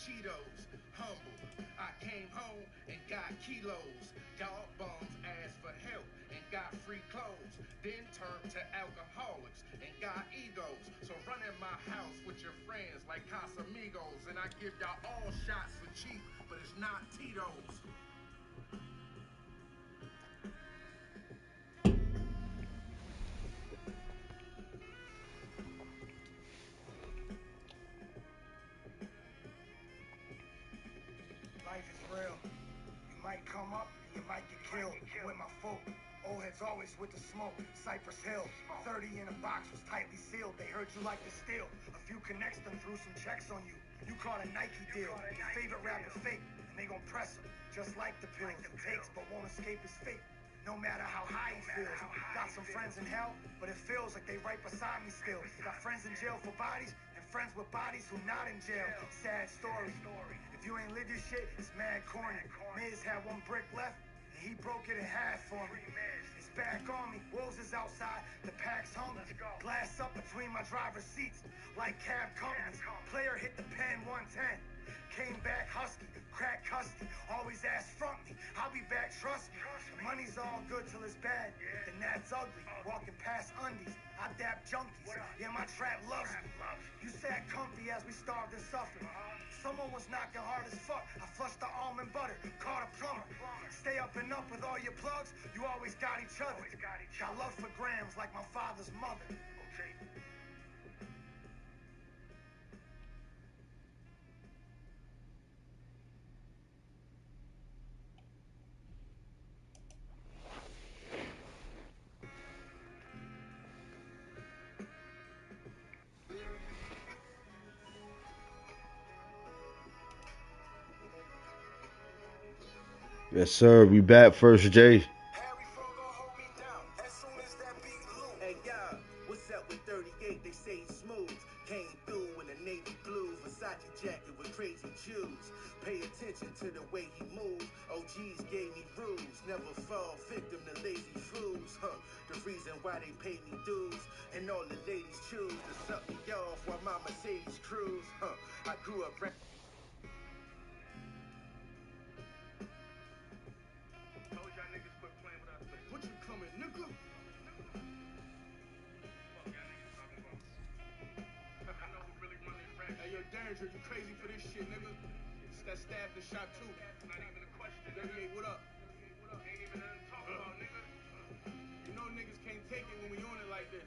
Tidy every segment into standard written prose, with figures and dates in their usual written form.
Cheetos. Humble, I came home and got kilos. Dog bums asked for help and got free clothes. Then turned to alcoholics and got egos. So run in my house with your friends like Casamigos. And I give y'all all shots for cheap, but it's not Tito's. Life is real. You might come up, you might get killed. With my folk, old heads always with the smoke. Cypress Hill, 30 in a box was tightly sealed. They heard you like to steal. A few connects them threw some checks on you. You caught a Nike deal. Your favorite rapper fake, and they gon' press him. Just like the pills he takes, but won't escape his fate. No matter how high he feels. Got some friends in hell, but it feels like they right beside me still. Got friends in jail for bodies, and friends with bodies who not in jail. Sad story. If you ain't live your shit, it's mad corny. Miz had one brick left, and he broke it in half for me. It's back on me. Wolves is outside, the pack's hungry. Glass up between my driver's seats, like cab companies. Player hit the pen 110. Came back husky, crack custody. Always ask front me, I'll be back, trust me. The money's all good till it's bad, then that's ugly. Walking past undies, I dap junkies. Yeah, my trap loves me. You sat comfy as we starved and suffered. Someone was knocking hard as fuck. I flushed the almond butter, caught a plumber. Stay up and up with all your plugs, you always got each other. Got love for grams like my father's mother. Yes, sir. We back, First J. Hey, y'all, what's up with 38? They say he's smooth. Came through in a navy blue Versace jacket with crazy shoes. Pay attention to the way he moves. OGs gave me rules. Never fall victim to lazy fools. The reason why they pay me dues. And all the ladies choose to suck me off while my Mercedes cruise. I grew up right. Told y'all niggas quit playing with us. What you coming, nigga? Hey, yo, Danger, you crazy for this shit, nigga? It's that stabbed and shot too. Not even a question. 38, what up? Ain't even nothing to talk about, nigga. You know niggas can't take it when we on it like this.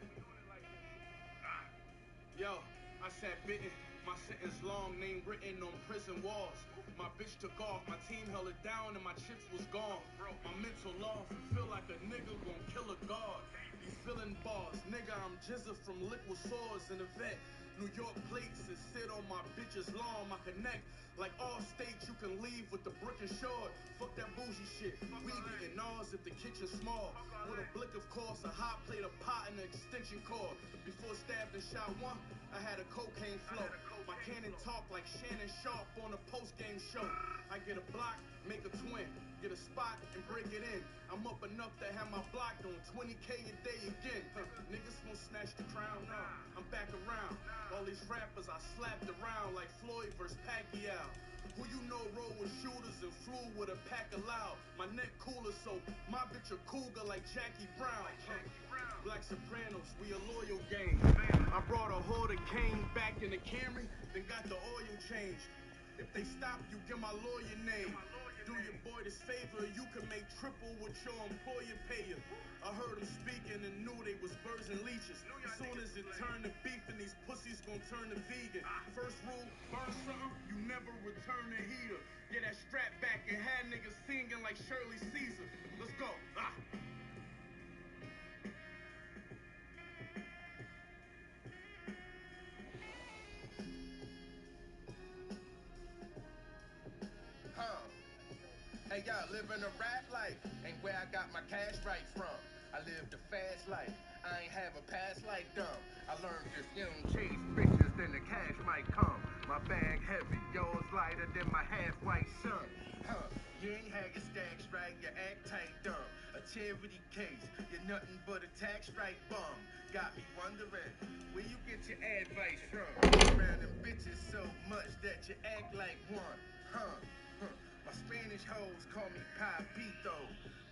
Yo, I sat bitten. My sentence long, name written on prison walls. My bitch took off, my team held it down, and my chips was gone. My mental loss, feel like a nigga gon' kill a god. These feeling bars, nigga, I'm Jizza from Liquid Swords in the vet. New York plates and sit on my bitch's lawn. My connect, like all states, you can leave with the brick and short. Fuck that bougie shit. We getting ours if the kitchen's small. With a blick, of course, a hot plate, a pot, and an extension cord. Before stabbed and shot one, I had a cocaine flow. My cannon talk like Shannon Sharp on a post-game show. I get a block, make a twin, get a spot and break it in. I'm up enough to have my block on 20K a day again. Niggas won't snatch the crown, nah, I'm back around. All these rappers I slapped around like Floyd versus Pacquiao. Who you know roll with shooters and flew with a pack of loud. My neck cooler, so my bitch a cougar like Jackie Brown. Black Sopranos, we a loyal gang. I brought a hood of cane back in the Camry, then got the oil changed. If they stop you, get my lawyer name. Do your boy this favor, you can make triple what your employer pay you. I heard them speaking and knew they was birds and leeches. As soon as it turned to beef, and these pussies gon' turn to vegan. First rule, burn something, you never return the heater. Get that strap back and had niggas singing like Shirley Caesar. Let's go. Hey, y'all, living a rap life ain't where I got my cash right from. I lived a fast life, I ain't have a past like dumb. I learned if you don't chase bitches, then the cash might come. My bag heavy, yours lighter than my half-white son. You ain't had your stacks right, you act tight dumb. A a charity case. You're nothing but a tax strike bum. Got me wondering where you get your advice from. Around them bitches so much that you act like one, huh? My Spanish hoes call me Papito.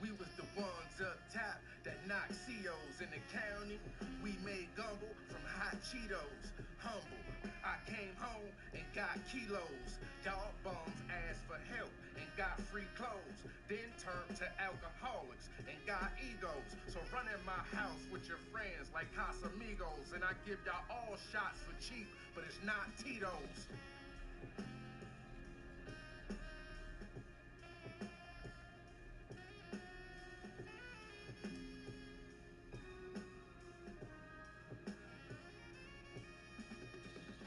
We was the ones up top that knocked COs in the county. We made gumbo from hot Cheetos. Humble, I came home and got kilos. Dog bums asked for help and got free clothes. Then turned to alcoholics and got egos. So run in my house with your friends like Casamigos. And I give y'all all shots for cheap, but it's not Tito's.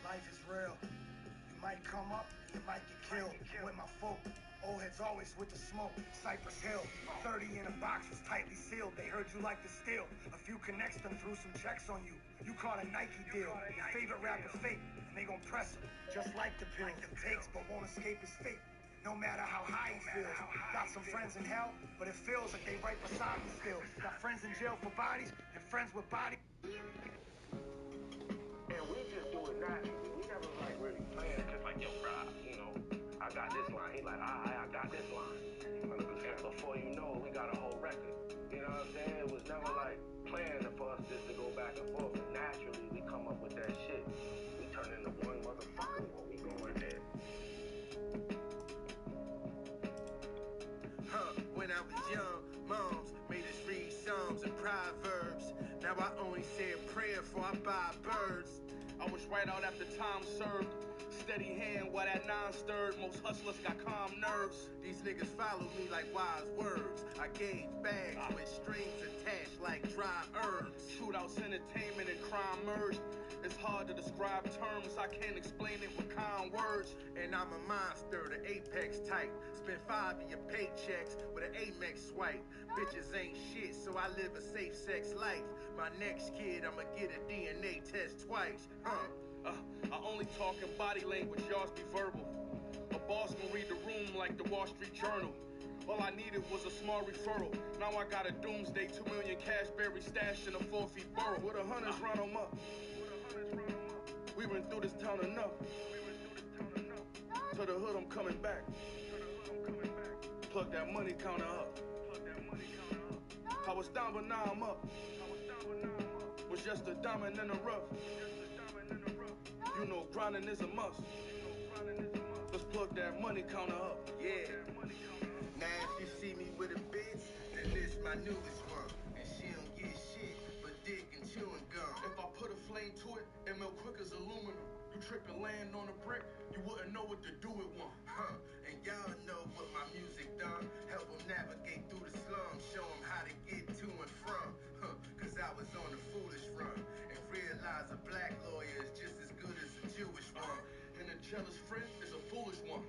Life is real. You might come up, you might get killed. With my folk, old heads always with the smoke. Cypress Hill, 30 in a box was tightly sealed. They heard you like to steal. A few connects them threw some checks on you. You caught a Nike deal. Your favorite rapper fake, and they gon' press him. Just like the pills he takes, but won't escape his fate. No matter how high he feels. Got some friends in hell, but it feels like they right beside me still. Got friends in jail for bodies, and friends with bodies. And we just do it naturally. We never like really playing. Just like, yo, bro, you know, I got this line. He like, I got this line. 100%. Before you know it, we got a whole record. You know what I'm saying? It was never like playing for us just to go back and forth. And naturally, we come up with that shit. We turn into one motherfucker when we go in there. When I was young, moms made us read Psalms and Proverbs. Now I only say a prayer before I buy birds. I was right out after time served. Steady hand while that nine stirred. Most hustlers got calm nerves. These niggas follow me like wise words. I gave bags with strings attached like dry herbs. Shootouts, entertainment, and crime merged. It's hard to describe terms, I can't explain it with kind words. And I'm a monster, the apex type. Spend 5 of your paychecks with an Amex swipe. Bitches ain't shit, so I live a safe sex life. My next kid, I'ma get a DNA test twice. I only talk in body language, yours be verbal. A boss gon' read the room like the Wall Street Journal. All I needed was a small referral. Now I got a doomsday, 2 million cash buried stashed in a 4-feet burrow. With 100s run 'em up. We been through this town enough. To the hood, I'm coming back. Plug that money counter up. I was down, but now I'm up. Was just a diamond in the rough. You know grinding is a must. Let's plug that money counter up. Yeah. Now if you see me with a bitch, then this my newest one. And she don't get shit but dick and chewing gum. If I put a flame to it, it melt quick as aluminum. You trip and land on a brick, you wouldn't know what to do with one. And y'all know what my music done. Help them navigate through the slums. Show them how to get to and from. Cause I was on the foolish run. And realized a black lawyer is just as good as a Jewish one. And a jealous friend is a foolish one.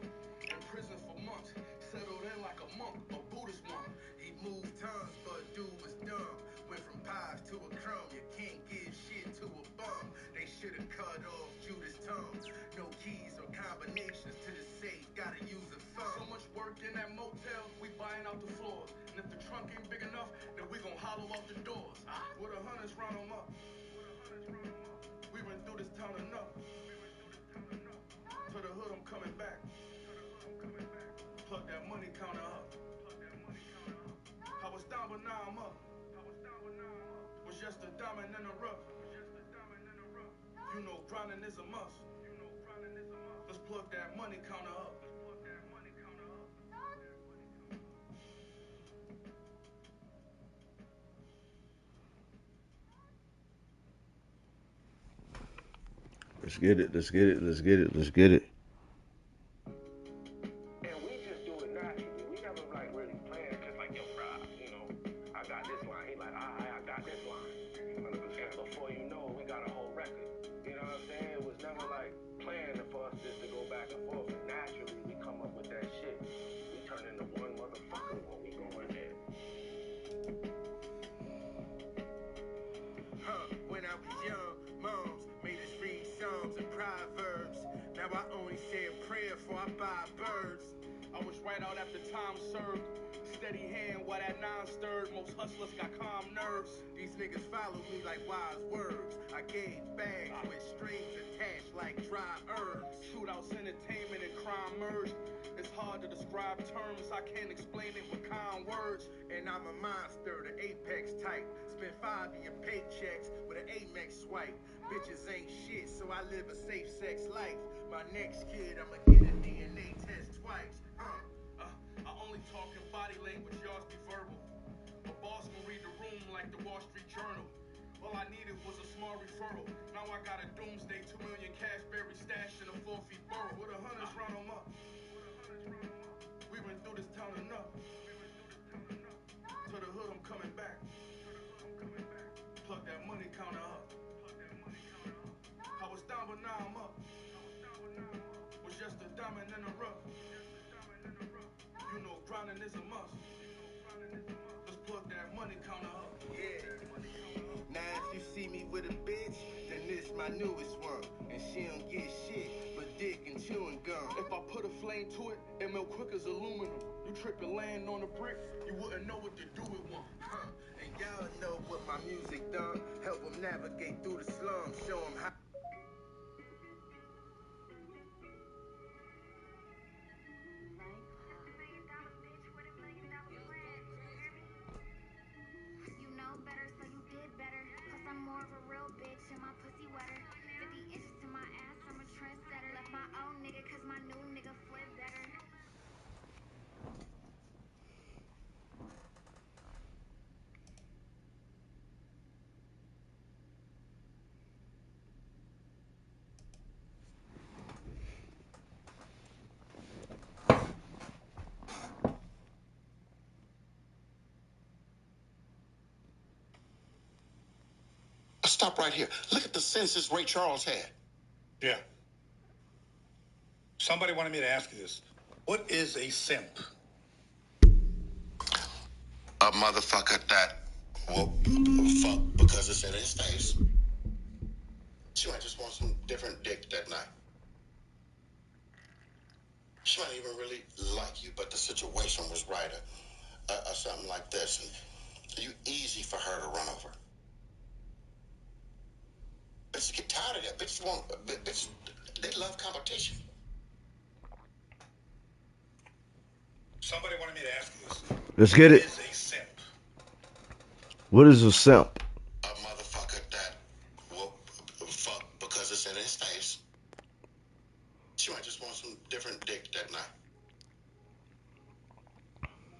In prison for months, settled in like a monk, a Buddhist one. He moved tons, but dude was dumb. Went from pies to a crumb. You can't give shit to a bum. They should've cut off Judas' tongues. No keys or combinations to the safe. Gotta use a thumb. So much work in that motel, we buying out the floors. And if the trunk ain't big enough, then we gon' hollow out the doors. With 100s round 'em up. We been through this town enough. To the hood, I'm coming back. Plug that money counter up. I was down, but now I'm up. Was just a diamond in the rough. You know grinding is a must. Let's plug that money counter up. Let's get it, let's get it, let's get it, let's get it. And we just do it naturally. We never like really playing. Just like, yo, bro, you know, I got this line. He like, I got this line. 100%. Before you know it, we got a whole record. You know what I'm saying? It was never like playing for us just to go back and forth. And naturally, we come up with that shit. We turn into one motherfucker when we go in there. When I was young, moms made us read Psalms and Proverbs. Now I only say a prayer before I buy birds. I I was right out after time served. Steady hand while that nine stirred. Most hustlers got calm nerves. These niggas follow me like wise words. I gave bags with strings attached like dry herbs. Shootouts, entertainment, and crime merge. It's hard to describe terms. I can't explain it with kind words. And I'm a monster, the apex type. Spend 5 of your paychecks with an Amex swipe. Bitches ain't shit, so I live a safe sex life. My next kid, I'ma get a DNA test twice. I only talk in body language, yours be verbal. A boss can read the room like the Wall Street Journal. All I needed was a small referral. Now I got a doomsday, 2 million cash buried stashed in a 4 feet burrow. With a hunters run them up. We been through this town enough. To the hood, I'm coming back. Plug that money counter up. I was down, but now I'm up. Was just a diamond in the rough. You know grinding is a must. Let's plug that money counter up. Yeah. Now if you see me with a bitch, then this my newest one. And she don't get shit but dick and chewing gum. If I put a flame to it, it melt quick as aluminum. You trip and land on a brick, you wouldn't know what to do with one. And y'all know what my music done. Help them navigate through the slums. Show them how. You know better, so you did better. Plus I'm more of a real bitch and my pussy wetter. 50 inches to my ass, I'm a trendsetter. Left my own nigga cause my new nigga flip better. Stop right here. Look at the census Ray Charles had. Yeah. Somebody wanted me to ask you this. What is a simp? A motherfucker that will fuck because it's in his face. She might just want some different dick that night. She might even really like you, but the situation was right, or something like this. And you easy for her to run over. Bitches get tired of that. Bitches they love competition. Somebody wanted me to ask you this. Let's get it. What is a simp? What is a simp? A motherfucker that will fuck because it's in his face. She might just want some different dick that night.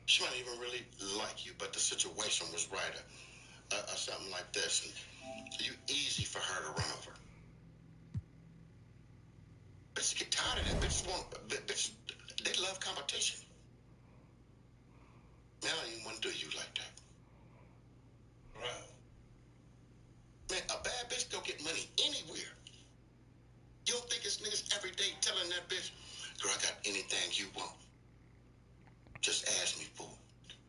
She might even really like you, but the situation was right, or something like this. And you easy for her to run over. Bitches get tired of that. Bitches, they love competition. Man, I don't even want to do you like that. Right. Man, a bad bitch don't get money anywhere. You don't think it's niggas every day telling that bitch, girl, I got anything you want. Just ask me, fool.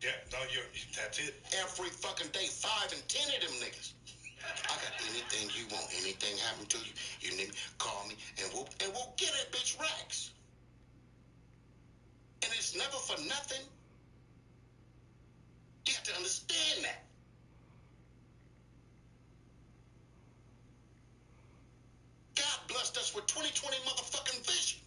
Yeah, no, that's it. Every fucking day, 5 and 10 of them niggas. I got anything you want. Anything happen to you, you need call me and we'll get that bitch racks. And it's never for nothing. You have to understand that. God blessed us with 20/20 motherfucking vision.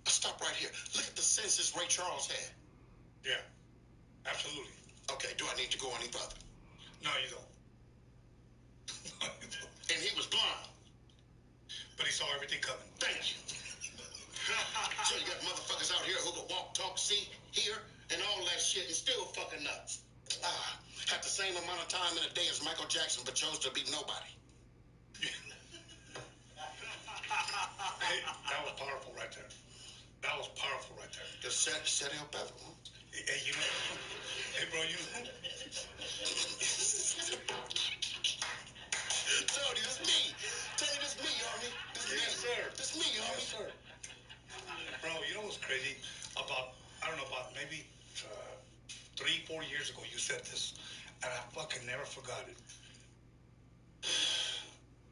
Stop right here. Look at the census Ray Charles had. Yeah, absolutely. Okay, do I need to go any further? No, you don't. No, you don't. And he was blind. But he saw everything coming. Thank you. So you got motherfuckers out here who can walk, talk, see, hear, and all that shit and still fucking nuts. Had the same amount of time in a day as Michael Jackson, but chose to be nobody. Hey, that was powerful right there. That was powerful right there. Just set help ever. Hey, you know. Hey, bro, you know. Tony, this me. Tony, this me, homie. This Yes, me. sir. This me, homie. Yes, sir. Bro, you know what's crazy? About, I don't know, about maybe 3-4 years ago, you said this, and I fucking never forgot it.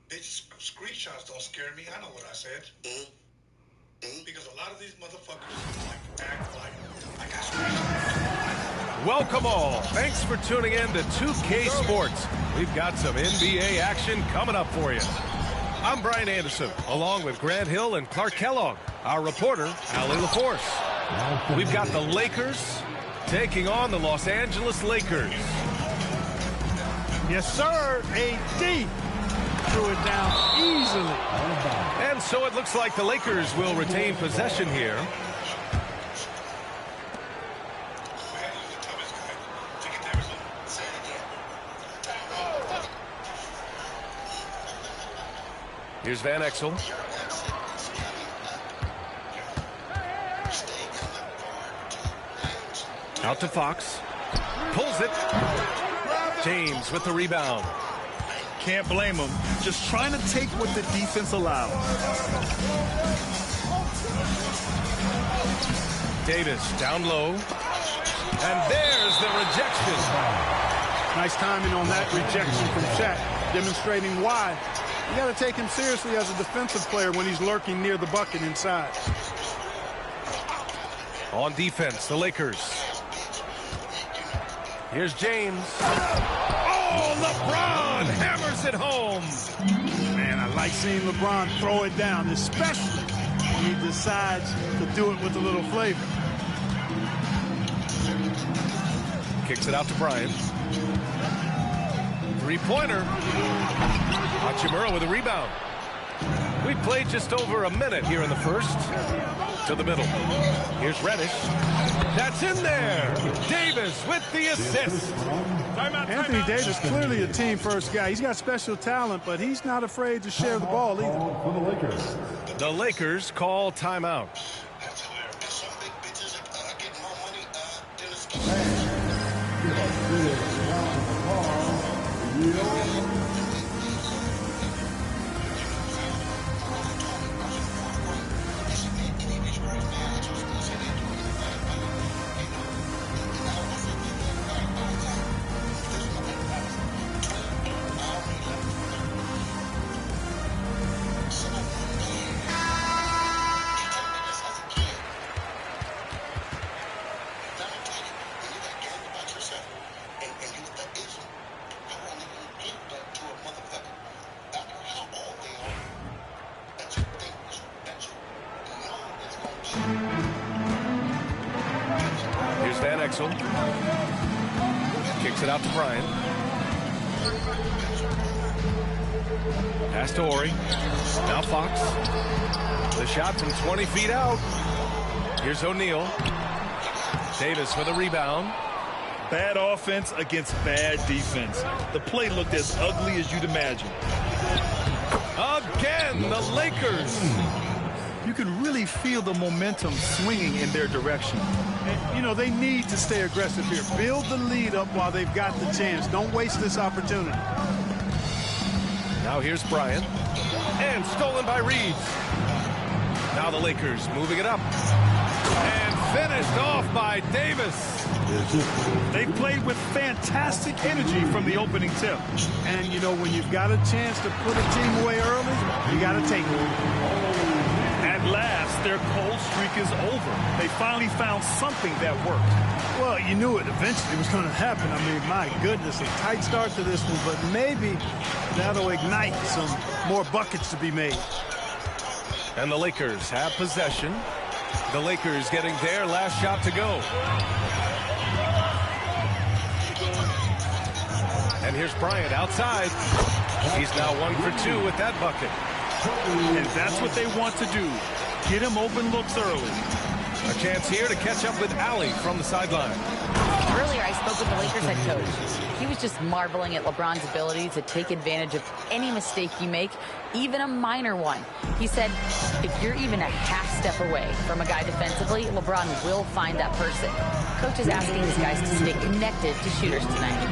These screenshots don't scare me. I know what I said. Because a lot of these motherfuckers act like I screenshot. Welcome all. Thanks for tuning in to 2K Sports. We've got some NBA action coming up for you. I'm Brian Anderson, along with Grant Hill and Clark Kellogg. Our reporter, Ali LaForce. We've got the Lakers taking on the Los Angeles Lakers. Yes, sir. AD threw it down easily. And so it looks like the Lakers will retain possession here. Here's Van Exel. Out to Fox. Pulls it. James with the rebound. Can't blame him. Just trying to take what the defense allows. Davis down low. And there's the rejection. Nice timing on that rejection from Shaq, demonstrating why. You got to take him seriously as a defensive player when he's lurking near the bucket inside. On defense, the Lakers. Here's James. Oh, LeBron hammers it home. Man, I like seeing LeBron throw it down, especially when he decides to do it with a little flavor. Kicks it out to Bryant. Three-pointer. Hachimura with a rebound. We played just over a minute here in the first. To the middle. Here's Reddish. That's in there. Davis with the assist. Anthony Davis, clearly a team-first guy. He's got special talent, but he's not afraid to share the ball either. The Lakers call timeout. Here's Van Exel. Kicks it out to Bryant. Pass to Ori. Now Fox. The shot from 20 feet out. Here's O'Neal. Davis with a rebound. Bad offense against bad defense. The play looked as ugly as you'd imagine. Again, the Lakers. You can really feel the momentum swinging in their direction. And, you know, they need to stay aggressive here. Build the lead up while they've got the chance. Don't waste this opportunity. Now here's Bryant. And stolen by Reeves. Now the Lakers moving it up. And finished off by Davis. They played with fantastic energy from the opening tip. And, you know, when you've got a chance to put a team away early, you got to take it. At last, their cold streak is over. They finally found something that worked. Well, you knew it eventually was going to happen. I mean, my goodness, a tight start to this one, but maybe that'll ignite some more buckets to be made. And the Lakers have possession. The Lakers getting their last shot to go. And here's Bryant outside. He's now 1 for 2 with that bucket. And that's what they want to do. Get him open looks early. A chance here to catch up with Ali from the sideline. Earlier, I spoke with the Lakers head coach. He was just marveling at LeBron's ability to take advantage of any mistake you make, even a minor one. He said, if you're even a half step away from a guy defensively, LeBron will find that person. Coach is asking his guys to stay connected to shooters tonight.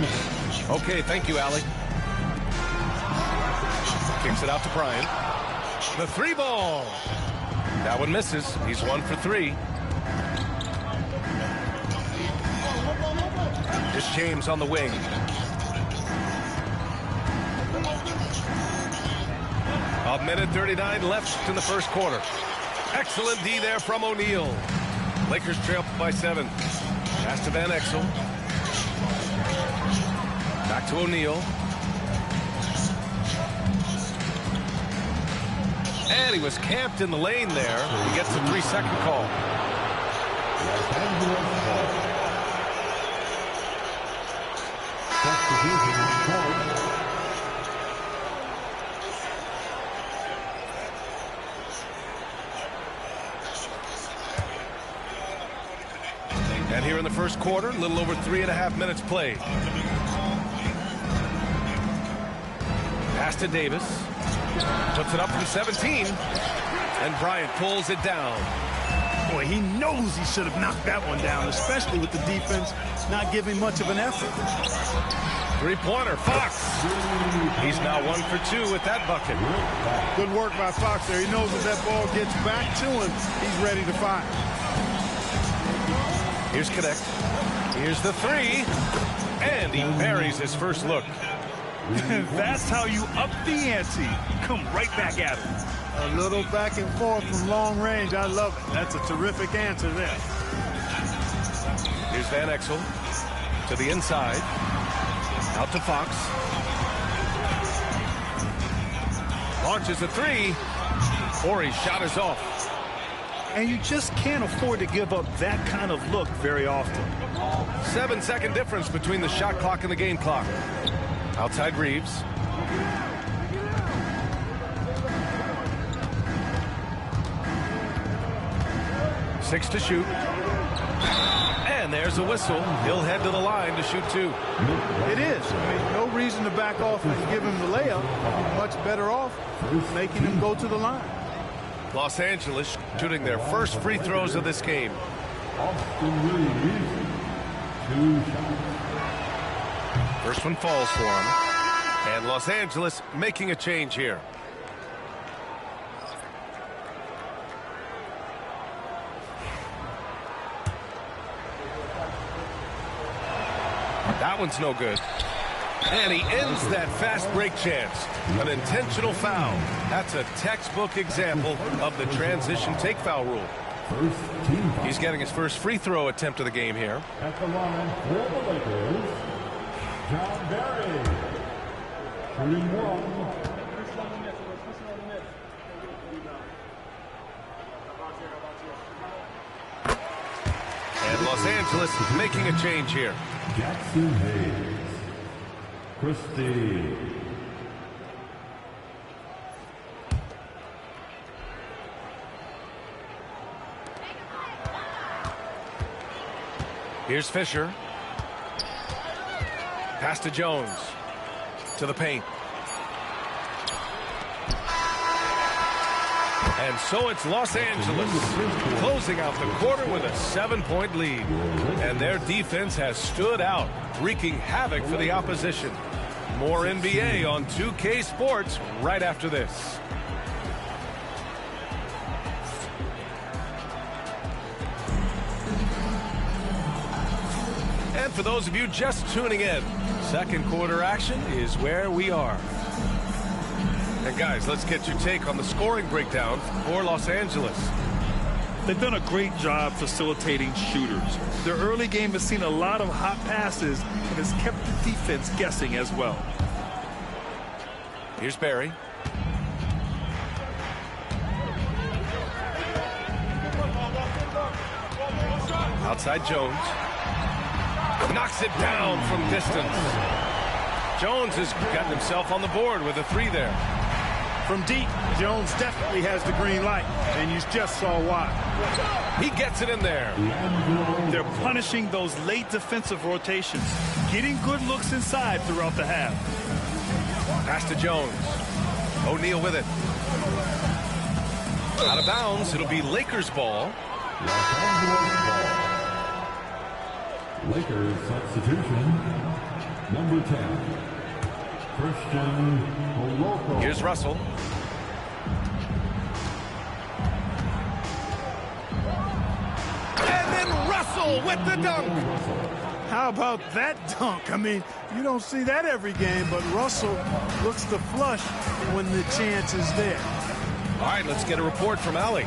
Okay, thank you, Ali. Kicks it out to Bryant. The three ball. That one misses. He's 1 for 3. Here's James on the wing. A minute 39 left in the first quarter. Excellent D there from O'Neal. Lakers trail by 7. Pass to Van Exel. Back to O'Neal. And he was camped in the lane there. He gets a 3-second call. And here in the first quarter, a little over 3.5 minutes played. Pass to Davis. Puts it up from 17. And Bryant pulls it down. Boy, he knows he should have knocked that one down, especially with the defense not giving much of an effort. Three-pointer, Fox. He's now 1 for 2 with that bucket. Good work by Fox there. He knows if that ball gets back to him, he's ready to fire. Here's Connect. Here's the 3. And he buries his first look. That's how you up the ante. Come right back at him. A little back and forth from long range. I love it. That's a terrific answer there. Here's Van Exel to the inside. Out to Fox. Launches a 3. Corey's shot is off. And you just can't afford to give up that kind of look very often. 7-second difference between the shot clock and the game clock. Outside Reeves. Six to shoot. And there's a whistle. He'll head to the line to shoot 2. It is. I mean, no reason to back off and give him the layup. Much better off making him go to the line. Los Angeles shooting their first free throws of this game. First one falls for him. And Los Angeles making a change here. That one's no good. And he ends that fast break chance. An intentional foul. That's a textbook example of the transition take foul rule. He's getting his first free throw attempt of the game here. At the line for the Lakers, John Barry. Shooting 1. And Los Angeles making a change here. Jackson Hayes. Christie. Here's Fisher. Pass to Jones. To the paint. And so it's Los Angeles closing out the quarter with a 7-point lead. And their defense has stood out, wreaking havoc for the opposition. More NBA on 2K Sports right after this. And for those of you just tuning in, second quarter action is where we are. And guys, let's get your take on the scoring breakdown for Los Angeles. They've done a great job facilitating shooters. Their early game has seen a lot of hot passes and has kept the defense guessing as well. Here's Barry. Outside Jones. Knocks it down from distance. Jones has gotten himself on the board with a 3 there. From deep, Jones definitely has the green light, and you just saw why. He gets it in there. They're punishing those late defensive rotations, getting good looks inside throughout the half. Pass to Jones. O'Neal with it. Out of bounds, it'll be Lakers ball. Lakers substitution, number 10, Christian Oloko. Here's Russell. And then Russell with the dunk. How about that dunk? I mean, you don't see that every game, but Russell looks to flush when the chance is there. All right, let's get a report from Allie.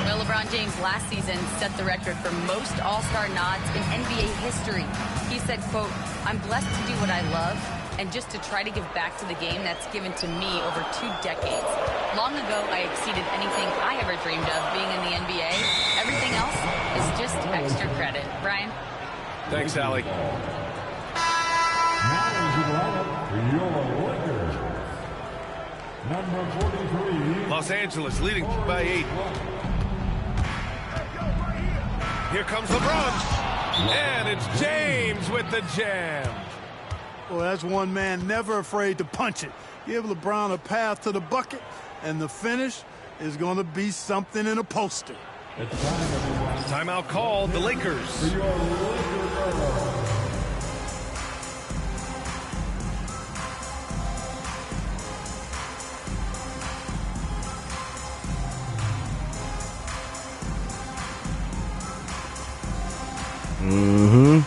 Well, LeBron James last season set the record for most All-Star nods in NBA history. He said, quote, "I'm blessed to do what I love and just to try to give back to the game that's given to me over 2 decades. Long ago, I exceeded anything I ever dreamed of being in the NBA. Everything else is just extra credit." Brian? Thanks, Allie. Now into the lineup for your Lakers. Number 43. Los Angeles leading by 8. Here comes LeBron. And it's James with the jam. Well, that's one man never afraid to punch it. Give LeBron a path to the bucket, and the finish is going to be something in a poster. Timeout called, the Lakers. Mm-hmm.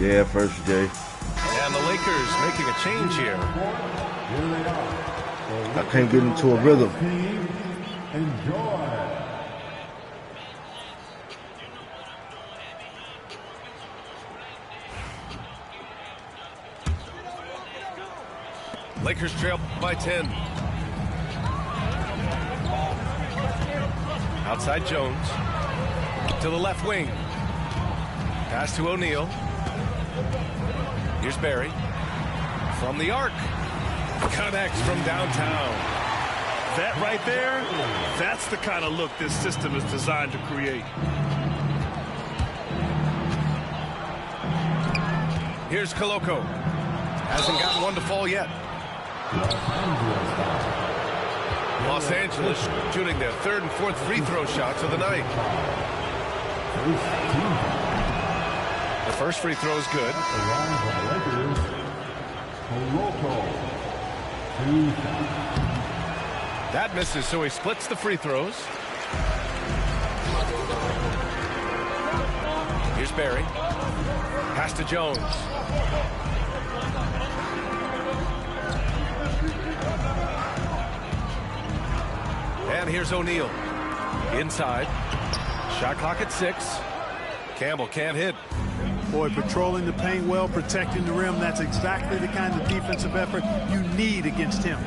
Yeah, first Jay. And the Lakers making a change here. I can't get into a rhythm. Enjoy. Lakers trail by 10. Outside Jones. To the left wing. Pass to O'Neal. Here's Barry. From the arc. Connects from downtown. That right there, that's the kind of look this system is designed to create. Here's Koloko. Hasn't gotten one to fall yet. Los Angeles shooting their 3rd and 4th free throw shots of the night. The first free throw is good. That misses, so he splits the free throws. Here's Barry. Pass to Jones. And here's O'Neal. Inside. Shot clock at 6. Campbell can't hit. Boy, patrolling the paint well, protecting the rim, that's exactly the kind of defensive effort you need against him.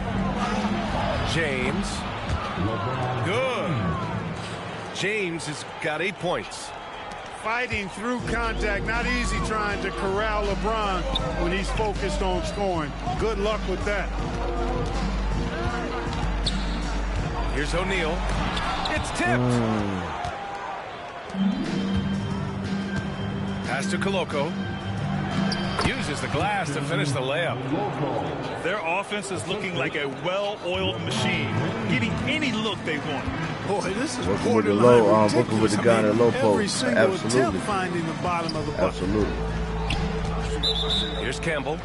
James. Good. James has got 8 points. Fighting through contact, not easy trying to corral LeBron when he's focused on scoring. Good luck with that. Here's O'Neal. It's tipped. Pass to Koloko. Uses the glass to finish the layup. Their offense is looking like a well-oiled machine, getting any look they want. Boy, this is Working with the low, working with the guy in the low every post. single Absolutely. attempt finding the bottom of the bucket. Absolutely. Here's Campbell.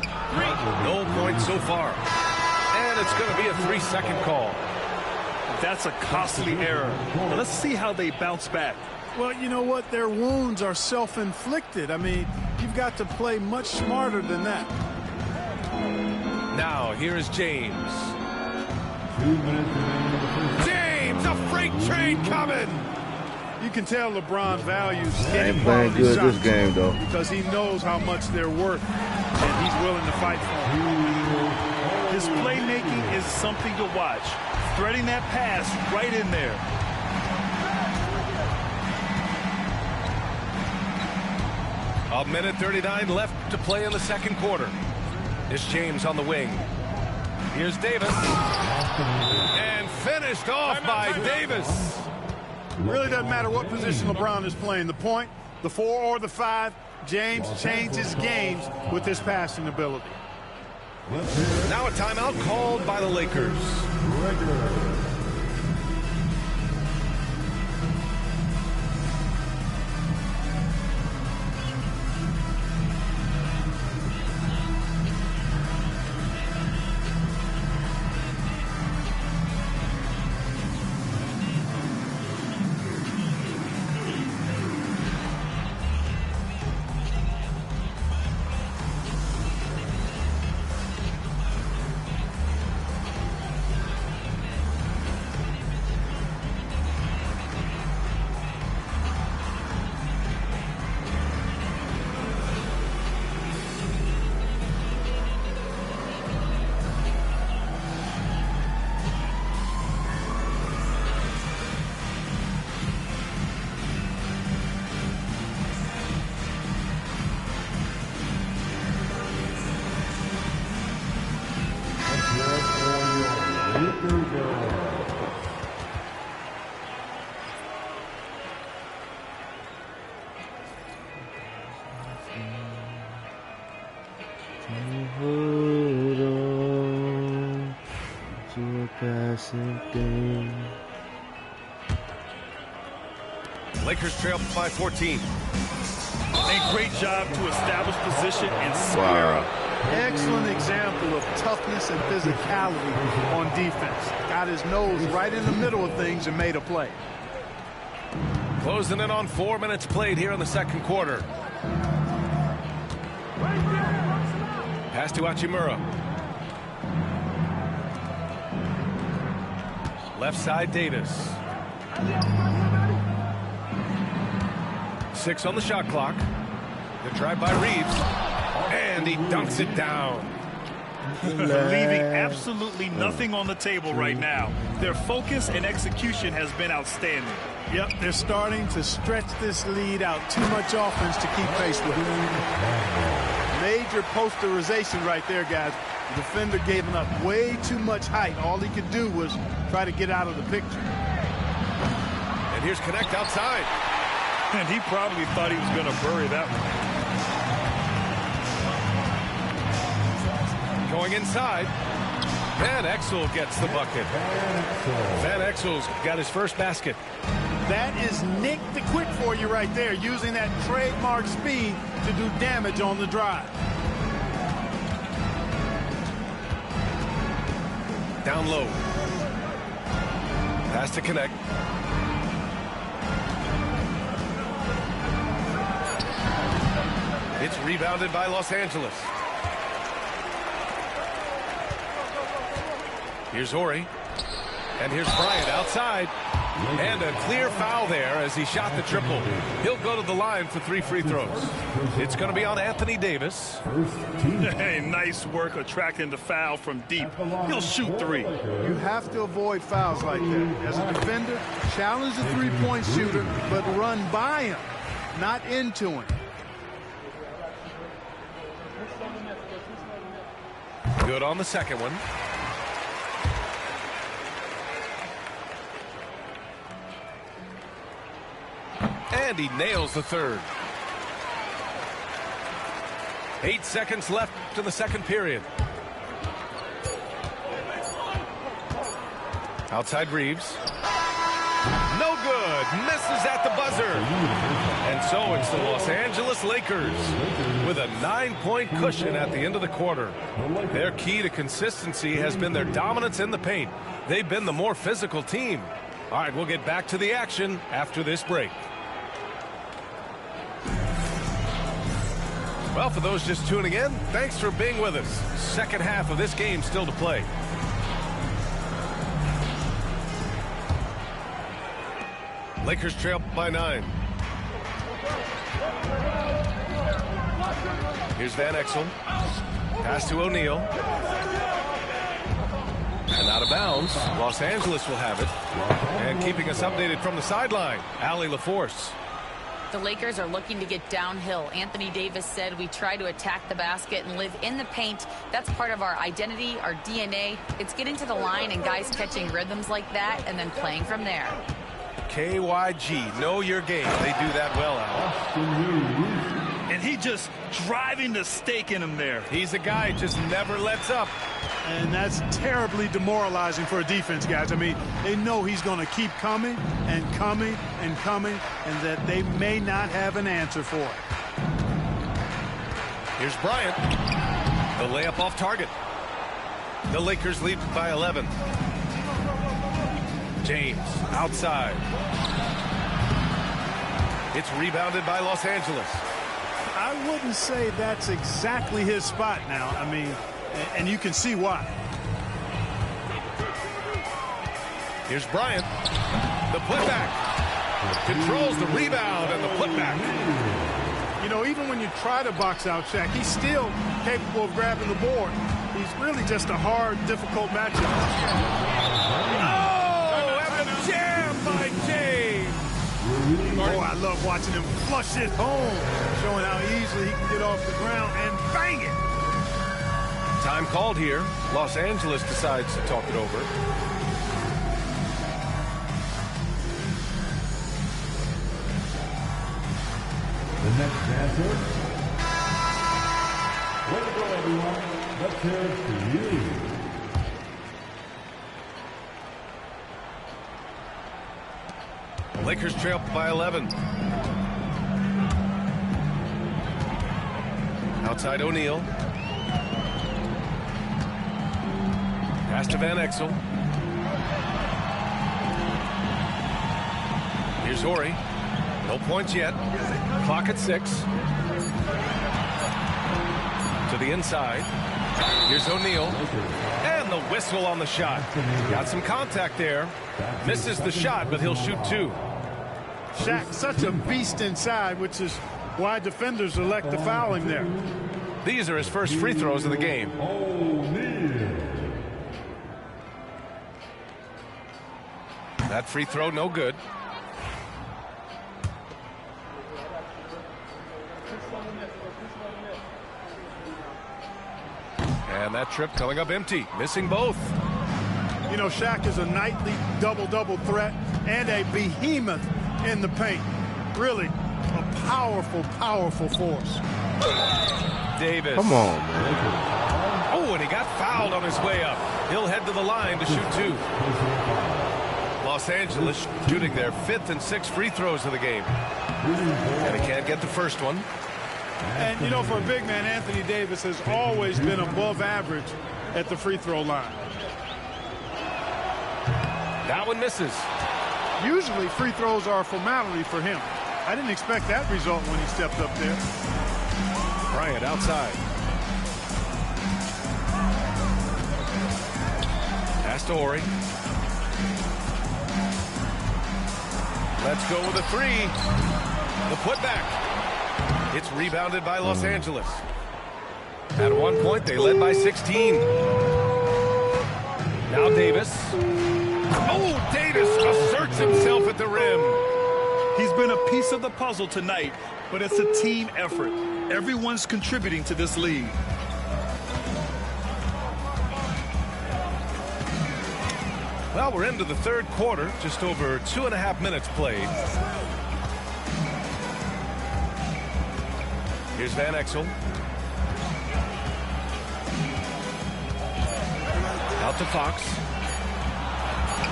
No points so far. And it's going to be a 3-second call. That's a costly error. Now let's see how they bounce back. Well, you know what? Their wounds are self-inflicted. I mean, you've got to play much smarter than that. Now, here is James. 2 minutes remaining in the first. James, a freight train coming. You can tell LeBron values Ain't getting playing quality good shots this game, though. because he knows how much they're worth, and he's willing to fight for them. His playmaking is something to watch. Threading that pass right in there. A minute 39 left to play in the second quarter. Here's James on the wing. Here's Davis. And finished off by Davis. Really doesn't matter what position LeBron is playing, the point, the 4 or the 5, James changes games with his passing ability. Now a timeout called by the Lakers. something. Lakers trail by 14. A great job to establish position and square up. Excellent example of toughness and physicality on defense. Got his nose right in the middle of things and made a play. Closing in on 4 minutes played here in the second quarter. Pass to Hachimura. Left side, Davis. 6 on the shot clock. Good drive by Reeves. And he dunks it down. Leaving absolutely nothing on the table right now. Their focus and execution has been outstanding. Yep, they're starting to stretch this lead out. Too much offense to keep pace with. Major posterization right there, guys. The defender gave him up way too much height. All he could do was try to get out of the picture. And here's Connect outside. And he probably thought he was going to bury that one. Going inside. Van Exel gets the bucket. Van Exel's got his first basket. That is Nick the Quick for you right there, using that trademark speed to do damage on the drive. Down low. Pass to Connect. It's rebounded by Los Angeles. Here's Horry. And here's Bryant outside. And a clear foul there as he shot the triple. He'll go to the line for 3 free throws. It's going to be on Anthony Davis. Hey, nice work attracting the foul from deep. He'll shoot 3. You have to avoid fouls like that. As a defender, challenge the three-point shooter, but run by him, not into him. Good on the second one. And he nails the third. 8 seconds left to the second period. Outside Reeves. No good. Misses at the buzzer. And so it's the Los Angeles Lakers with a 9-point cushion at the end of the quarter. Their key to consistency has been their dominance in the paint. They've been the more physical team. All right, we'll get back to the action after this break. Well, for those just tuning in, thanks for being with us. Second half of this game still to play. Lakers trail by 9. Here's Van Exel. Pass to O'Neal. And out of bounds. Los Angeles will have it. And keeping us updated from the sideline, Allie LaForce. The Lakers are looking to get downhill. Anthony Davis said we try to attack the basket and live in the paint. That's part of our identity, our DNA. It's getting to the line and guys catching rhythms like that and then playing from there. KYG, know your game. They do that well, Al. And he just driving the stake in him there. He's a guy just never lets up. And that's terribly demoralizing for a defense, guys. I mean, they know he's going to keep coming and coming and coming, and that they may not have an answer for it. Here's Bryant. The layup off target. The Lakers lead by 11. James outside. It's rebounded by Los Angeles. I wouldn't say that's exactly his spot now. I mean, and you can see why. Here's Bryant. The putback. Controls the rebound and the putback. You know, even when you try to box out Shaq, he's still capable of grabbing the board. He's really just a hard, difficult matchup. Oh, and the jam by James. Oh, I love watching him flush it home, showing how easily he can get off the ground and bang it. Time called here. Los Angeles decides to talk it over. The next dancer. Way to go, everyone. Let's hear it for you. Lakers trail by 11. Outside O'Neal. Pass to Van Exel. Here's Horry. No points yet. Clock at 6. To the inside. Here's O'Neal. And the whistle on the shot. Got some contact there. Misses the shot, but he'll shoot 2. Shaq, such a beast inside, which is why defenders elect to foul him there. These are his first free throws of the game. That free throw, no good. And that trip coming up empty, missing both. You know, Shaq is a nightly double-double threat and a behemoth in the paint. Really a powerful, powerful force. Davis. Come on, man. Oh, and he got fouled on his way up. He'll head to the line to shoot 2. Los Angeles shooting their 5th and 6th free throws of the game. And he can't get the first one. And, you know, for a big man, Anthony Davis has always been above average at the free throw line. That one misses. Usually free throws are a formality for him. I didn't expect that result when he stepped up there. Bryant outside. Pass to Horry. Let's go with a 3. The putback. It's rebounded by Los Angeles. At one point, they led by 16. Now Davis. Oh, Davis asserts himself at the rim. He's been a piece of the puzzle tonight, but it's a team effort. Everyone's contributing to this lead. Well, we're into the third quarter, just over 2.5 minutes played. Here's Van Exel. Out to Fox.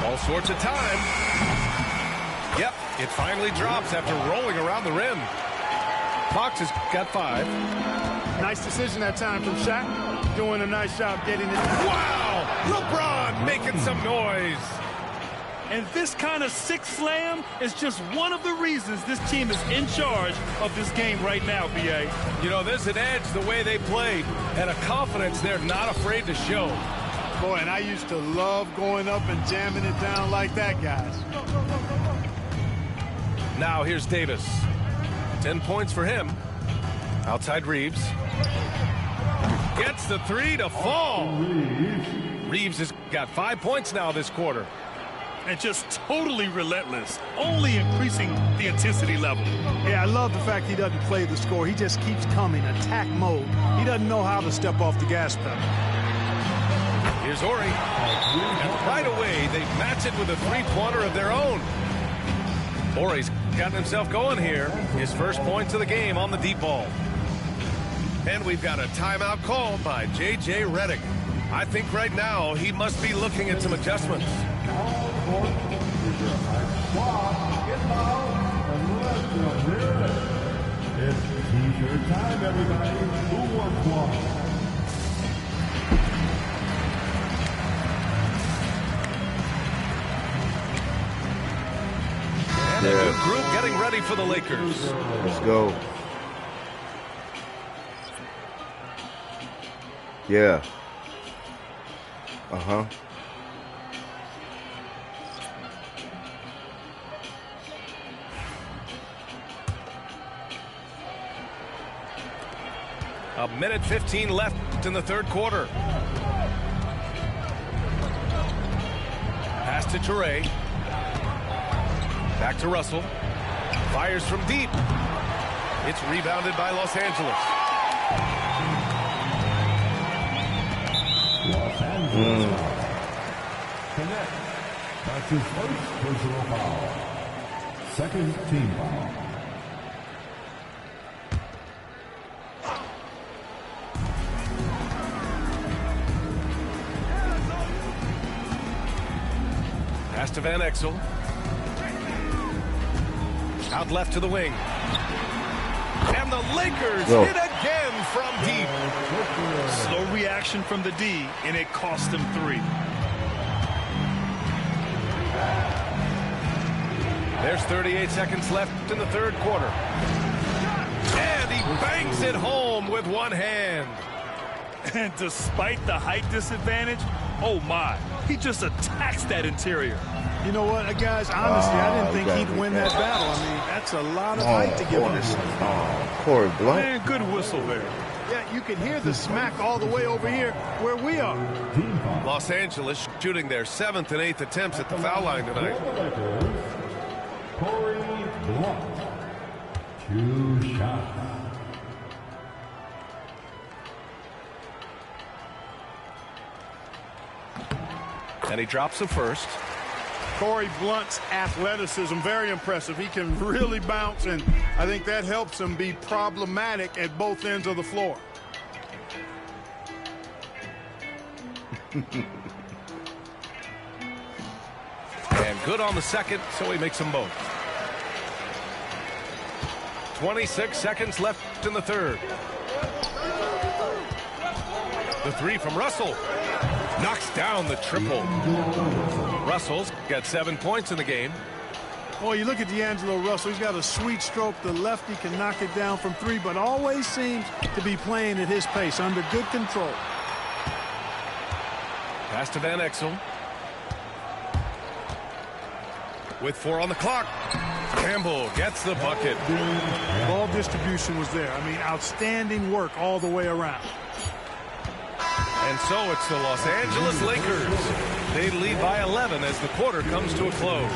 All sorts of time. Yep, it finally drops after rolling around the rim. Fox has got 5. Nice decision that time from Shaq. Doing a nice job getting it. Wow! LeBron making some noise. And this kind of six slam is just one of the reasons this team is in charge of this game right now, B.A. You know, there's an edge the way they play and a confidence they're not afraid to show. Boy, and I used to love going up and jamming it down like that, guys. Now here's Davis. 10 points for him. Outside Reeves. Gets the 3 to fall. Reeves has got 5 points now this quarter. And just totally relentless, only increasing the intensity level. Yeah, I love the fact he doesn't play the score. He just keeps coming, attack mode. He doesn't know how to step off the gas pedal. Here's Horry. And right away, they match it with a three-pointer of their own. Horry's gotten himself going here. His first points of the game on the deep ball. And we've got a timeout called by J.J. Redick. I think right now he must be looking at some adjustments. It's t-shirt time, everybody. Who wants one? And a good group getting ready for the Lakers. Let's go. Yeah. Uh-huh. A minute 15 left in the third quarter. Pass to Toure. Back to Russell. Fires from deep. It's rebounded by Los Angeles. Los Angeles. Connect. That's his first personal foul. Second team foul. Pass to Van Exel. Out left to the wing. And the Lakers hit again from deep. Slow reaction from the D, and it cost them 3. There's 38 seconds left in the third quarter. And he bangs it home with one hand. And despite the height disadvantage, oh my, he just attacks that interior. You know what, guys, honestly, I didn't think he'd win that battle. I mean, that's a lot of height to give him. Corey Blunt. Man, good whistle there. Yeah, you can hear the smack all the way over here where we are. Los Angeles shooting their 7th and 8th attempts at the foul line tonight. Corey Blunt. 2 shots. And he drops the first. Corey Blunt's athleticism, very impressive. He can really bounce, and I think that helps him be problematic at both ends of the floor. And good on the second, so he makes them both. 26 seconds left in the third. The 3 from Russell. Knocks down the triple. Russell's got 7 points in the game. Oh, you look at D'Angelo Russell. He's got a sweet stroke. The lefty can knock it down from 3, but always seems to be playing at his pace, under good control. Pass to Van Exel. With 4 on the clock. Campbell gets the bucket. Ball distribution was there. I mean, outstanding work all the way around. And so it's the Los Angeles Lakers. They lead by 11 as the quarter comes to a close.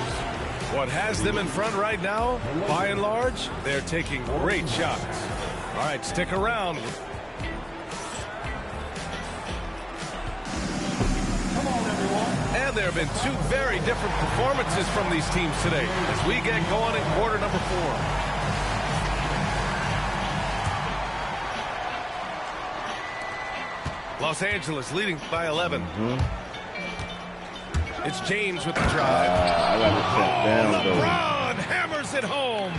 What has them in front right now, by and large, they're taking great shots. All right, stick around. And there have been 2 very different performances from these teams today as we get going in quarter number 4. Los Angeles leading by 11. It's James with the drive. I got to set down, LeBron hammers it home.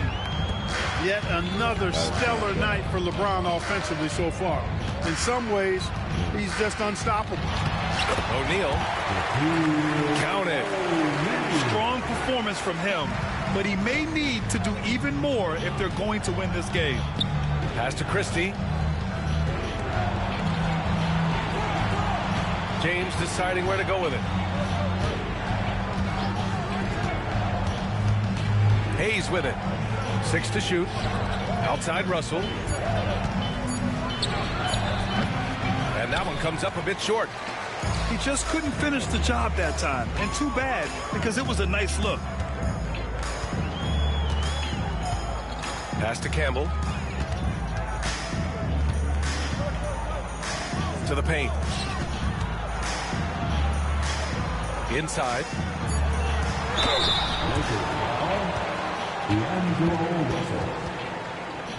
Yet another stellar night for LeBron offensively so far. In some ways, he's just unstoppable. O'Neal. Count it. Strong performance from him, but he may need to do even more if they're going to win this game. Pass to Christie. James deciding where to go with it. Hayes with it. 6 to shoot. Outside Russell. And that one comes up a bit short. He just couldn't finish the job that time. And too bad, because it was a nice look. Pass to Campbell. To the paint. Inside.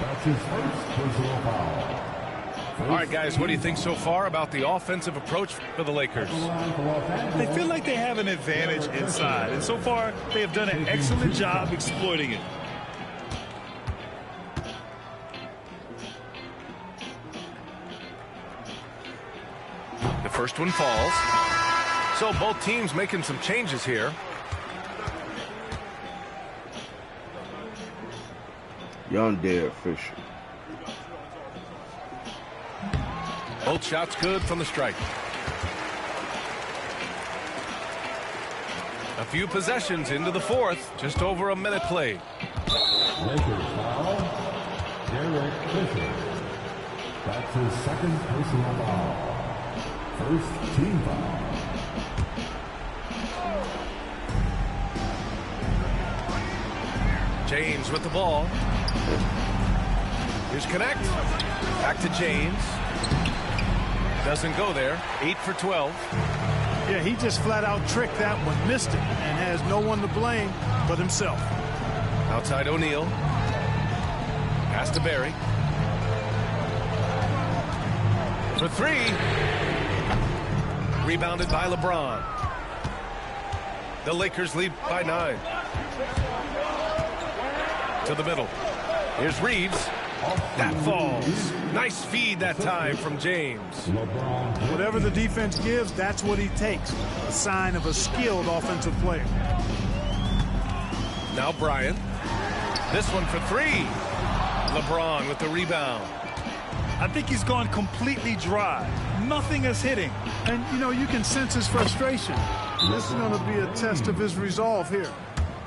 That's his first personal foul. All right, guys, what do you think so far about the offensive approach for the Lakers? They feel like they have an advantage inside, and so far they have done an excellent job exploiting it. The first one falls. So both teams making some changes here. Young Derek Fisher. Both shots good from the strike. A few possessions into the fourth. Just over a minute played. Lakers foul. Derek Fisher. That's his second personal foul. First team foul. James with the ball. Here's Connect. Back to James. Doesn't go there. 8 for 12. Yeah, he just flat out tricked that one, missed it, and has no one to blame but himself. Outside O'Neal. Pass to Barry. For 3. Rebounded by LeBron. The Lakers lead by 9. To the middle. Here's Reeves. That falls. Nice feed that time from James. Whatever the defense gives, that's what he takes. A sign of a skilled offensive player. Now Bryant. This one for three. LeBron with the rebound. I think he's gone completely dry. Nothing is hitting. And, you know, you can sense his frustration. This is going to be a test of his resolve here.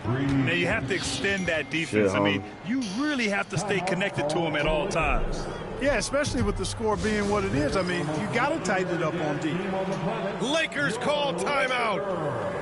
Now, you have to extend that defense. I mean, you really have to stay connected to him at all times. Yeah, especially with the score being what it is. I mean, you got to tighten it up on D. Lakers call timeout.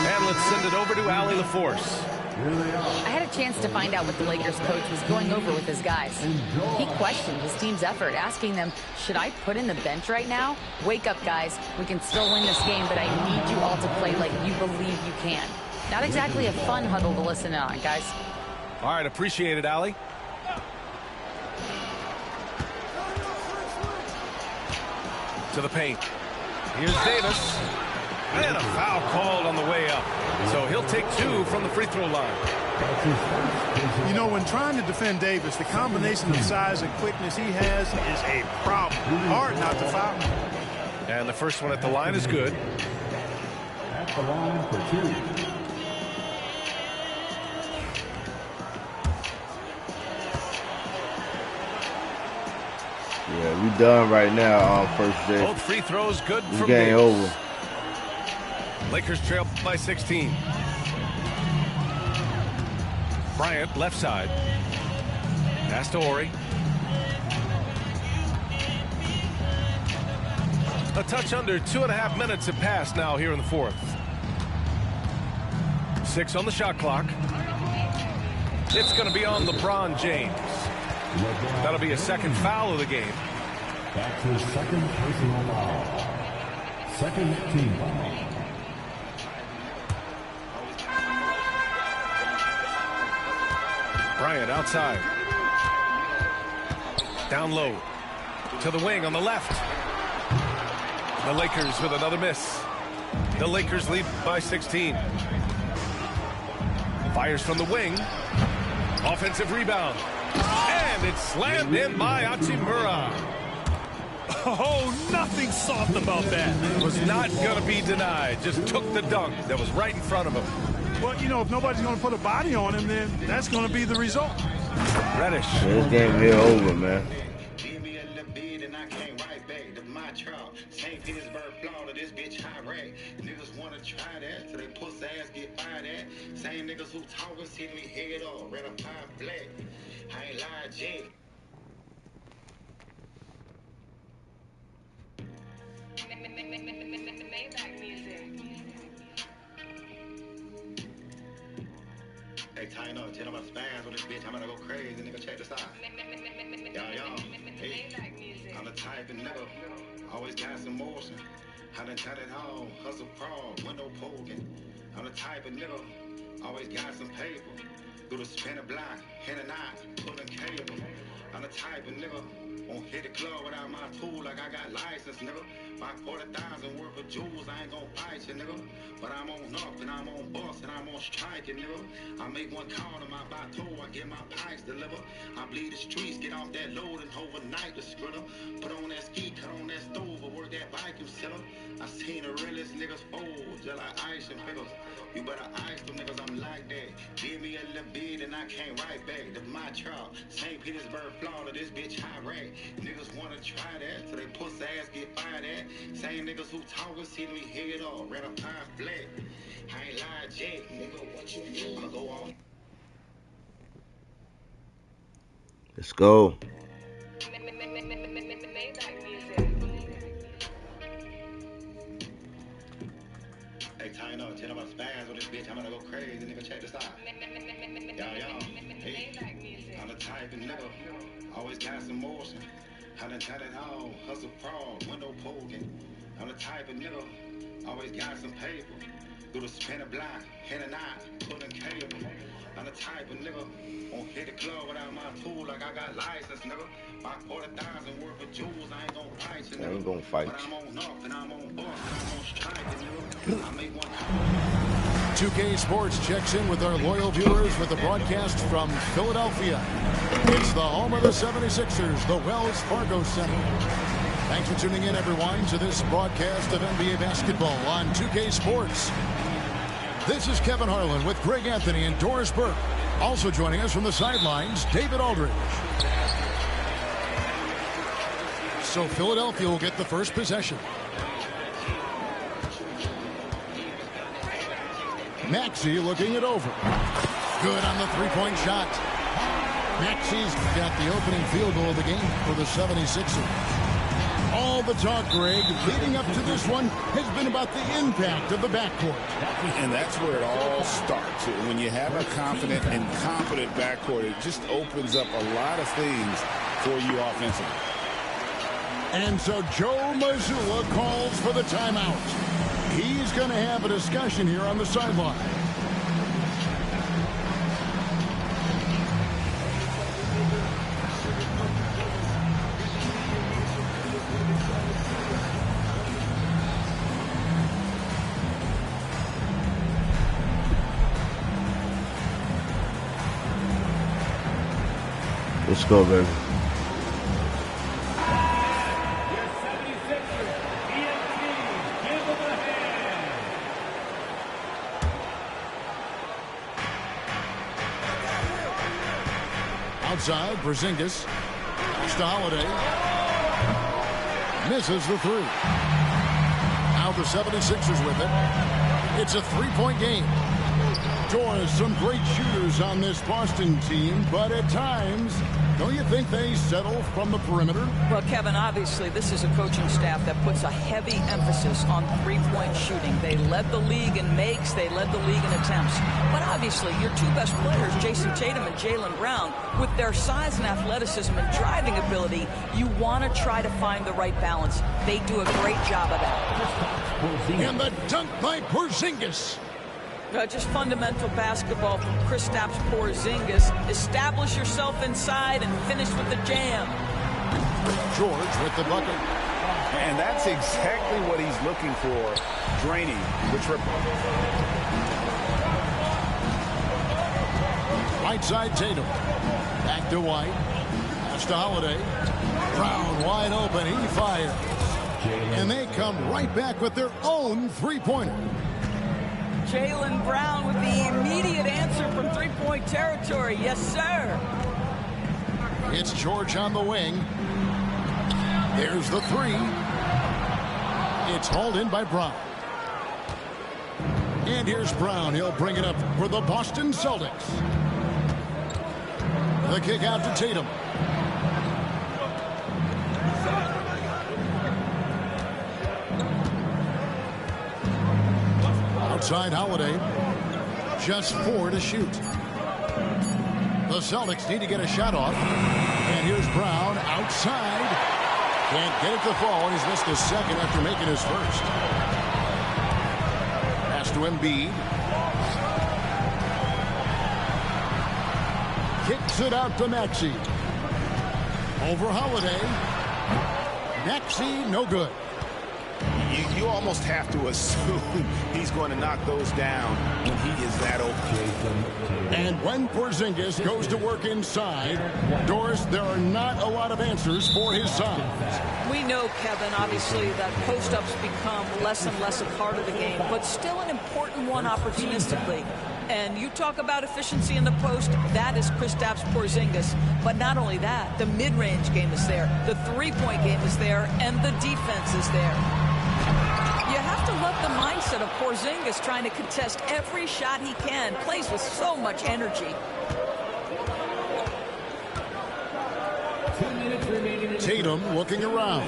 And let's send it over to Allie LaForce. I had a chance to find out what the Lakers coach was going over with his guys. He questioned his team's effort, asking them, should I put in the bench right now? Wake up, guys. We can still win this game, but I need you all to play like you believe you can. Not exactly a fun huddle to listen on, guys. All right, appreciate it, Allie. To the paint. Here's Davis. And a foul called on the way up. So he'll take two from the free throw line. You know, when trying to defend Davis, the combination of size and quickness he has is a problem. Hard not to foul him. And the first one at the line is good. At the line for two. Yeah, we done right now on first day. Both free throws good from game Davis. over. Lakers trail by 16. Bryant, left side. Pass to Horry. A touch under 2.5 minutes have passed now here in the fourth. 6 on the shot clock. It's going to be on LeBron James. That'll be a second foul of the game. That's his second personal foul. Second team foul. Bryant outside. Down low. To the wing on the left. The Lakers with another miss. The Lakers lead by 16. Fires from the wing. Offensive rebound. And it's slammed in by Hachimura. Oh, nothing soft about that. Was not going to be denied. Just took the dunk that was right in front of him. Well, you know, if nobody's going to put a body on him, then that's going to be the result. Reddish. Yeah, this game here over, man. Give me a little bit and I came right back to my trial. St. Petersburg, Florida, this bitch high rag. Niggas wanna try that till they pussy ass get fired at. Same niggas who talkin' sitting me head off, red up high black. I ain't lied, Jake. Maybach music. Hey, tighten up. Tell them about spaz on this bitch. I'm gonna go crazy, nigga. Check this out. Y'all. Hey, I'm the type of nigga. Always got some motion. I done cut it all. Hustle crawl. Window poking. I'm the type of nigga. Always got some paper. Do the spinner block. Hit a knot. Pulling cable. I'm the type of nigga. Won't hit the club without my tool like I got license, nigga. My 40,000 worth of jewels, I ain't gon' fight you, nigga. But I'm on up and I'm on bus and I'm on striking, nigga. I make one call to my bateau, I get my pipes delivered. I bleed the streets, get off that load and overnight the skritter. Put on that ski, cut on that stove, or work that bike the realest niggas fold, just like ice and pickles. You better ice them niggas, I'm like that. Give me a little bit and I can't write back. That's my trial. St. Petersburg, Florida, this bitch high rack. Niggas wanna try that, so they pussy ass get fired at. Same niggas who talkin' see me head off, ran a pie flat. I ain't lied yet, nigga, what you do? I'ma go on. Let's go. Hey, tie up. Tell them about spaz with this bitch. I'm gonna go crazy, nigga. Check this out. Y'all. Hey, I'm the type of nigga. Always got some motion. I done tried it all. Hustle fraud, window poking. I'm the type of nigga. Always got some paper. Do the spinner block, hit a knot, pulling cable. I'm the type of nigga. Won't hit the club without my tool like I got license, nigga. My 40,000 worth of jewels, I ain't gonna fight you, nigga. I ain't gonna fight you. But I'm on up and I'm on bus and I'm on strike, nigga. I make one. 2K Sports checks in with our loyal viewers with a broadcast from Philadelphia. It's the home of the 76ers, the Wells Fargo Center. Thanks for tuning in, everyone, to this broadcast of NBA basketball on 2K Sports. This is Kevin Harlan with Greg Anthony and Doris Burke. Also joining us from the sidelines, David Aldridge. So Philadelphia will get the first possession. Maxey looking it over. Good on the three-point shot. Maxey's got the opening field goal of the game for the 76ers. All the talk, Greg, leading up to this one has been about the impact of the backcourt. And that's where it all starts. When you have a confident and competent backcourt, it just opens up a lot of things for you offensively. And so Joe Mazzulla calls for the timeout. He's going to have a discussion here on the sideline. Let's go, baby. Outside, Porzingis. To Holiday. Misses the three. Now the 76ers with it. It's a three-point game. Doris, some great shooters on this Boston team, but at times, don't you think they settle from the perimeter? Well, Kevin, obviously, this is a coaching staff that puts a heavy emphasis on three-point shooting. They led the league in makes. They led the league in attempts. But obviously, your two best players, Jason Tatum and Jaylen Brown, with their size and athleticism and driving ability, you want to try to find the right balance. They do a great job of that. And the dunk by Porzingis. Just fundamental basketball from Kristaps Porzingis. Establish yourself inside and finish with the jam. George with the bucket. And that's exactly what he's looking for, draining the triple. Right side, Tatum. Back to White. Pass to Holiday. Brown wide open. He fires. And they come right back with their own three-pointer. Jaylen Brown with the immediate answer from three-point territory. Yes, sir. It's George on the wing. There's the three. It's hauled in by Brown. And here's Brown. He'll bring it up for the Boston Celtics. The kick out to Tatum. Outside Holiday. Just 4 to shoot. The Celtics need to get a shot off. And here's Brown outside. Can't get it to fall. He's missed his second after making his first. Pass to Embiid. Kicks it out to Maxey. Over Holiday. Maxey, no good. You almost have to assume he's going to knock those down when he is that open. And when Porzingis goes to work inside, Doris, there are not a lot of answers for his side. We know, Kevin, obviously, that post-ups become less and less a part of the game, but still an important one opportunistically. And you talk about efficiency in the post, that is Kristaps Porzingis. But not only that, the mid-range game is there, the three-point game is there, and the defense is there. You have to love the mindset of Porzingis trying to contest every shot he can. Plays with so much energy. Tatum looking around.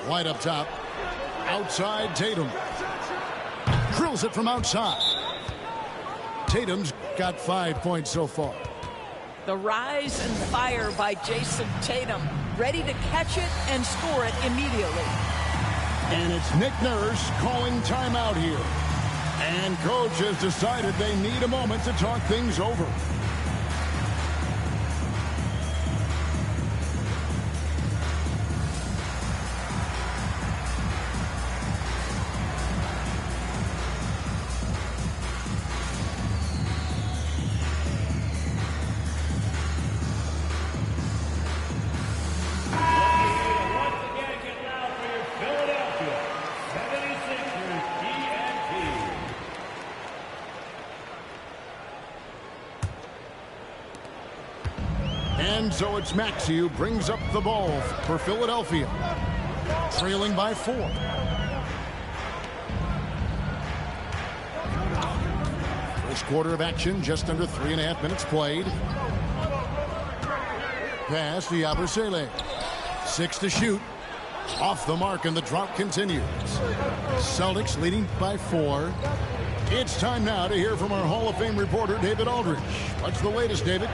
White up top. Outside Tatum. Drills it from outside. Tatum's got 5 points so far. The rise and fire by Jason Tatum. Ready to catch it and score it immediately. And it's Nick Nurse calling timeout here. And coach has decided they need a moment to talk things over. And so it's Maxey who brings up the ball for Philadelphia, trailing by 4. First quarter of action, just under 3.5 minutes played. Pass to Yabusele. 6 to shoot. Off the mark, and the drought continues. Celtics leading by 4. It's time now to hear from our Hall of Fame reporter, David Aldridge. What's the latest, David?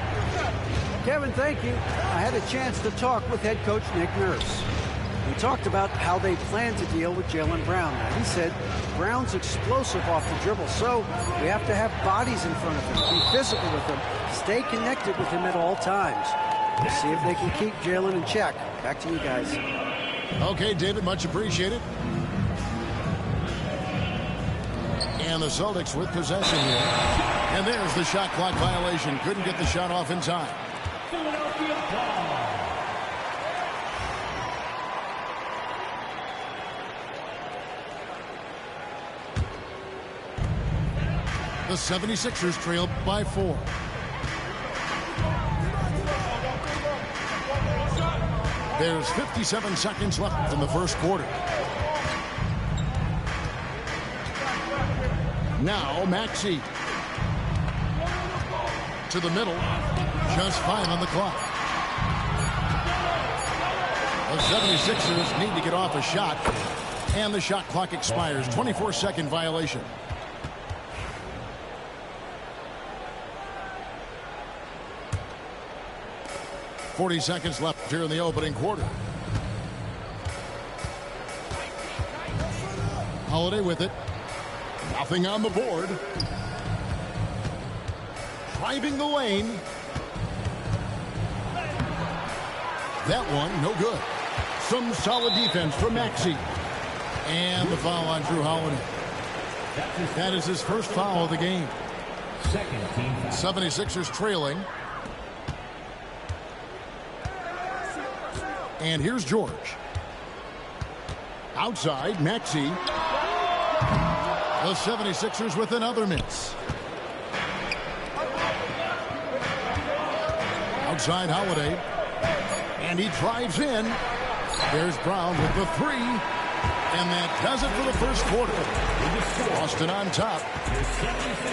Kevin, thank you. I had a chance to talk with head coach Nick Nurse. We talked about how they plan to deal with Jaylen Brown. Now, he said Brown's explosive off the dribble, so we have to have bodies in front of him, be physical with him, stay connected with him at all times. We'll see if they can keep Jaylen in check. Back to you guys. Okay, David, much appreciated. And the Celtics with possession here. And there's the shot clock violation. Couldn't get the shot off in time. The 76ers trail by 4. There's 57 seconds left in the first quarter. Now Maxey to the middle. Just 5 on the clock. The 76ers need to get off a shot, and the shot clock expires. 24-second violation. .40 seconds left here in the opening quarter. Holiday with it. Nothing on the board. Driving the lane. That one, no good. Some solid defense from Maxey. And the foul on Drew Holiday. That is his first foul of the game. 76ers trailing. And here's George. Outside, Maxey. The 76ers with another miss. Outside Holiday. And he drives in. There's Brown with the 3. And that does it for the first quarter. Boston on top.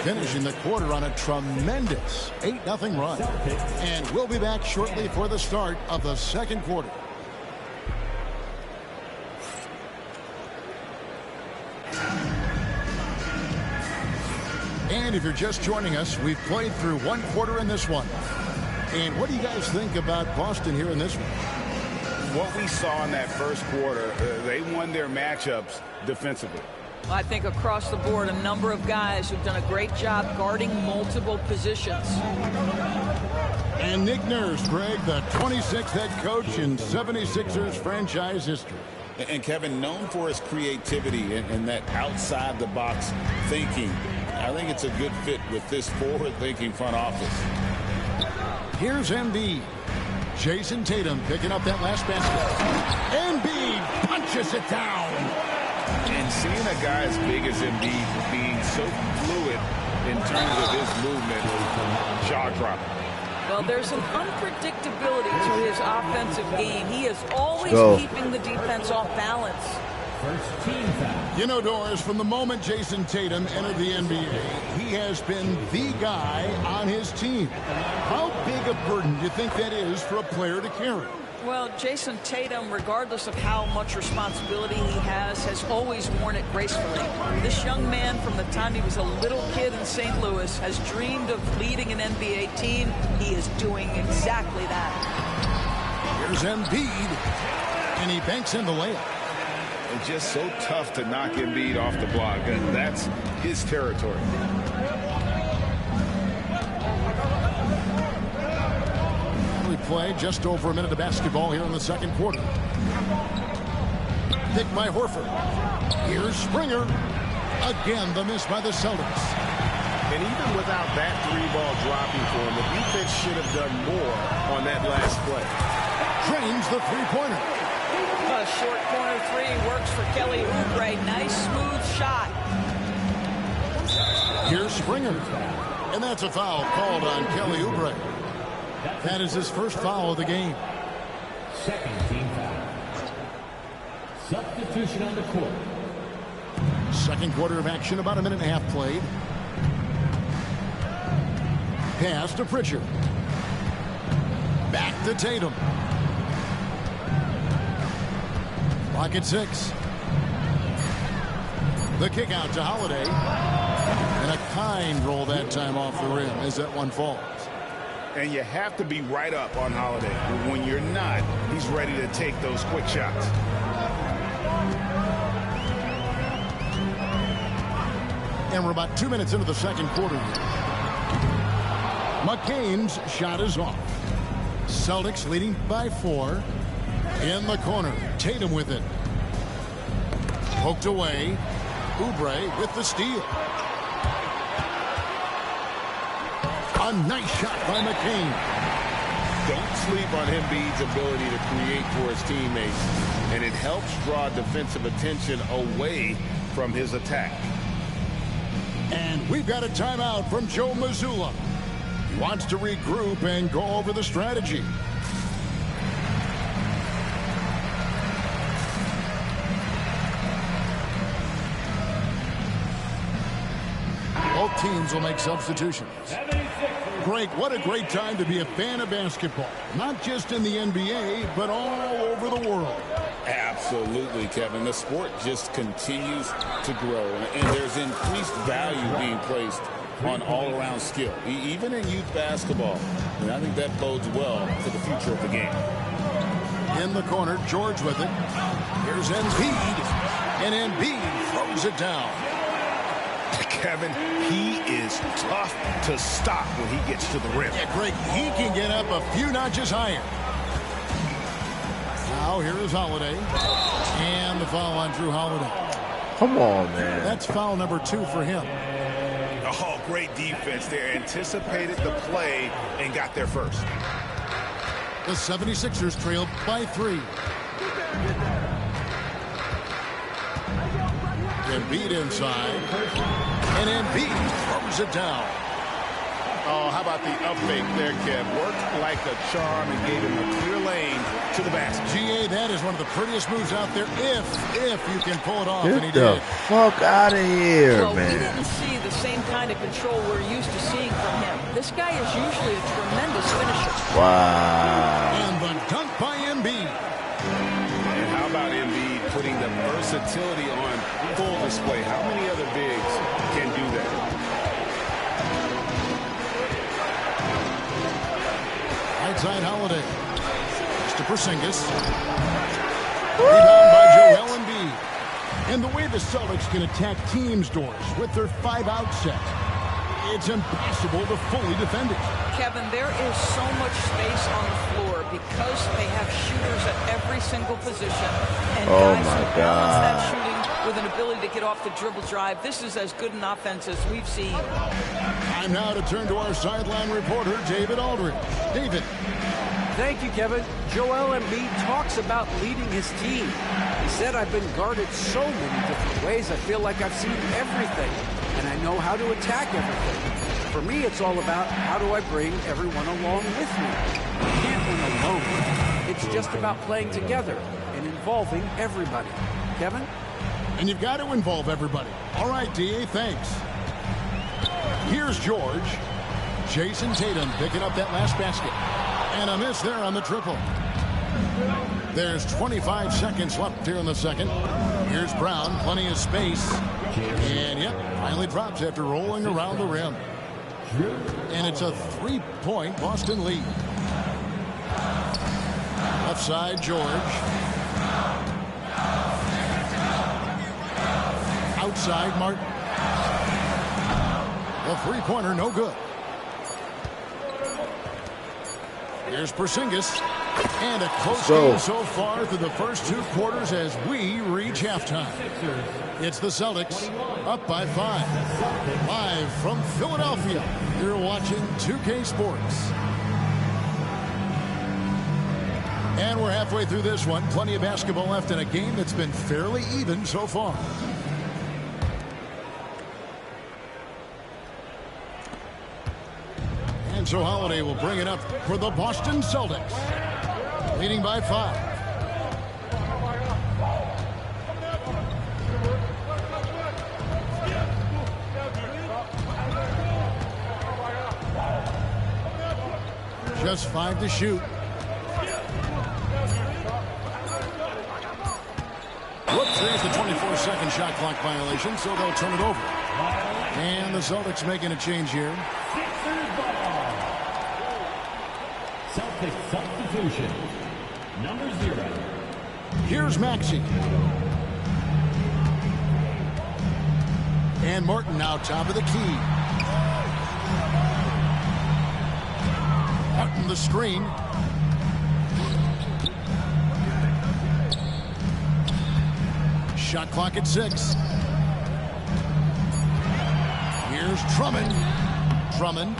Finishing the quarter on a tremendous 8-0 run. And we'll be back shortly for the start of the second quarter. And if you're just joining us, we've played through one quarter in this one. And what do you guys think about Boston here in this one? What we saw in that first quarter, they won their matchups defensively. I think across the board, a number of guys who've done a great job guarding multiple positions. And Nick Nurse, Greg, the 26th head coach in 76ers franchise history. And Kevin, known for his creativity and that outside-the-box thinking. I think it's a good fit with this forward-thinking front office. Here's Embiid. Jason Tatum picking up that last basket. Embiid punches it down. And seeing a guy as big as Embiid being so fluid in terms of his movement, jaw-dropping. Well, there's an unpredictability to his offensive game. He is always keeping the defense off balance. First team foul. You know, Doris, from the moment Jason Tatum entered the NBA, he has been the guy on his team. How big a burden do you think that is for a player to carry? Well, Jason Tatum, regardless of how much responsibility he has always worn it gracefully. This young man, from the time he was a little kid in St. Louis, has dreamed of leading an NBA team. He is doing exactly that. Here's Embiid, and he banks in the layup. It's just so tough to knock Embiid off the block, and that's his territory. Play just over a minute of basketball here in the second quarter. Pick by Horford. Here's Springer. Again, the miss by the Celtics. And even without that three-ball dropping for him, the defense should have done more on that last play. Drains the three-pointer. A short corner three works for Kelly Oubre. Nice, smooth shot. Here's Springer. And that's a foul called on Kelly Oubre. That is his first foul of the game. Second team foul. Substitution on the court. Second quarter of action, about a minute and a half played. Pass to Pritchard. Back to Tatum. Clock at 6. The kick out to Holiday. And a kind roll that time off the rim as that one falls. And you have to be right up on Holiday. When you're not, he's ready to take those quick shots. And we're about 2 minutes into the second quarter. McCain's shot is off. Celtics leading by 4. In the corner, Tatum with it. Poked away. Oubre with the steal. A nice shot by McCain. Don't sleep on Embiid's ability to create for his teammates, and it helps draw defensive attention away from his attack. And we've got a timeout from Joe Mazzulla. He wants to regroup and go over the strategy. Both teams will make substitutions. Greg, what a great time to be a fan of basketball. Not just in the NBA, but all over the world. Absolutely, Kevin. The sport just continues to grow, and there's increased value being placed on all-around skill, even in youth basketball. And I think that bodes well for the future of the game. In the corner, George with it. Here's Embiid, and Embiid throws it down. Kevin, he is tough to stop when he gets to the rim. Yeah, Greg, he can get up a few notches higher. Now here is Holiday. And the foul on Drew Holiday. Come on, man. That's foul number 2 for him. Oh, great defense there. Anticipated the play and got there first. The 76ers trail by 3. Embiid inside. And Embiid throws it down. Oh, how about the up fake there, Kev? Worked like a charm and gave him a clear lane to the basket. GA, that is one of the prettiest moves out there if you can pull it off. Get and he the did. fuck out of here, well, man. We didn't see the same kind of control we're used to seeing from him. This guy is usually a tremendous finisher. Wow. And the dunk by Embiid. And how about Embiid putting the versatility on full display? How many other bigs can do that? Right side Holiday. To Porzingis. Rebound by Joel Embiid. And the way the Celtics can attack teams, Doors, with their 5-out set. it's impossible to fully defend it. Kevin, there is so much space on the floor because they have shooters at every single position and guys who balance that shooting with an ability to get off the dribble drive. This is as good an offense as we've seen. Time now to turn to our sideline reporter, David Aldridge. David. Thank you, Kevin. Joel Embiid talks about leading his team. He said, I've been guarded so many different ways. I feel like I've seen everything, and I know how to attack everything. For me, it's all about how do I bring everyone along with me. You can't win alone. It's just about playing together and involving everybody. Kevin? And you've got to involve everybody. All right, D.A., thanks. Here's George. Jason Tatum picking up that last basket. And a miss there on the triple. There's 25 seconds left here in the second. Here's Brown, plenty of space. And, yep, finally drops after rolling around the rim. And it's a 3-point Boston lead. Left side, George. Outside, Martin. The three-pointer, no good. Here's Porzingis. And a close game so far through the first 2 quarters as we reach halftime. It's the Celtics up by 5. Live from Philadelphia, you're watching 2K Sports. And we're halfway through this one. Plenty of basketball left in a game that's been fairly even so far. And so Holiday will bring it up for the Boston Celtics. Leading by 5. Just 5 to shoot. Whoops, there's the 24-second shot clock violation, so they'll turn it over. And the Celtics making a change here. Celtics substitution. Number 0. Here's Maxey. And Martin now top of the key. Martin the screen. Shot clock at 6. Here's Drummond. Drummond.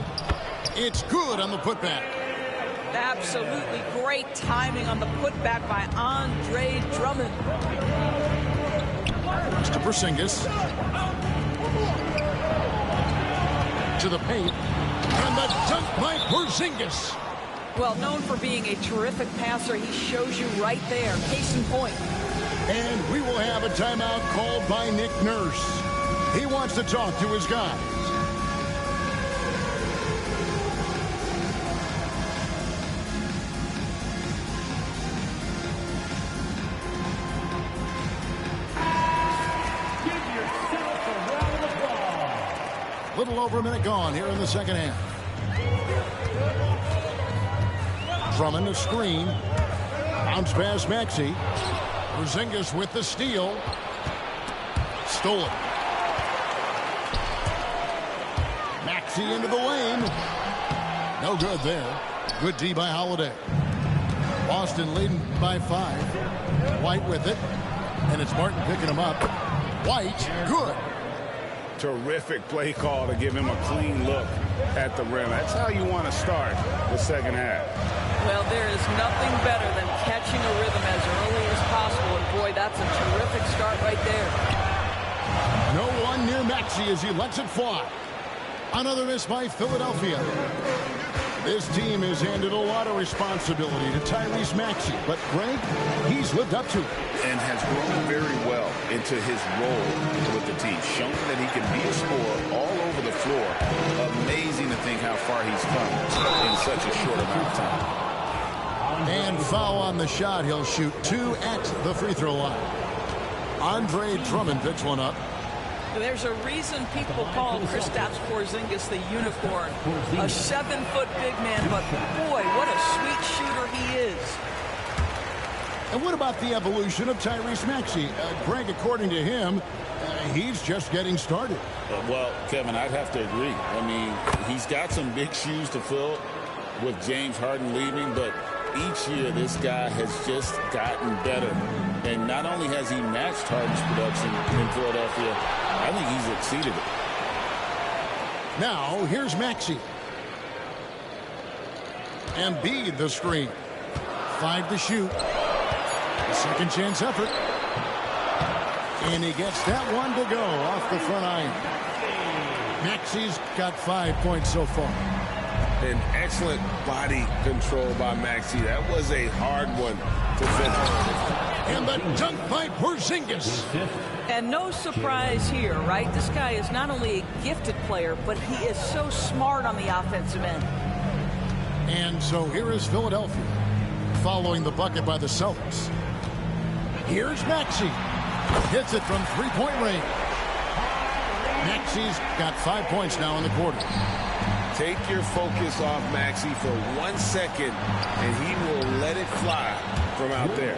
It's good on the putback. Absolutely great timing on the putback by Andre Drummond. To Porzingis. To the paint. And the dunk by Porzingis. Well, known for being a terrific passer, he shows you right there. Case in point. And we will have a timeout called by Nick Nurse. He wants to talk to his guys. Little over a minute gone here in the second half. Drummond a screen. Bounce pass Maxey. Porzingis with the steal. Stolen. Maxey into the lane. No good there. Good D by Holiday. Boston leading by 5. White with it. And it's Martin picking him up. White, good. Terrific play call to give him a clean look at the rim. That's how you want to start the second half. Well, there is nothing better than catching a rhythm as early as possible. And boy, that's a terrific start right there. No one near Maxey as he lets it fly. Another miss by Philadelphia. This team has handed a lot of responsibility to Tyrese Maxey, but Greg, he's lived up to it. And has grown very well into his role with the team, showing that he can be a scorer all over the floor. Amazing to think how far he's come in such a short amount of time. And foul on the shot. He'll shoot 2 at the free throw line. Andre Drummond picks one up. There's a reason people call Kristaps Porzingis the unicorn. A 7-foot big man, but boy, what a sweet shooter he is. And what about the evolution of Tyrese Maxey? Greg, according to him, he's just getting started. Well, Kevin, I'd have to agree. I mean, he's got some big shoes to fill with James Harden leaving, but each year this guy has just gotten better. And not only has he matched Harden's production in Philadelphia, I think he's exceeded it. Now, here's Maxey. Embiid the screen. 5 to shoot. Second chance effort. And he gets that one to go off the front iron. Maxey's got 5 points so far. An excellent body control by Maxey. That was a hard one to finish. And the dunk by Porzingis. And no surprise here, right? This guy is not only a gifted player, but he is so smart on the offensive end. And so here is Philadelphia following the bucket by the Celtics. Here's Maxey. Hits it from three-point range. Maxey's got 5 points now in the quarter. Take your focus off Maxey for 1 second, and he will let it fly from out there.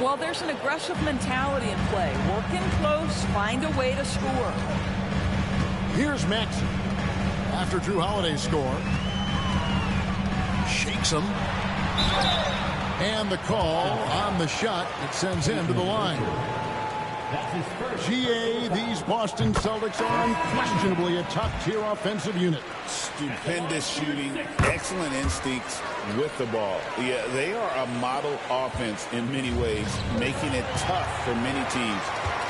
Well, there's an aggressive mentality in play. Working close, find a way to score. Here's Maxey. After Drew Holiday's score. Shakes him. And the call on the shot. It sends him to the line. GA, these Boston Celtics are unquestionably a top-tier offensive unit. Stupendous shooting, excellent instincts with the ball. Yeah, they are a model offense in many ways, making it tough for many teams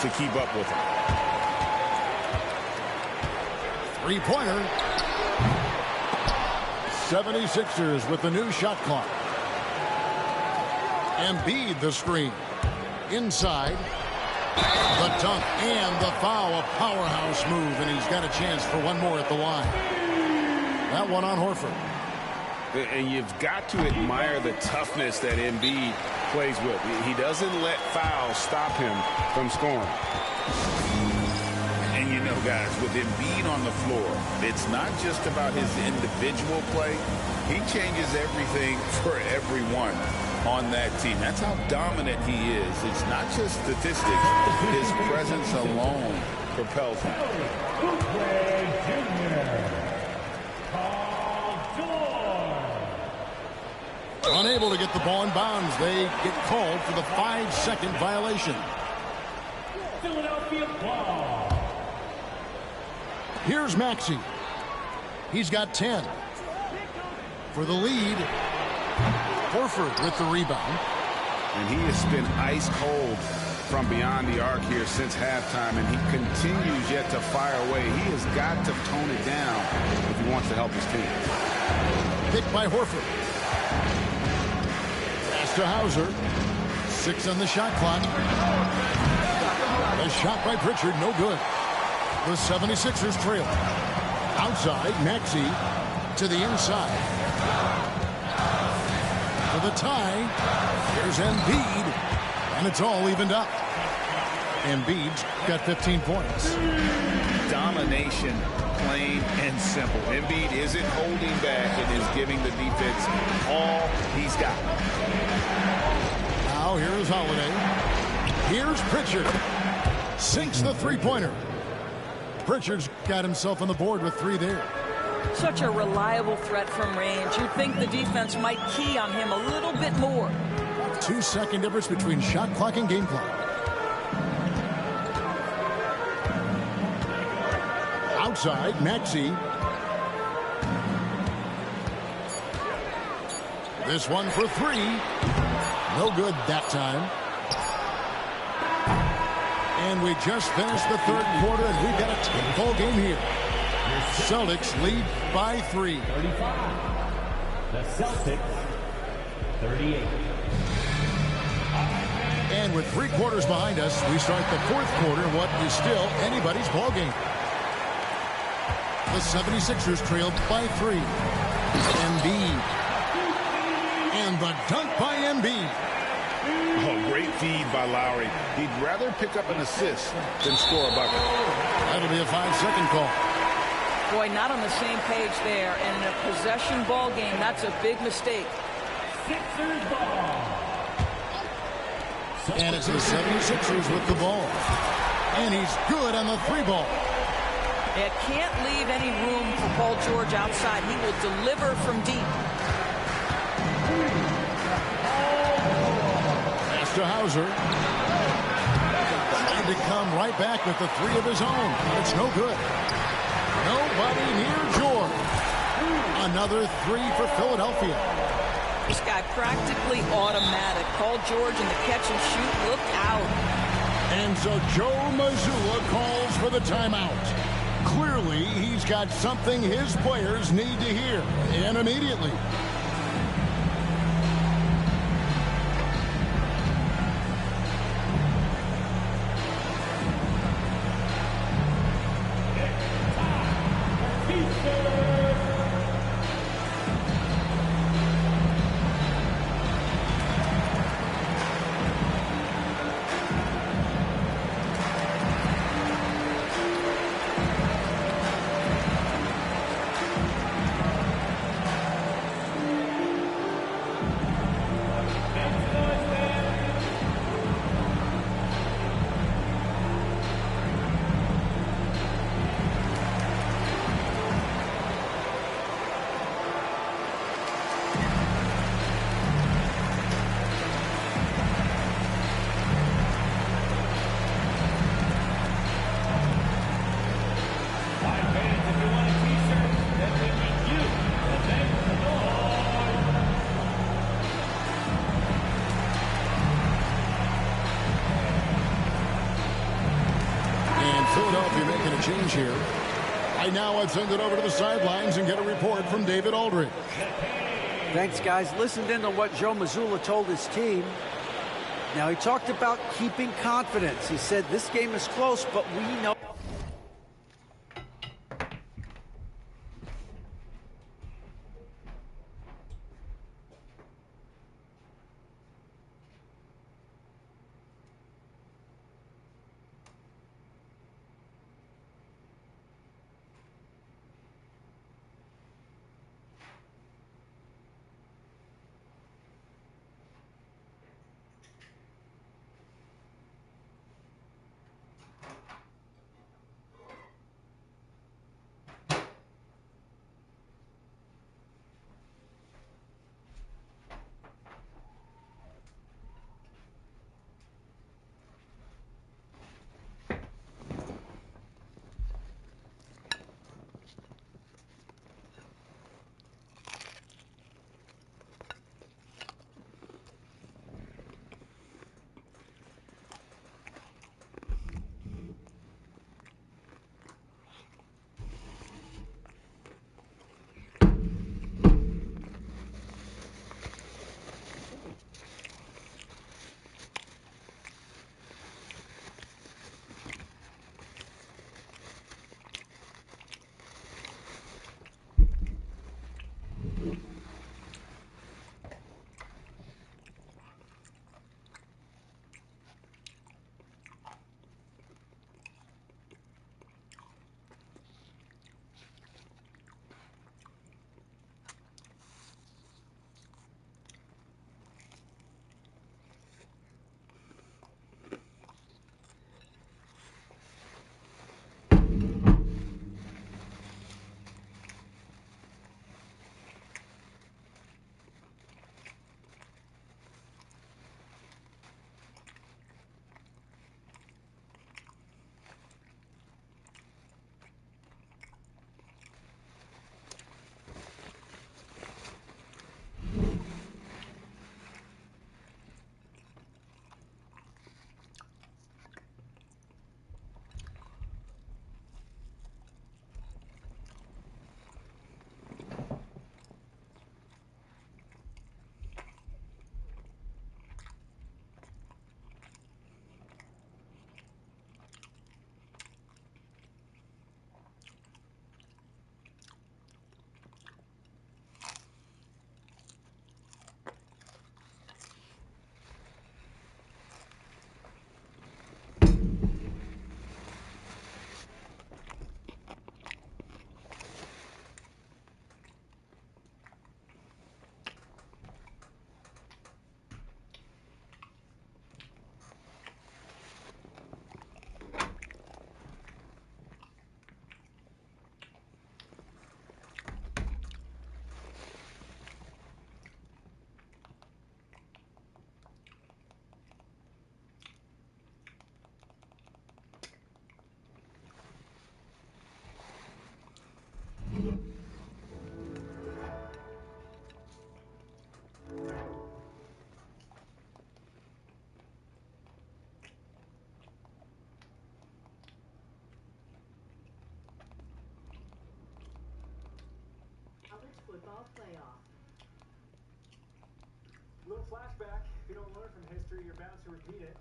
to keep up with them. Three-pointer. 76ers with the new shot clock. Embiid the screen. Inside. The dunk and the foul. A powerhouse move, and he's got a chance for one more at the line. That one on Horford. And you've got to admire the toughness that Embiid plays with. He doesn't let fouls stop him from scoring. And you know, guys, with Embiid on the floor, it's not just about his individual play. He changes everything for everyone on that team. That's how dominant he is. It's not just statistics. His presence alone propels him. Unable to get the ball in bounds. They get called for the 5-second violation. Philadelphia ball. Here's Maxey. He's got 10. For the lead, Horford with the rebound. And he has been ice cold from beyond the arc here since halftime, and he continues yet to fire away. He has got to tone it down if he wants to help his team. Picked by Horford. Pass to Hauser. 6 on the shot clock. A shot by Pritchard, no good. The 76ers trail. Outside, Maxey to the inside. For the tie, here's Embiid, and it's all evened up. Embiid's got 15 points. Domination, plain and simple. Embiid isn't holding back and is giving the defense all he's got. Now here's Holiday. Here's Pritchard. Sinks the three-pointer. Pritchard's got himself on the board with 3 there. Such a reliable threat from range. You'd think the defense might key on him a little bit more. 2-second difference between shot clock and game clock. Outside, Maxey. This one for 3. No good that time. And we just finished the third quarter, and we've got a 10-ball game here. Celtics lead by 3. 35. The Celtics, 38. And with 3 quarters behind us, we start the fourth quarter, what is still anybody's ball game. The 76ers trailed by 3. Embiid. And the dunk by Embiid. Oh, great feed by Lowry. He'd rather pick up an assist than score a bucket. That'll be a 5-second call. Boy, not on the same page there. And in a possession ball game, that's a big mistake. Sixers ball. And it's the 76ers with the ball. And he's good on the 3-ball. It can't leave any room for Paul George outside. He will deliver from deep. Pass to Hauser. Trying to come right back with the 3 of his own. It's no good. Nobody near George. Another 3 for Philadelphia. This guy practically automatic. Paul George in the catch and shoot. Look out. And so Joe Mazzulla calls for the timeout. Clearly, he's got something his players need to hear, and immediately. Philadelphia making a change here. Right now, I'd send it over to the sidelines and get a report from David Aldridge. Thanks, guys. Listened in on what Joe Mazzulla told his team. Now, he talked about keeping confidence. He said this game is close, but we know. football playoff. Little flashback. If you don't learn from history, you're bound to repeat it.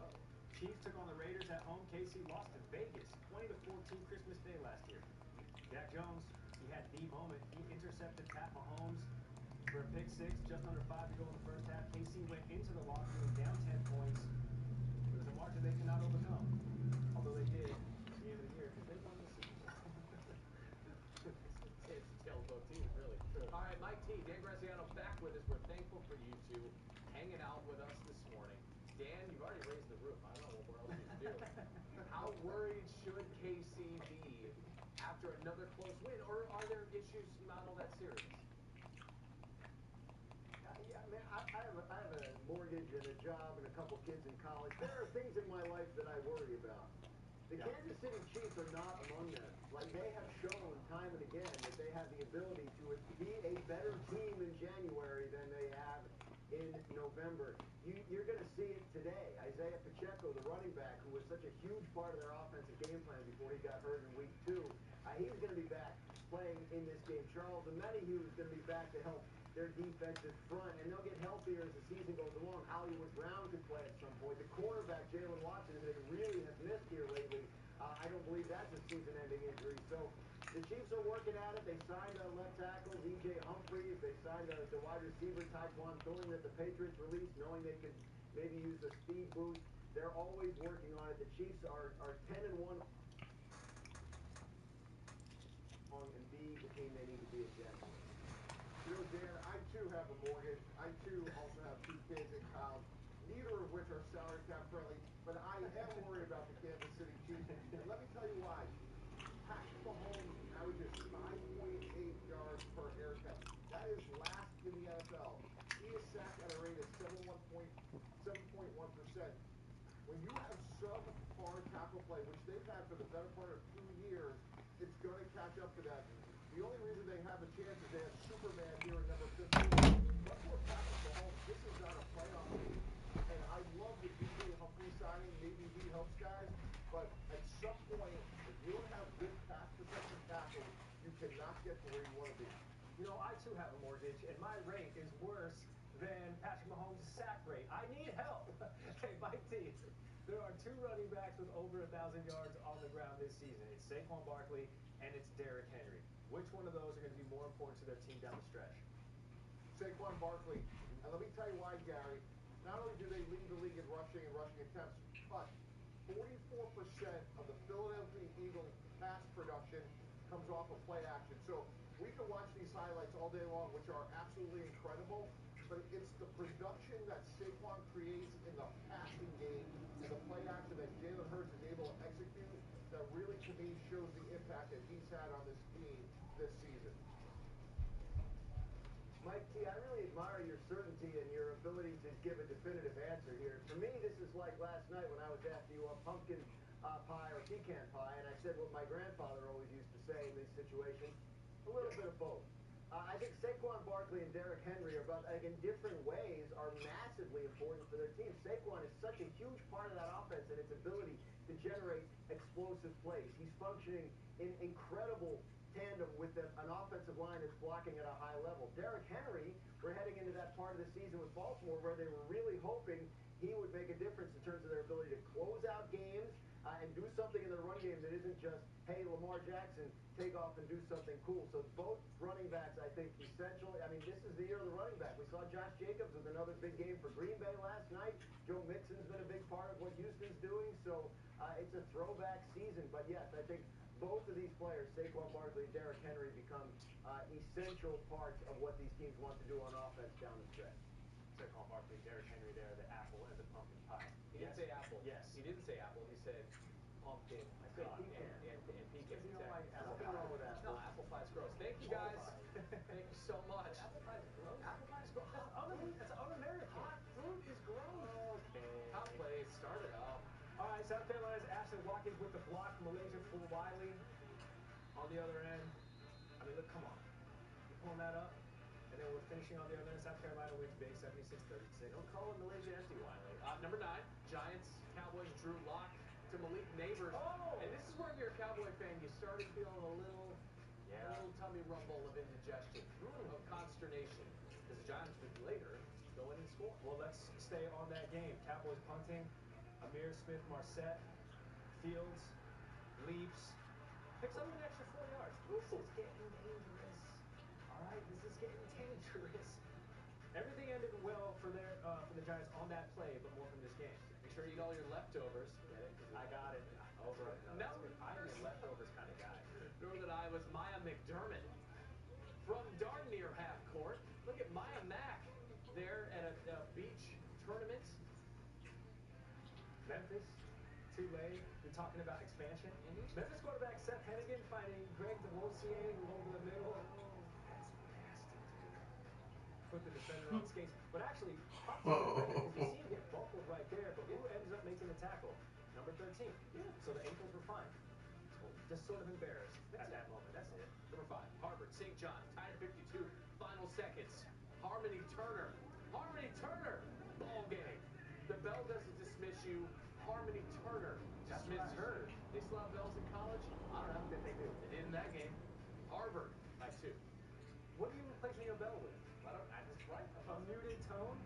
Chiefs took on the Raiders at home. KC lost to Vegas 20-14 Christmas Day last year. Jack Jones, he had the moment. He intercepted Pat Mahomes for a pick six, just under 5 to go in the first half. KC went into the locker room down 10 points. It was a margin they cannot overcome. Although they did at the end of the year because they won the Super Bowl. It's the tale of both teams, really. True. All right, Mike T, Dan Graziano back with us. We're thankful for you two hanging out with us this morning. Dan, you've already raised the roof. I don't know what else you can do. How worried should KC be after another close win, or are there issues not all that serious? Yeah, man, I have a mortgage and a job and a couple kids in college. There are things in my life that I worry about. The Kansas City Chiefs are not among them. Like, they have shown time and again that they have the ability to be a better team in January than they have in November. You're going to see it today. Iceup84, the running back, who was such a huge part of their offensive game plan before he got hurt in week 2, he's going to be back playing in this game. Charles Omenihu is going to be back to help their defensive front, and they'll get healthier as the season goes along. Hollywood Brown could play at some point. The quarterback, Jalen Watson, who they really have missed here lately, I don't believe that's a season-ending injury. So the Chiefs are working at it. They signed a left tackle, DJ Humphries. They signed the wide receiver, Tyquan Thornton, that the Patriots released, knowing they could maybe use a speed boost. They're always working on it. The Chiefs are 10-1 and be the team they need to be in January. You know, Dan, I too have a mortgage. I too also have 2 kids in college, neither of which are salary cap friendly, but I am worried about the Kansas City Chiefs. And let me tell you why. Patrick Mahomes averages 5.8 yards per air catch. That is last in the NFL. He is sacked at a rate of 7.1%. When you have subpar tackle play, which they've had for the better part of 2 years, it's going to catch up to that. The only reason they have a chance is they have Superman here at number 15. But for Patrick Mahomes, this is not a playoff game. And I love the DJ Humphrey signing. Maybe he helps guys. But at some point, if you don't have good pass protection tackles, you cannot get to where you want to be. You know, I too have a mortgage, and my rate is worse than Patrick Mahomes' sack rate. I need help. Hey, Mike T, there are 2 running backs with over 1,000 yards on the ground this season. It's Saquon Barkley and it's Derrick Henry. Which one of those are going to be more important to their team down the stretch? Saquon Barkley. And let me tell you why, Gary. Not only do they lead the league in rushing and rushing attempts, but 44% of the Philadelphia Eagles pass production comes off of play action. So we can watch these highlights all day long, which are absolutely incredible, but it's the production that Saquon creates in the passing game and the play action that Jalen Hurts is able to execute that really, to me, shows the impact that he's had on this team this season. Mike T, I really admire your certainty and your ability to give a definitive answer here. For me, this is like last night when I was asking you what pumpkin pie or pecan pie, and I said what my grandfather always used to say in these situations, a little bit of both. I think Saquon Barkley and Derrick Henry are both, like, in different ways, are massively important for their team. Saquon is such a huge part of that offense and its ability to generate explosive plays. He's functioning in incredible tandem with an offensive line that's blocking at a high level. Derrick Henry, we're heading into that part of the season with Baltimore where they were really hoping he would make a difference in terms of their ability to close out games and do something in their run game that isn't just, hey, Lamar Jackson, take off and do something cool. So both running backs, I think, essentially. I mean, this is the year of the running back. We saw Josh Jacobs with another big game for Green Bay last night. Joe Mixon's been a big part of what Houston's doing. So it's a throwback season. But, yes, I think both of these players, Saquon Barkley and Derrick Henry, become essential parts of what these teams want to do on offense down the stretch. Saquon Barkley, Derrick Henry there, the apple and the pumpkin pie. He didn't say apple. Yes. He didn't say apple. He said pumpkin. I said pecan. And pecan. You don't like apple Nothing pie. wrong with that. No, apple pie's gross. Thank you, guys. Thank you so much. Apple pie's gross? Apple pie's gross. That's un-American. Hot fruit is gross. Okay. Top place. Start it up. All right, South Carolina's Ashton Watkins with the block from Malaysia for Wiley. On the other end, I mean, look, come on. You pulling that up? And then we're finishing on the other end. South Carolina wins big, 76-36. Don't call it Malaysia empty, Wiley. Number 9, Giants, Cowboys, Drew Lock to Malik Neighbors. Oh! And this is where, if you're a Cowboy fan, you started feeling a little Yeah. A little tummy rumble of indigestion, of consternation, because the Giants would later go in and score. Well, let's stay on that game. Cowboys punting. Amir Smith-Marset, Fields, leaps, picks up an extra 4 yards. This is getting dangerous. All right, this is getting dangerous. Everything ended well for the Giants on that play, but more from this game. Make sure you eat all your leftovers. Get it? I got it. Over. No, I'm a leftovers kind of guy. Northern Iowa's Maya McDermott from darn near half court. Look at Maya Mack there at a beach tournament. Memphis, Tulane, you're talking about expansion. Memphis quarterback Seth Hennigan finding Greg DeLosier over the middle. That's nasty, dude. Put the defender on skates. But actually, props to the because you see him get buckled right there, but who ends up making the tackle? Number 13. Yeah. So the ankles were fine. Just sort of embarrassed at that moment. That's it. Number 5, Harvard, St. John, tied at 52, final seconds. Harmony Turner, ball game. The bell doesn't dismiss you. Harmony Turner That's what I heard. They still have bells in college? I don't know. That they do. They did in that game. Harvard by 2. What are you replacing a bell with? I just write. A muted tone?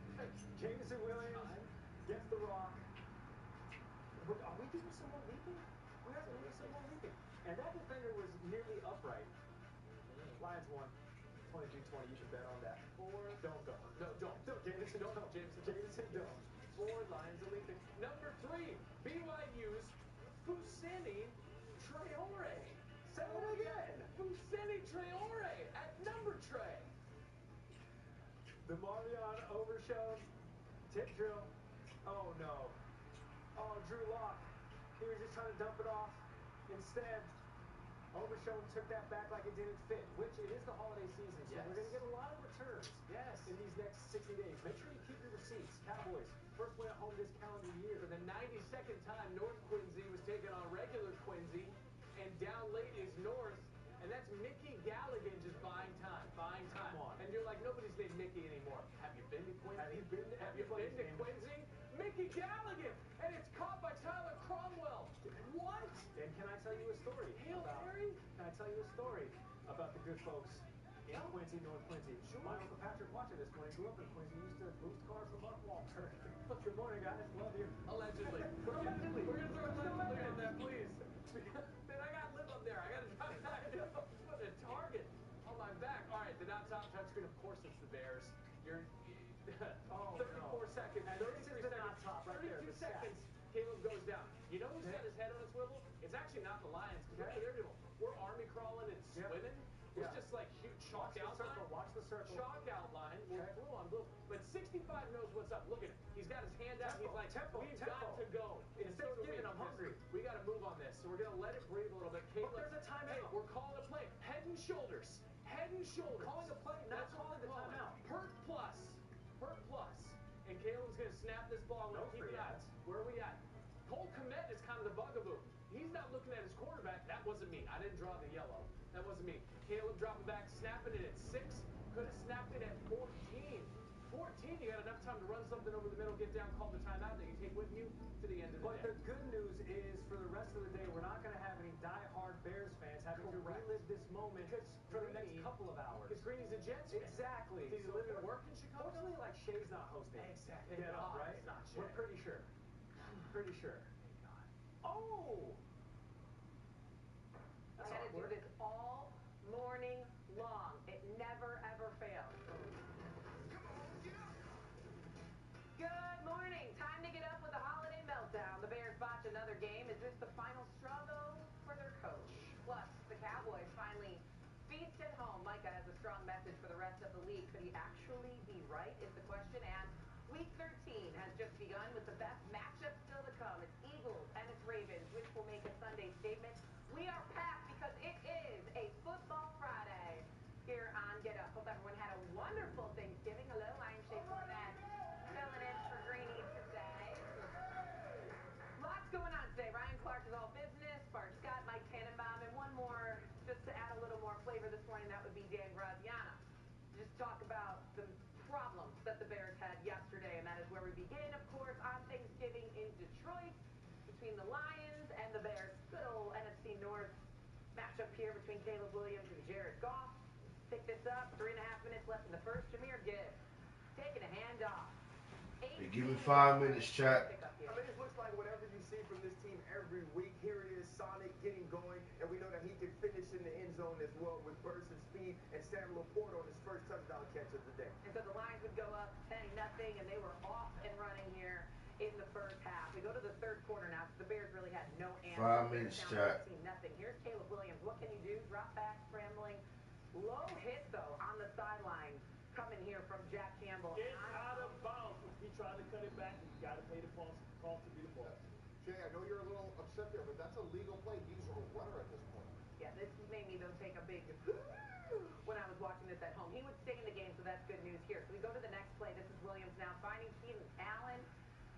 Jameson Williams gets the rock. Are we doing some more leaping? We are doing some more leaping. And that defender was nearly upright. Lions won. 22-20. You can bet on that. 4. Don't go. No, don't. No, Jameson, don't. Jameson, don't. 4, Lions are leaping. Number 3, BYU's Fousseyni Traore. Say it again. Fousseyni Traore at number tray. The Marvion overshowed. Tip drill. Oh, no. Oh, Drew Lock. He was just trying to dump it off. Instead, Overshown took that back like it didn't fit, which it is the holiday season, so we're going to get a lot of returns in these next 60 days. Make sure you keep your receipts. Cowboys, first win at home this calendar year. For the 92nd time, North Quincy was taking on regular Quincy, and down late is North, and that's Mickey Galligan just buying time. Come on. And you're like, nobody's named Mickey anymore. Have you been to Quincy? Have you been to Quincy? Mickey Galligan, and it's caught by Tyler Cromwell. What? And can I tell you a story? Hail Mary? Can I tell you a story about the good folks in Quincy, North Quincy? Sure. My Uncle Patrick watching this morning grew up in Quincy. He used to boost cars for Mark Wahlberg. Good morning, guys. Love you. Allegedly. Allegedly. We're going to throw allegedly on that, please. Man, I got to live up there. I got to drive back. Put a target on my back. All right, the now top touchscreen, of course, it's the Bears. You're 34 seconds. And 33 this is the seconds. not top right there. 32 seconds. Caleb goes down. You know who's got his head on a swivel? It's actually not the Lions. Because what they're doing, we're army crawling and swimming. It's just like huge chalk outline. Watch the circle. Chalk outline. We're blue on blue. But 65 knows what's up. Look at him. He's got his hand out. He's like, we've got to go. Instead of giving, I'm hungry. We got to move on this. So we're going to let it breathe a little bit. Caleb, there's a timeout. Hey, we're calling a play. Head and shoulders. Head and shoulders. Calling the play, not calling the timeout. Hurt plus. And Caleb's going to snap this ball. No keep free it out. ads. Where are we at? Cole Kmet is kind of the bugaboo. He's not looking at his quarterback. That wasn't me. I didn't draw the yellow. That wasn't me. Caleb dropping back, snapping it at 6. Could have snapped it at 14. 14, you got enough time to run something over the middle, get down, call the timeout that you take with you to the end of the day. But the good news is, for the rest of the day, we're not going to have any die-hard Bears fans having to relive this moment for the next couple of hours. Because Greeny's a Jets fan. Exactly. Does he live and work in Chicago? Fortunately, like, Shay's not hosting. Exactly. Get up, right? It's not Shay. We're pretty sure. Pretty sure. Oh! I had to do this all morning long. It never, ever fails. Good morning. Time to get up with a holiday meltdown. The Bears botch another game. Is this the final straw, though, for their coach? Plus, the Cowboys finally feast at home. Micah has a strong message for the rest of the league. Could he actually be right, is the question. And Week 13 has just begun with the best matchup still to come. It's Eagles and it's Ravens, which will make a Sunday statement. We are packed because it is a Football Friday here on Get Up. Hope everyone had a wonderful Thanksgiving. Hello, I am Shay Cornett, filling in for Greeny today. Lots going on today. Ryan Clark is all business, Bart Scott, Mike Tannenbaum, and one more, just to add a little more flavor this morning, that would be Dan Graziano. Just talk about the problems that the Bears had yesterday, and that is where we begin, of course, on Thanksgiving in Detroit, between the Lions and the Bears. Good old NFC North matchup here between Caleb Williams and Jared Goff. Pick this up. 3.5 minutes left in the first. Jahmyr Gibbs taking a handoff. Hey, give me 5 minutes, chat. I mean, this looks like whatever you see from this team every week. Here it is, Sonic getting going, and we know that he can finish in the end zone as well with burst and speed, and Sam Laporte on his first touchdown catch of the day. And so the Lions would go up 10-0, and they were off and running here in the first half. We go to the third quarter now because the Bears really had no answer. 5 minutes, chat. 14-0. Here's Caleb Williams. What can you do? Drop back, scrambling. Low hit, though, on the sideline coming here from Jack Campbell. It's out of bounds. He tried to cut it back, and you got to pay the cost to be the boss. Jay, I know you're a little upset there, but that's a legal play. He's a runner at this point. Yeah, this made me, though, take a big when I was watching this at home. He would stay in the game, so that's good news here. So we go to the next play. This is Williams now finding Keenan Allen.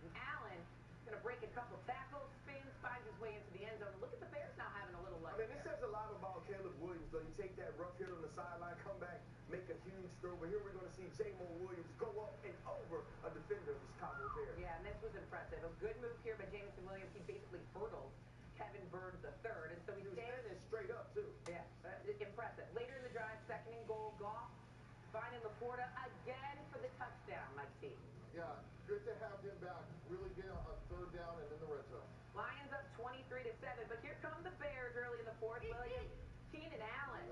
And Allen going to break a couple tackles, spins, finds his way into the end zone. Look at the Bears now having a little luck. I mean, this says a lot about Caleb Williams, though. You take that rough hit on the sideline, come back, make a huge throw. But here we're going to see J-Mo Williams go up and over a defender of the Chicago Bears. Yeah, and this was impressive. A good move here by Jameson Williams. He basically hurdled Kevin Burns III. And so he was standing straight up, too. Yeah, impressive. Later in the drive, 2nd and goal, Goff finding Laporta again for the touchdown, Mike T. Yeah, good to have him back. Really good on 3rd down and in the red zone. Lions up 23-7, but here come the Bears early in the 4th. Williams, Keenan Allen.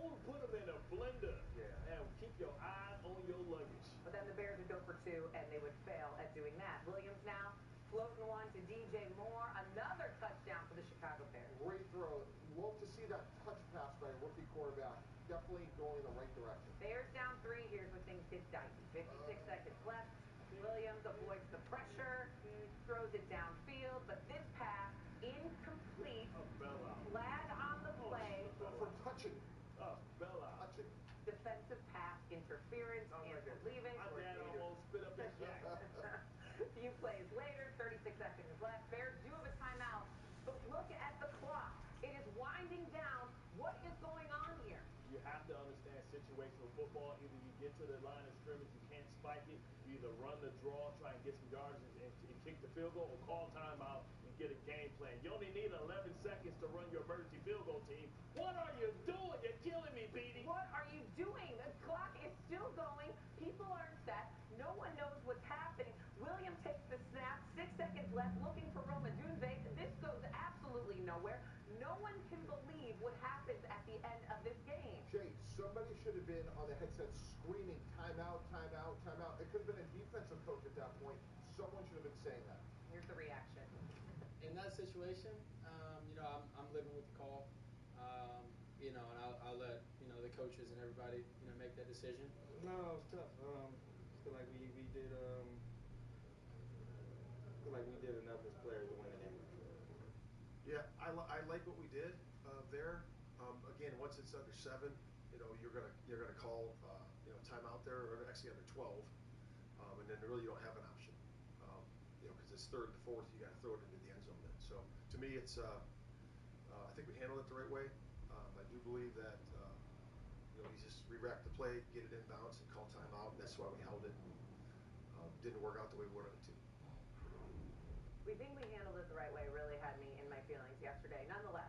Ooh, put him in a blender. Yeah. And keep your eye on your luggage. But then the Bears would go for 2, and they would fail at doing that. Williams now floating one to DJ Moore. Another touchdown for the Chicago Bears. Great throw. Love to see that touch pass by a rookie quarterback. Definitely going in the right direction. Bears down 3. Here's where things get dicey. 56 seconds left. Williams avoids the pressure, throws it downfield, but this pass incomplete. Flag on the play. For touching. Touching. Defensive pass interference. Can't believe it. My dad almost spit up his jack. A few plays later, 36 seconds left. Bears do have a timeout, but look at the clock. It is winding down. What is going on here? You have to understand situational football. Either you get to the line of scrimmage, you can't spike it. You either run the draw, try and get some yards and kick the field goal, or call timeout and get a game plan. You only need 11 seconds to run your emergency field goal team. What are you doing? You're killing me, Petey. What are you doing? The clock is still going. People aren't set. No one knows what's happening. Williams takes the snap. 6 seconds left, looking for Roma Dunze. This goes absolutely nowhere. No one can believe what happens at the end of this game. Jay, somebody should have been on the headset screaming, timeout, timeout, timeout. It could have been a defensive coach at that point. Someone should have been saying that. Here's the reaction. In that situation, I'm living with the call. And I'll let the coaches and everybody make that decision. No, it was tough. Feel like we did enough as players to win the game. Yeah, I like what we did there. Again, once it's under 7, you're gonna call timeout there, or actually under 12, and then really you don't have an option. Because it's 3rd and 4th, you got to throw it into the end zone then. So to me, it's I think we handled it the right way. I do believe that we just re-racked the play, get it in bounds, and call timeout. That's why we held it. Didn't work out the way we wanted it to. We think we handled it the right way. Really had me in my feelings yesterday. Nonetheless,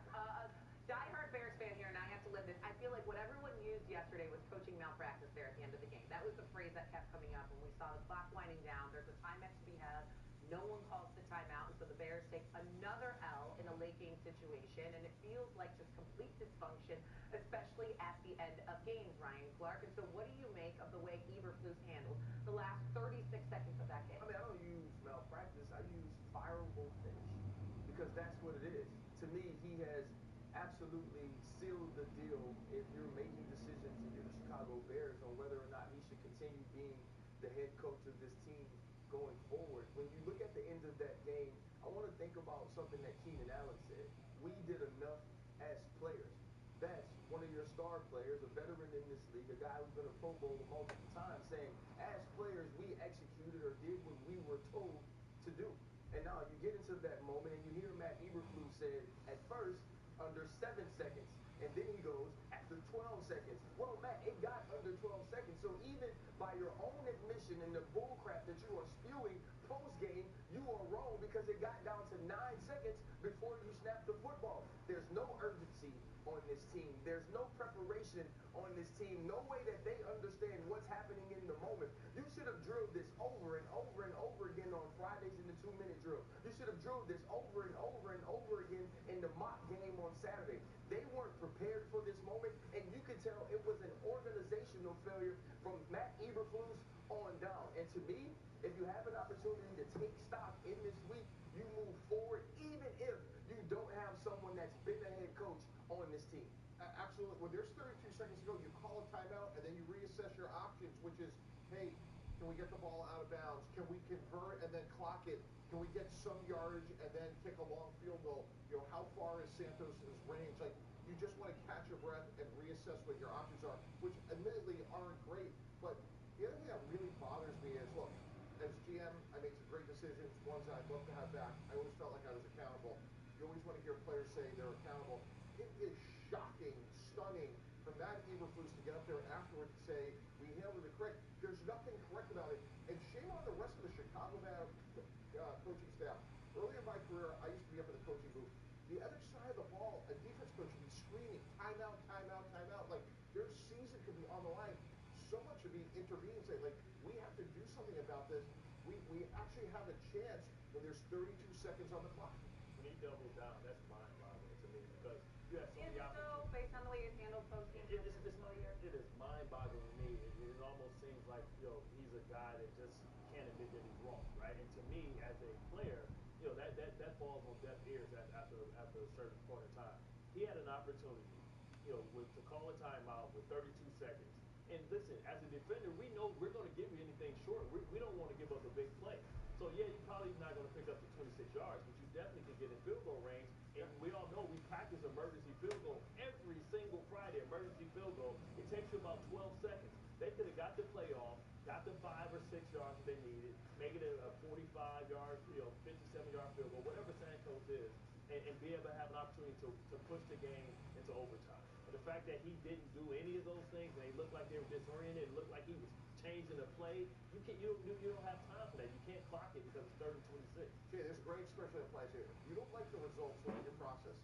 diehard Bears fan here, and I have to live this. I feel like what everyone used yesterday was coaching malpractice there at the end of the game. That was the phrase that kept coming up when we saw the clock winding down. There's a timeout to be had. No one calls the timeout, and so the Bears take another L in a late game situation, and it feels like just complete dysfunction, especially at the end of games, Ryan Clark. And so what do you make of the way Eberflus handled the last 36 seconds of that game? I mean, I don't use malpractice. I use fireable finish, because that's what it is. To me, he has absolutely sealed the deal if you're making decisions if you're the Chicago Bears on whether or not he should continue being the head coach of this team going forward. When you look at the end of that game, I want to think about something that Keenan Allen said. We did enough as players. That's one of your star players, a veteran in this league, a guy who's been a Pro Bowler multiple times, saying, as players, we executed or did what we were told to do. And now you get into that moment and you hear Matt Eberflus say, at first, under 7 seconds. And then he goes, after 12 seconds. Well, Matt, it got under 12 seconds. So even by your own admission and the bullcrap that you are spewing post-game, you are wrong, because because it got down to 9 seconds before you snapped the football. There's no urgency on this team. There's no preparation on this team. No way that they understand what's happening in the moment. You should have drilled this over and over and over again on Fridays in the 2-minute drill. You should have drilled this over and over and over again in the mock game on Saturday. They weren't prepared for this moment, and you could tell it was an organizational failure from Matt Eberflus on down. And to me, if you have an opportunity to take stock in this week, you move forward, even if you don't have someone that's been a head coach on this team. Absolutely. When there's 32 seconds to go, you call a timeout, and then you reassess your options, which is, hey, can we get the ball out of bounds? Can we convert and then clock it? Can we get some yardage and then kick a long field goal? You know, how far is Santos's range? Like, you just want to catch your breath and reassess what your options are, which admittedly aren't great. But the other thing that really bothers me is, look, as GM, I made some great decisions, ones I'd love to have back. I always felt like I was accountable. You always want to hear players say they're accountable. It is shocking, stunning for Matt Eberflus to get up there afterwards and say, we handled it correct. There's nothing correct about it. And shame on the rest of the Chicago coaching staff. Earlier in my career, I used to be up in the coaching booth. The other side of the ball, a defense coach would be screaming, timeout, timeout, timeout. Like, their season could be on the line. Someone should be intervening and say, like, we have to do something about this. We actually have a chance when there's 32 seconds on the clock. When he doubles down, that's mind-boggling to me because you have so many Is it though, based on the way he's handled post-game pressures all year? It is mind-boggling to me. It almost seems like, he's a guy that just can't admit that he's wrong, right? And to me, as a player, that falls on deaf ears after a certain point in time. He had an opportunity, to call a timeout with 32 seconds. And listen, as a defender, we know we're going to give you anything short. We don't want to give up a big play. So, yeah, you're probably not going to pick up the 26 yards, but you definitely can get in field goal range. And we all know we practice emergency field goal every single Friday, emergency field goal. It takes you about 12 seconds. They could have got the play off, got the 5 or 6 yards that they needed, make it a 45-yard, 57-yard field goal, whatever Santos is, and be able to have an opportunity to push the game into overtime. And the fact that he didn't do any of those things, and they looked like they were disoriented, it looked like he was changing the play, you don't have time for that. You can't clock it because it's 3rd and 26. Okay, there's a great expression that applies here. If you don't like the results, look at your process.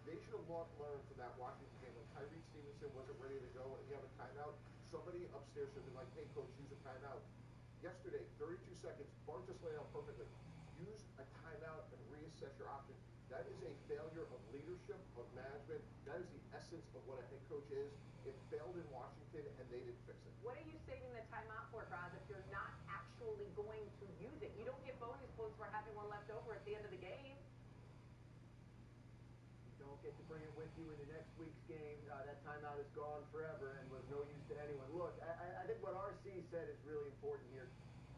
They should have learned from that Washington game when Tyreek Stevenson wasn't ready to go and you have a timeout. Somebody upstairs should have been like, hey, coach, use a timeout. Yesterday, 32 seconds, Bart just laid out perfectly. Use a timeout and reassess your options. That is a failure of leadership, of management. That is the essence of what a head coach is. It failed in Washington, and they didn't fix it. What are you saving the timeout for, Braz, if you're not actually going to use it? You don't get bonus points for having one left over at the end of the game. You don't get to bring it with you into next week's game. That timeout is gone forever and was no use to anyone. Look, I think what RC said is really important here.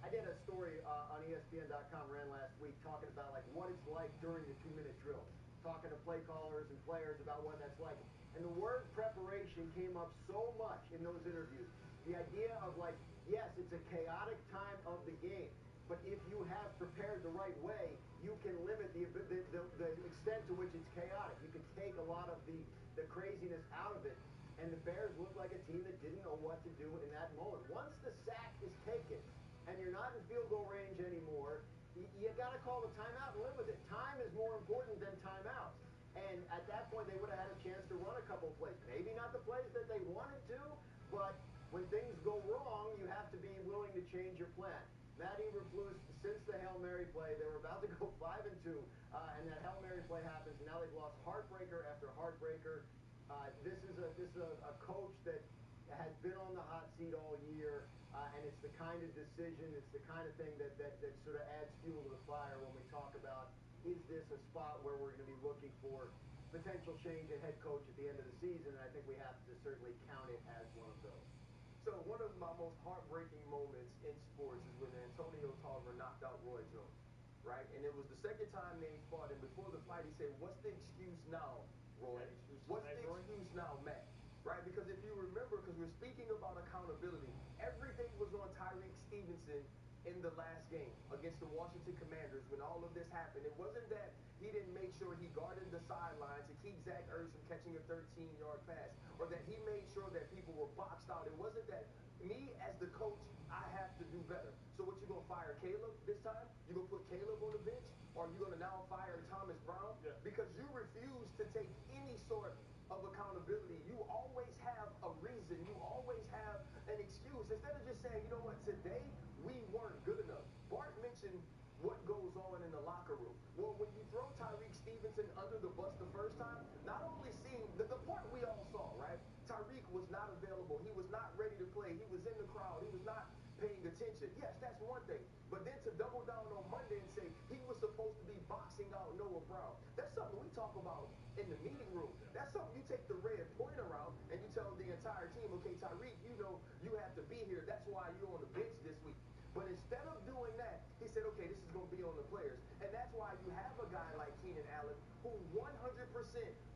I did a story on ESPN.com, ran last week, talking about like what it's like during the 2-minute drill, talking to play callers and players about what that's like. And the word preparation came up so much in those interviews. The idea of like, yes, it's a chaotic time of the game, but if you have prepared the right way, you can limit the extent to which it's chaotic. You can take a lot of the craziness out of it. And the Bears look like a team that didn't know what to do in that moment. Once the sack is taken, and you're not in field goal range anymore, you got to call the timeout and live with it. Time is more important than timeouts. And at that point, they would have had a chance to run a couple of plays. Maybe not the plays that they wanted to, but when things go wrong, you have to be willing to change your plan. Matt Eberflus, since the Hail Mary play, they were about to go 5-2, and that Hail Mary play happens, and now they've lost heartbreaker after heartbreaker. This is a coach that has been on the hot seat all year. And it's the kind of decision, it's the kind of thing that sort of adds fuel to the fire when we talk about, is this a spot where we're going to be looking for potential change at head coach at the end of the season? And I think we have to certainly count it as one of those. So one of my most heartbreaking moments in sports is when Antonio Tarver knocked out Roy Jones, right? And it was the second time they fought, and before the fight he said, what's the excuse now, Roy? What's the excuse now, Matt? Right, because if you remember, because we're speaking about accountability, everything was on Tyreek Stevenson in the last game against the Washington Commanders when all of this happened. It wasn't that he didn't make sure he guarded the sideline to keep Zach Ertz from catching a 13-yard pass, or that he made sure that people were boxed out. It wasn't that me as the coach, I have to do better. So what, you going to fire Caleb this time? You going to put Caleb on the bench? are you going to now fire Thomas Brown? Yeah. Because you refuse to take any sort of accountability. You always have a reason. You always have an excuse. Instead of just saying, you know what, today we weren't good enough. Bart mentioned what goes on in the locker room. Well, when you throw Tyreek Stevenson under the bus the first time, not only seeing the part we all saw, right? Tyreek was not available. He was not ready to play. He was in the crowd. He was not paying attention. Yes, that's one thing. But then to double down on Monday and say he was supposed to be boxing out Noah Brown, that's something we talk about in the meeting room. That's something you take the red pointer out and you tell the entire team, okay, Tyreek, you know you have to be here. That's why you're on the bench this week. But instead of doing that, he said, okay, this is going to be on the players. And that's why you have a guy like Keenan Allen who 100%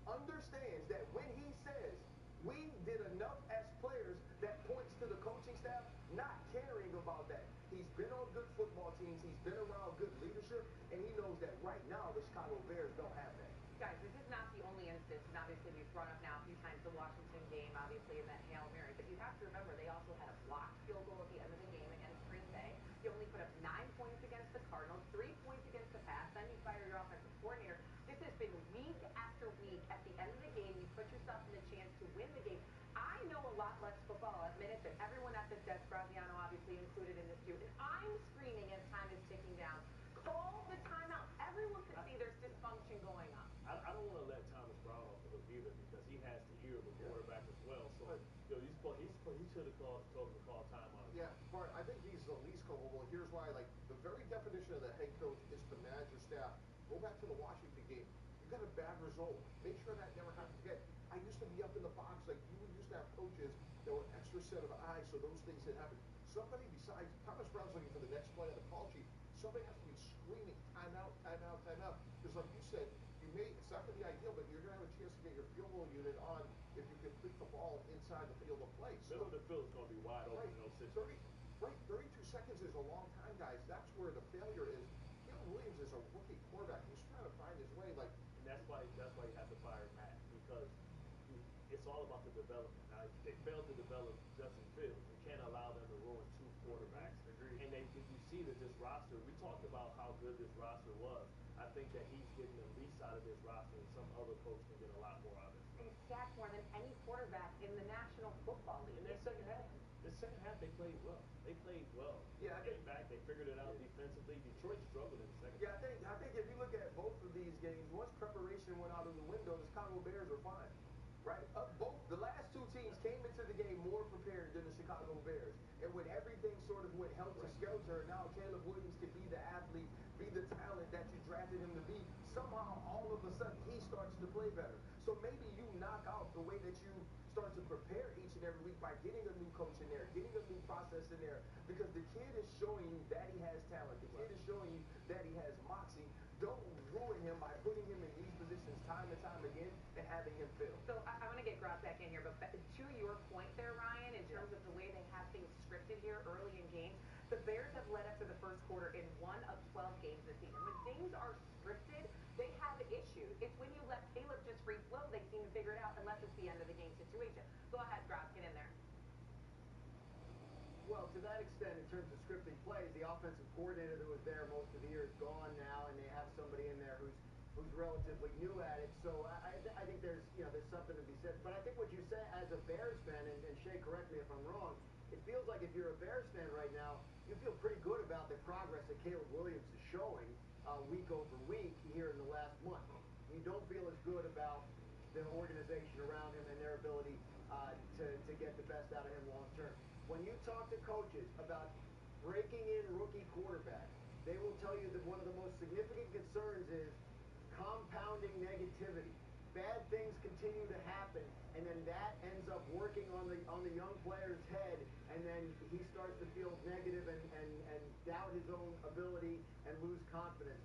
understands that when he says, we did enough as players, that points to the coaching staff not caring about that. He's been on good football teams. He's been around good leadership. And he knows that right now the Chicago Bears don't have that. Guys, this is not the only instance, and obviously we've brought up now a few times the Washington game, obviously in that Hail Mary, but you have to remember they also had a blocked field goal at the end of the game against Green Bay. You only put up 9 points against the Cardinals, 3 points against the Pats, then you fire your offensive coordinator. This has been week after week. At the end of the game, you put yourself in the chance to win the game. I know a lot less football, I'll admit it, than everyone at this desk, Graziano obviously included in this too, and I'm screaming as time is ticking down. Call the timeout. Everyone can see there's dysfunction going on. I don't want to let Thomas Brown off the hook either because he has the ear of a quarterback as well. So, he should have told him to call timeout. Yeah, Bart, I think he's the least culpable. Here's why. Like, the very definition of the head coach is to manage your staff. Go back to the Washington game. You got a bad result. Make sure that never happens again. I used to be up in the box. Like, you used to have coaches that were extra set of eyes so those things didn't happen. Somebody besides Thomas Brown's looking for the next play on the call sheet. Somebody has to be screaming, timeout, timeout, timeout. Because like you said, it's not going to be ideal, but you're going to have a chance to get your field goal unit on if you complete the ball inside the field of play. Middle of the field is going to be wide open in those situations. 32 seconds is a long time, guys. That's where the failure is. Caleb Williams is a rookie quarterback. He's trying to find his way. Like, and that's why you have to fire Matt, because it's all about the development. Now, they failed to develop Justin Fields. You can't allow them to ruin 2 quarterbacks. Agreed. And you see that this roster, we talked about how good this roster was. I think that he's getting the least out of this roster, and some other coach can get a lot more out of this. They sacked more than any quarterback in the National Football League. In their second half, they played well. They played well. Yeah, They came back. They figured it out defensively. Detroit struggled in the second half. I think if you look at both of these games, once preparation went out of the window, the Chicago Bears are fine. Right? The last 2 teams came into the game more prepared than the Chicago Bears. And when everything sort of went helter-skelter, and now Caleb Williams can be the athlete, be the talent that you drafted him to be, somehow all of a sudden he starts to play better. So maybe you knock out the way that you start to prepare each and every week by getting a new coach in there, getting a new process in there, because the kid is showing you that he has talent. The kid is showing you that he has moxie. Don't ruin him by putting him in these positions time and time again and having him fail. So I want to get Groff back in here, but to your point there, Ryan, in terms of the way they have things scripted here early in games, the Bears have led after the first quarter in 1 of 12 games this season. When things are scripted, they have issues. It's when you let Caleb just free flow, they seem to figure it out, unless it's the end of the game situation. Go ahead, Groff, get in there. Well, to that extent, in terms of scripting plays, the offensive coordinator that was there most of the year is gone now, and they have somebody in there who's relatively new at it. So I think there's something to be said. But I think what you say as a Bears fan, and Shay, correct me if I'm wrong, it feels like if you're a Bears fan right now, you feel pretty good about the progress that Caleb Williams is showing week over week here in the last month. You don't feel as good about the organization around him and their ability to get the best out of him long term. When you talk to coaches about breaking in rookie quarterbacks, they will tell you that one of the most significant concerns is compounding negativity. Bad things continue to happen, and then that ends up working on the young player's head, and then he starts to feel negative and doubt his own ability and lose confidence.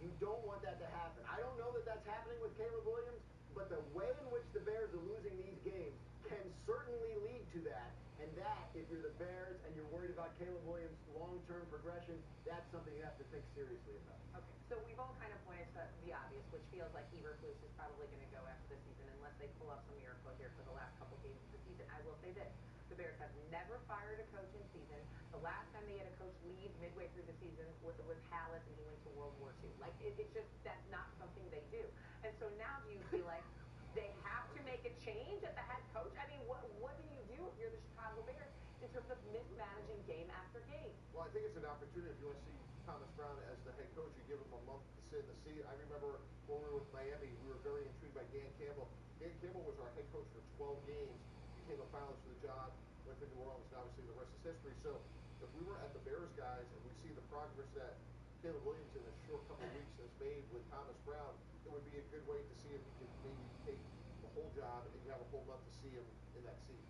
You don't want that to happen. I don't know that that's happening with Caleb Williams, but the way in which the Bears are losing these games can certainly lead to that. And that, if you're the Bears and you're worried about Caleb Williams' long-term progression, that's something you have to think seriously about. Okay, so we've all kind of pointed to the obvious, which feels like Eberflus is probably going to go after the season unless they pull off some miracle here for the last couple games of the season. I will say this. The Bears have never fired a coach in season. The last time they had a coach leave midway through the season was Hallis, and he went to World War II. Like, it's just, that's not something they do. And so now do you feel like they have to make a change at the head coach? I mean, what do you do if you're the Chicago Bears in terms of mismanaging game after game? Well, I think it's an opportunity. If you want to see Thomas Brown as the head coach, you give him a month to sit in the seat. I remember when we were with Miami, we were very intrigued by Dan Campbell. Dan Campbell was our head coach for 12 games, became a finalist for the job, went to New Orleans, and obviously the rest is history. So if we were at the Bears, guys, and we see the progress that Caleb Williams in a short couple of weeks has made with Thomas Brown, it would be a good way to see if he could maybe take the whole job and you have a whole month to see him in that seat.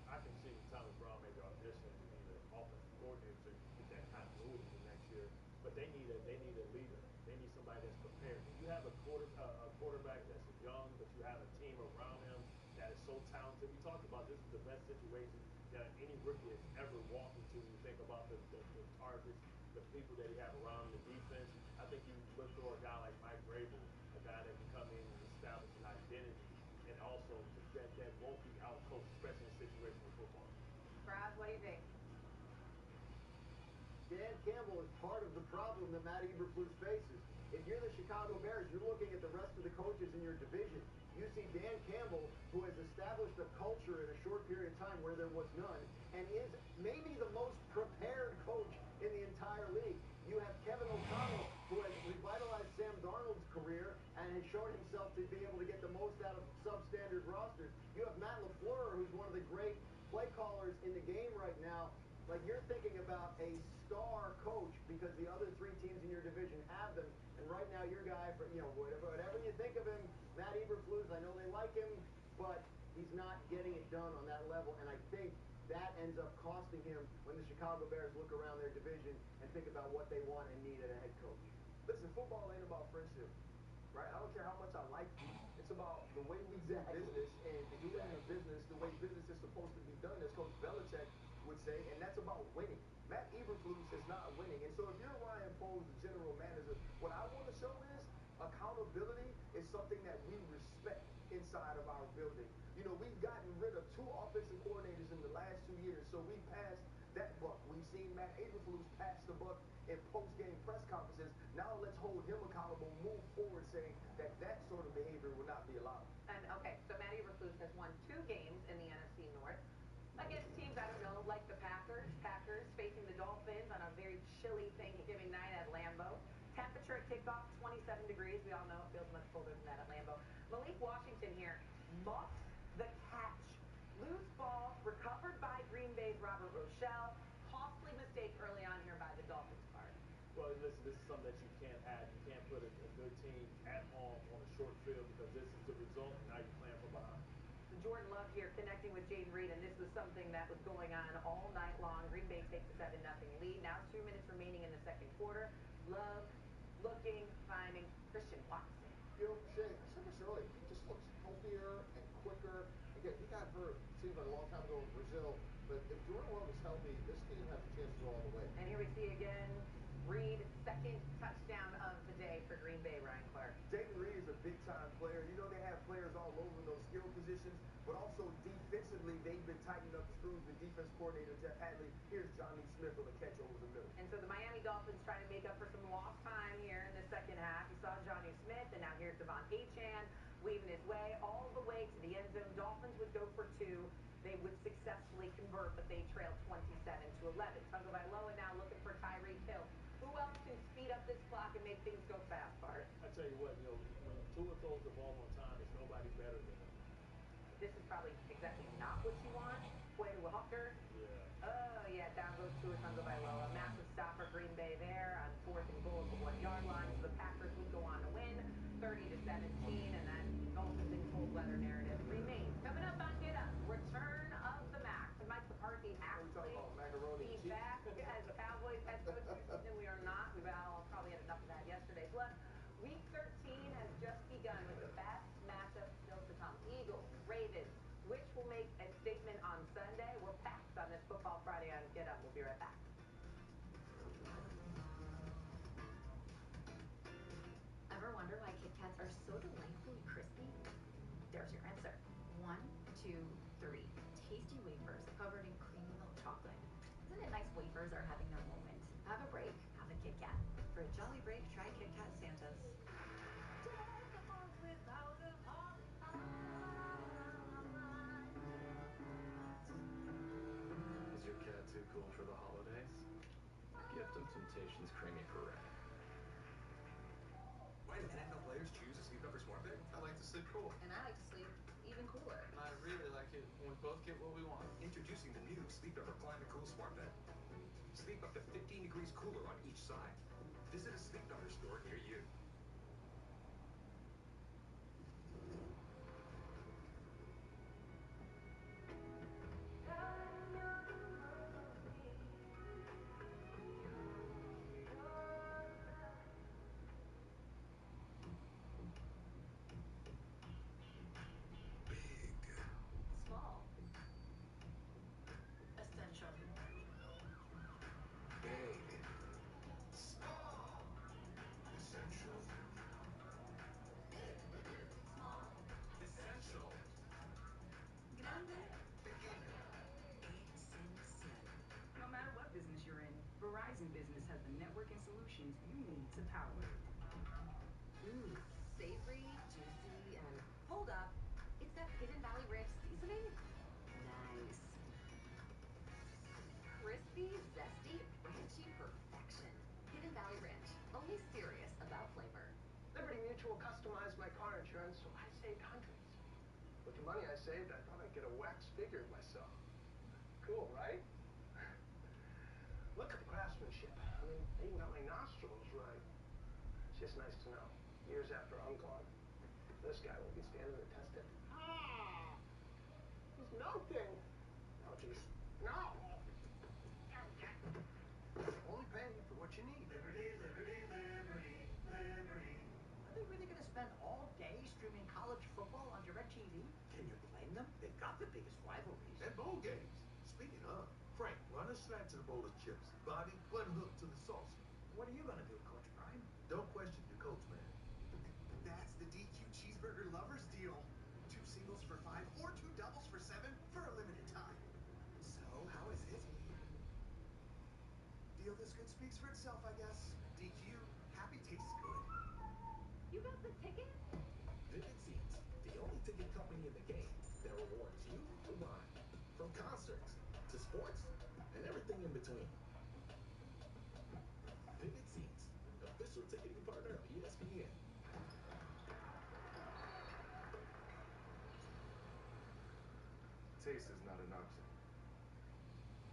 I can see Thomas Brown maybe auditioning to be the offensive coordinator so you can get that continuity for next year. But they need a leader. They need somebody that's prepared. When you have a quarterback that's young, but you have a team around him that is so talented. We talked about this is the best situation that any rookie has ever walked into. When you think about the targets, the people that he have around the defense. I think you look for a guy like Mike Vrabel, a guy that can come in and establish an identity, and also that won't be out-coached, especially in situational football. Brad, what do you think? Dan Campbell is part of the problem that Matt Eberflus faces. If you're the Chicago Bears, you're looking at the rest of the coaches in your division. You see Dan Campbell, who has established a culture in a short period of time where there was none, and is maybe the most prepared coach in the entire league. You have Kevin O'Connell, who has revitalized Sam Darnold's career and has shown himself to be able to get the most out of substandard rosters. You have Matt LaFleur, who's one of the great play callers in the game right now. Like, you're thinking about a star coach because the other three teams in your division have them. And right now, your guy, for whatever you think of him, Matt Eberflus, I know they like him, but he's not getting it done on that level. And I think that ends up costing him when the Chicago Bears look around their division and think about what they want and need in a head coach. Listen, football ain't about friendship, right? I don't care how much I like you. It's about the way we do business, and doing a business the way business is supposed to be done, as Coach Belichick would say, and that's about winning. Matt Eberflus is not winning. And so if you're Ryan Poles, the general manager, what I want to show is accountability is something that we respect inside of our building. You know, we've gotten rid of 2 offensive coordinators in the last 2 years, so we passed that buck. We've seen Matt Eberflus pass the buck in post-game press conferences. Now let's hold him accountable, move forward, saying that that sort of behavior will not be allowed. And, okay, so Matt Eberflus has won 2 games in the NFC North against teams, I don't know, like the Packers. Packers facing the Dolphins on a very chilly Thanksgiving night at Lambeau. Temperature at kickoff, 27 degrees. We all know it feels much colder than that at Lambeau. Malik Washington here muffs the catch. Loose ball recovered by Green Bay's Robert Rochelle. Costly mistake early on here by the Dolphins' part. Well, listen, this is something that you can't have. You can't put a good team at home on a short field because this is the result, and now you're playing from behind. Jordan Love here connecting with Jaden Reed, and this was something that was going on all night long. Green Bay takes a 7-0 lead. Now 2 minutes remaining in the second quarter. Love looking, finding Christian Watson. You know, Shay, I said this earlier, he just looks healthier and quicker. Again, he got hurt, seems like a long time ago in Brazil, but if Jordan Love is healthy, this team has a chance to go all the way. And here we see again Reed, second touchdown of the day for Green Bay, Ryan Clark. Jaden Reed is a big-time player. You know, they have players all over in those skill positions, but also defensively, they've been tightening up the screws with defense coordinator Jeff Hadley. Here's Johnny Smith on the catch over the middle. And so the Miami Dolphins trying to make up for some lost time here in the second half. You saw Johnny Smith, and now here's Devon Achane weaving his way all the way to the end zone. Dolphins would go for 2. They would successfully convert, but they trailed 27-11. Tagovailoa now looking for Tyreek Hill. Who else can speed up this clock and make things go fast, Bart? I tell you what, when Tua throws the ball on time, there's nobody better than him. This is probably exactly not what you want. Quay Walker. Yeah. Oh, yeah, down goes Tua Tagovailoa. Massive stop for Green Bay there on 4th and goal at the 1-yard line. So the Packers would go on to win 30-17, and that Dolphins in cold weather narrative remains. Coming up on Get Up, return of the Mac. And Mike McCarthy actually be back as Cowboys head coach this season. We are not. We've all probably had enough of that yesterday. Plus, Week 13 has just begun with the best matchup still to come. Eagles, Ravens, which will make a statement on Sunday. We're packed on this Football Friday on Get Up. We'll be right back. Ever wonder why Kit Kats are so delightfully crispy? There's your answer. 1, 2, 3. Tasty wafers covered in creamy milk chocolate. Isn't it nice wafers are having their moment. Have a break. Have a Kit Kat. For a jolly break, try Kit Kat Santas. Is your cat too cool for the holidays? Gift him Temptations Creamy Puree. Why do NFL players choose a Sleep Number smart bed? I like to sleep cool. And I like to sleep even cooler. And I really like it when we both get what we want. Introducing the new Sleep Number Climate Cool Smart Bed. Sleep up to 15 degrees cooler on each side. Visit a Sleep Number store near you. Small. Essential. Big. Small. Essential. Big. Small. Essential. Grande. Essential. No matter what business you're in, Verizon Business has the network and solutions you need to power it. Savory, juicy, and hold up. It's that Hidden Valley Ranch seasoning? Nice. Crispy, zesty, ranchy perfection. Hidden Valley Ranch. Only serious about flavor. Liberty Mutual customized my car insurance, so I saved hundreds. With the money I saved, I thought I'd get a wax figure of myself. Cool, right? Look at the craftsmanship. I mean, they even got my nostrils right. It's just nice to know, years after I'm gone, this guy will be standing the test of... Ah! He's melting! Oh, jeez. No! Only paying for what you need. Liberty, liberty, liberty, liberty. Are they really going to spend all day streaming college football on DirecTV? Can you blame them? They've got the biggest rivalries. And bowl games. Speaking of, Frank, run a slant to the bowl of chips. Bobby, one hook to the saucer. What are you going to do, Coach Prime? Don't question your coach, man. That's the DQ Cheeseburger Lovers Deal. 2 singles for $5 or 2 doubles for $7 for a limited time. So, how is it? Deal this good speaks for itself, I guess. DQ, happy tastes good. You got the ticket? Vivid Seats, the only ticket company in the game that rewards you for buying. From concerts to sports and everything in between. Vivid Seats, official ticketing partner of ESPN. Taste is not an option.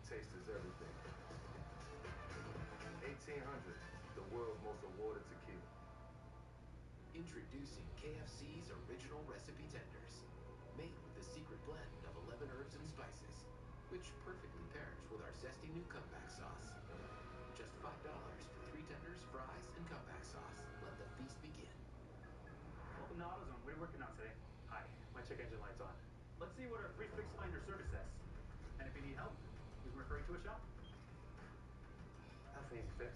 Taste is everything. 1800, the world's most awarded tequila. Introducing KFC's original recipe tenders. Made with the secret blend of 11 herbs and spices, which perfectly pairs with our zesty new comeback sauce. Just $5 for 3 tenders, fries, and comeback sauce. Let the feast begin. Welcome to AutoZone. What are you working on today? Hi, my check engine light's on. Let's see what our free fix finder service says. And if you need help, we can refer you to a shop. That's an easy fix.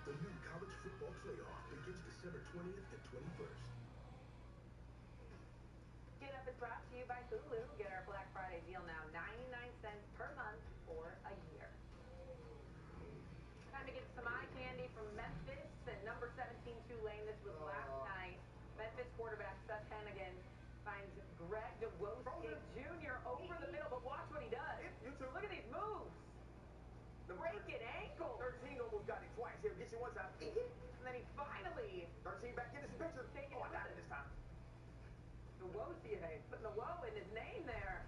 The new college football playoff begins December 20th and 21st. Get Up is brought to you by Hulu. Get our Black Friday deal now, 99 cents per month for a year. Time to get some eye candy from Memphis and number 17 Tulane. This was last night. Memphis quarterback Seth Hennigan finds Greg DeWoskick Jr. over the middle, but watch what he does. Look at these moves. Breaking ankle. 13 almost got it twice. He'll get you one time. And then he finally 13 back in this picture. I got it this time. DeWoskick putting the woe in his name there.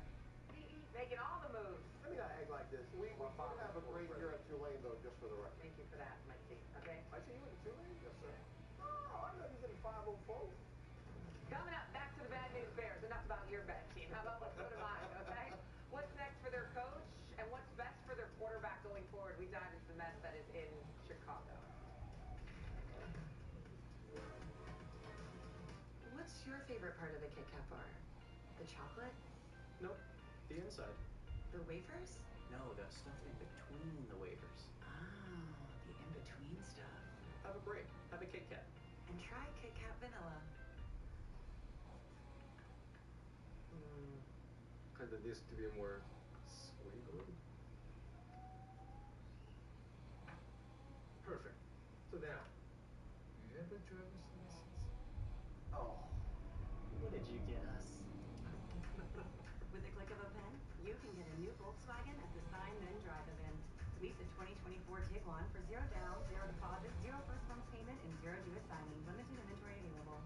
Making all the moves. Let me not act like this. We did have a great year at Tulane, though, just for the record. Thank you for that, Mike T. Okay? I see you went to Tulane? Yes, sir. Oh, I know you getting 504. Coming up, back to the Bad News Bears. Enough about your bad team. How about let's go to mine, okay? What's next for their coach and what's best for their quarterback going forward? We dive into the mess that is favorite part of the Kit Kat bar? The chocolate? Nope. The inside. The wafers? No, the stuff in between the wafers. Oh, the in-between stuff. Have a break. Have a Kit Kat. And try Kit Kat Vanilla. Kind of needs to be more squiggly. Perfect. So now, you have a driver's license? Oh, what did you get us? With the click of a pen, you can get a new Volkswagen at the Sign Then Drive event. Lease a 2024 Tiguan for 0 down, 0 deposit, 0 first month payment, and 0 due at signing. Limited inventory available.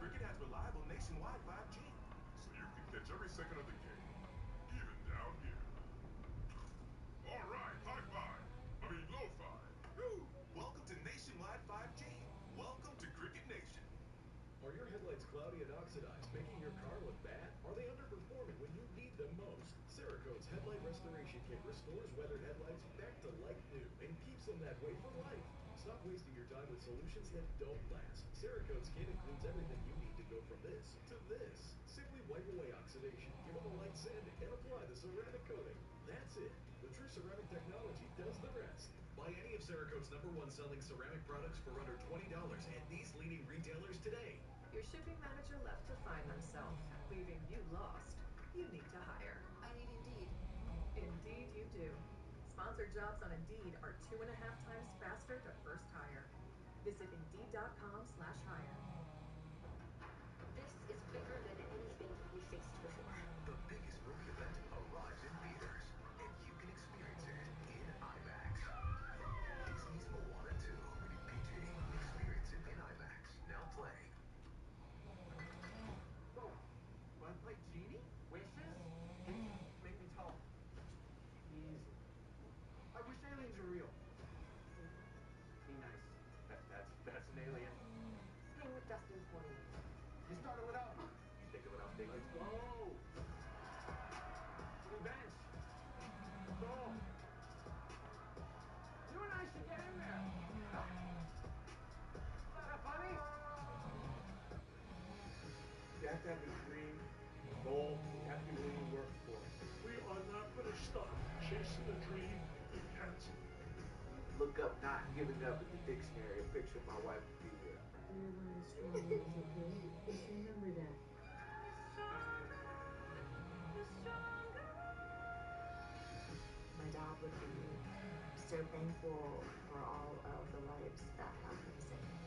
Cricket has reliable nationwide 5G, so you can catch every second of the game, even down here. All right, high five. I mean, low five. Woo! Welcome to nationwide 5G. Welcome to Cricket Nation. Are your headlights cloudy and oxidized, making your car look bad? Are they underperforming when you need them most? Cerakote's Headlight Restoration Kit restores weathered headlights back to like new and keeps them that way for life. Stop wasting your time with solutions that don't last. Cerakote's kit includes everything you need to go from this to this. Simply wipe away oxidation, give them a light sanding, and apply the ceramic coating. That's it. The True Ceramic technology does the rest. Buy any of Cerakote's #1 selling ceramic products for under $20 at these leading retailers today. Your shipping manager left to find themselves, leaving you lost. You need to hire. I need Indeed. Indeed you do. Sponsored jobs on Indeed are 2.5 times faster to first hire. Visit Indeed.com/hire. This is bigger than anything we faced before. The biggest movie event arrives in theaters, and you can experience it in IMAX. Disney's Moana 2, rated PG. Experience it in IMAX. Now playing. Oh, wanna play Genie? Wishes? Make me tall. Easy. I wish aliens were real. Be nice. That's an alien. Staying with Dustin's morning. You started without me. You think about how big it's go. Revenge. Goal. You and I should get in there. Huh? Is that funny? You have to have a dream, a goal. You have to be willing to work for it. We are not going to stop chasing the dream if we can't. Look up not giving up in the dictionary. A picture of my wife would be there. We're one of the strong ones, okay? Just remember that. My dad would be so thankful for all of the lives that have been saved.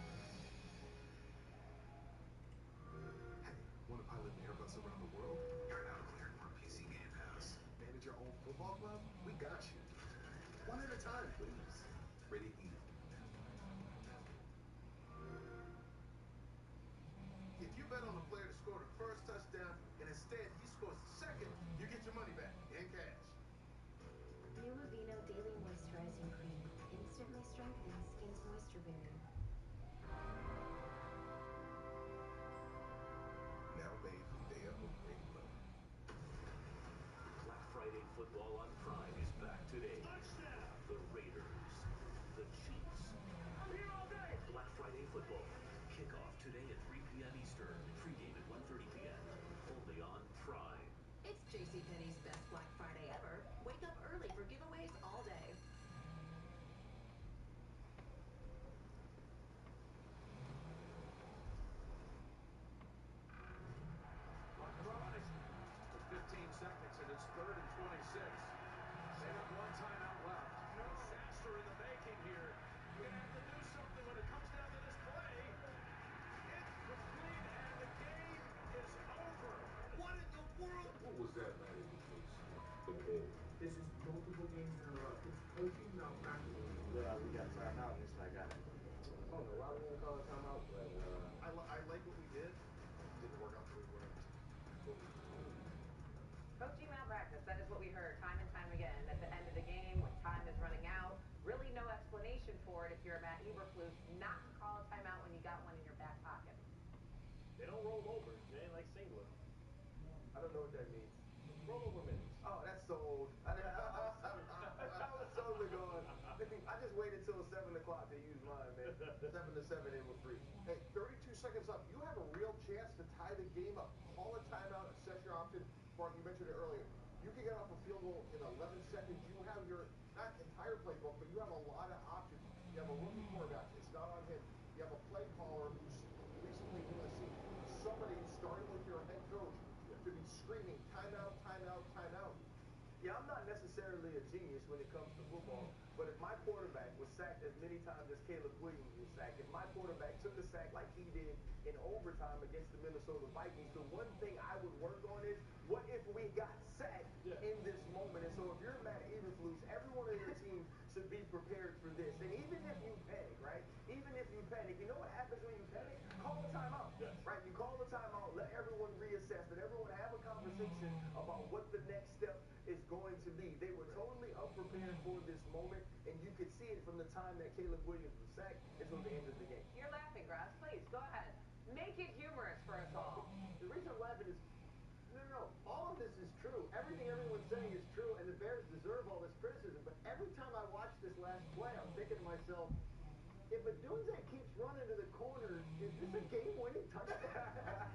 Hey, want to pilot an Airbus around the world? You're now cleared for PC Game Pass. Manage your own football club? We got you. One at a time, please. Rated E. If you bet on a player to score the first touchdown and instead he scores the second, you get your money back in cash. New Aveeno Daily Moisturizing Cream instantly strengthens skin's moisture barrier. Now made from day-old green clover. Black Friday football on Prime is back today. The Raiders, the Chiefs. I'm here all day. Black Friday football. Kickoff today at 3 p.m. Eastern. Pregame at 1:30 p.m. Only on Prime. It's JCPenney's best Black Friday ever. Wake up early for giveaways all day. On drive for 15 seconds, and it's 3rd and 26. They have one timeout left. No disaster in the making here. You're gonna have to do something when it comes down to this play. Incomplete, and the game is over. What in the world? What was that, Matty? This is multiple games in a row. It's coaching malpractice. Realize we got time out, and it's like, I don't know why we didn't call a timeout, but I like what we did. Didn't work out the way we wanted to. Coaching malpractice, that is what we heard time and time again. At the end of the game, when time is running out, really no explanation for it if you're Matt Eberflus not to call a timeout when you got one in your back pocket. they don't roll over. They ain't like Singler. I don't know what that means. Roll over minutes. Oh, that's so old. I was totally going. I just waited till 7 o'clock to use mine, man. 7 to 7, they were free. Hey, 32 seconds left. You have a real chance to tie the game up. Call a timeout, assess your option. Bart, you mentioned it earlier. You can get off a field goal in 11 seconds. You have your, not entire playbook, but you have a lot of options. You have a rookie quarterback. It's not on him. You have a play caller who's recently in the scene. Somebody, starting with your head coach, to be screaming, timeout, timeout, timeout. Yeah, I'm not necessarily a genius when it comes to football, but if my quarterback was sacked as many times as Caleb Williams was sacked, if my quarterback took a sack like he did in overtime against the Minnesota Vikings, the one thing I would work on is, what if we got sacked in this moment? And so if you're Matt Eberflus, every one of your teams should be prepared for this. And even if you panic, right? Even if you panic, you know what happens when you panic? Call a timeout, right? You call a timeout, let everyone reassess, let everyone have a conversation about what the next step is going to be. They were totally unprepared for this moment, and you could see it from the time that Caleb Williams was sacked until the end of the game. You're laughing, Grass. Please, go ahead. Make it humorous for us all. The reason I'm laughing is, no. All of this is true. Everything everyone's saying is true, and the Bears deserve all this criticism. But every time I watch this last play, I'm thinking to myself, if Adunze keeps running to the corner, is this a game-winning touchdown?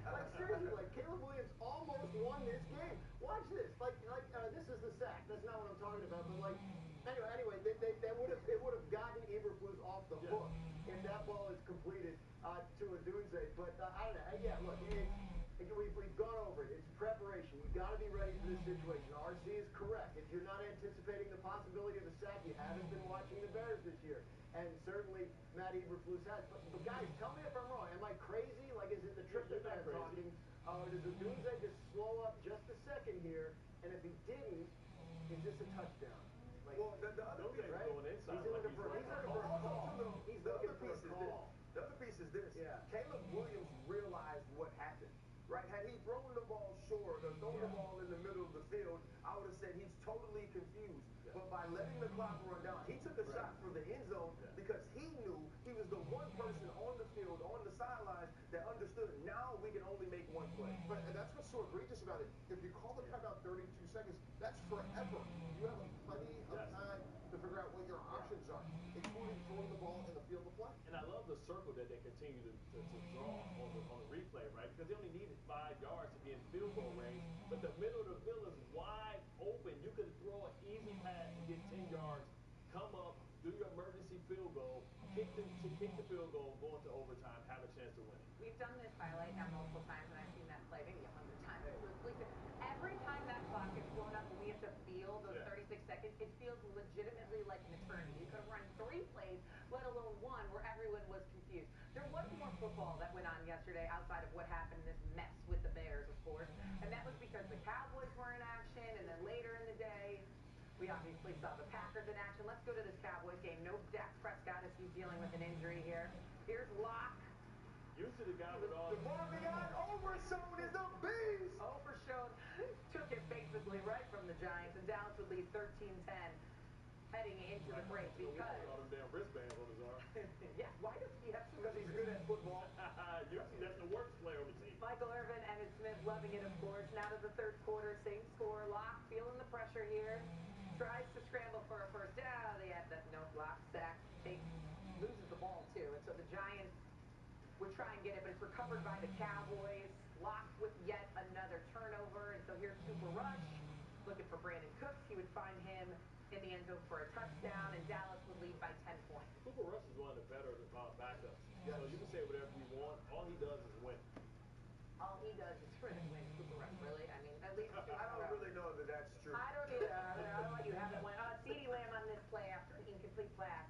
Like, seriously, like, Caleb Williams almost won this game. Watch this. This is the sack. That's not what I'm talking about. But, like, anyway, it would have gotten Eberflus off the hook if that ball is completed to Adunze. But, I don't know. Yeah, look, we've gone over it. It's preparation. You've got to be ready for this situation. RC is correct. If you're not anticipating the possibility of a sack, you haven't been watching the Bears this year. And certainly, Matt Eberflus has. But guys, tell me if I'm wrong. Am I crazy? Like, is it the triplet man talking? Or does Adunze just slow up just a second here? And if he didn't, is this a touchdown? Like, well, the other piece, right? Going inside He's looking for a call. He's looking for a call. The other piece is this. Caleb Williams realized what happened, right? Had he thrown the ball short or thrown the ball in the middle of the field, I would have said he's totally confused. But by letting the clock run down, he took a shot for the end zone because he knew he was the one person on the field, on the sidelines, that understood now we can only make one play. But and that's what's so egregious about it. If you call the timeout 32 seconds, that's forever. You have plenty of time to figure out what your options are, including throwing the ball in the field of play. And I love the circle that they continue to draw on the replay, right? Because they only needed 5 yards to be in field goal range, but the middle of the field is wide open. You could throw an easy pass and get 10 yards, come up, do your emergency field goal, kick the field goal, go into overtime, have a chance to win it. We've done this highlight now multiple times, and I've seen that play maybe 100 times. Every time that clock gets blown up and we have to feel those 36 seconds, it feels legitimately like an eternity. You could have run 3 plays, let alone one, where everyone was confused. There was more football that went on yesterday outside of what happened in this mess with the Bears, of course, and that was because the Cowboys were in action, and then later in the day, we obviously saw the Packers in action. Let's go to this Cowboys game. No Dak Prescott as he's dealing with an injury here. Here's Locke. Usually the guy with all the Marvion Overshone is a beast. Overshone took it basically right from the Giants, and Dallas would lead 13-10 heading into the break because all them damn wristbands on his arm. Yeah, why does he have so? Because he's good at football. Usually that's the worst player on the team. Michael Irvin, Emmitt Smith loving it, of course. Now to the third quarter, same score. Locke feeling the pressure here. Tries to scramble for a first down. No, Locke sack. Loses the ball too, and so the Giants would try and get it, but it's recovered by the Cowboys. Locke with yet another turnover, and so here's Cooper Rush looking for Brandon Cooks. He would find him in the end zone for a touchdown, and Dallas would lead by 10 points. Cooper Rush is one of the better backups. So you can say whatever you want. All he does is win. All he does is win, Cooper Rush, really? I mean, at least I don't really know that that's true. I don't either. I'll let you have that one. CeeDee Lamb on this play after an incomplete pass.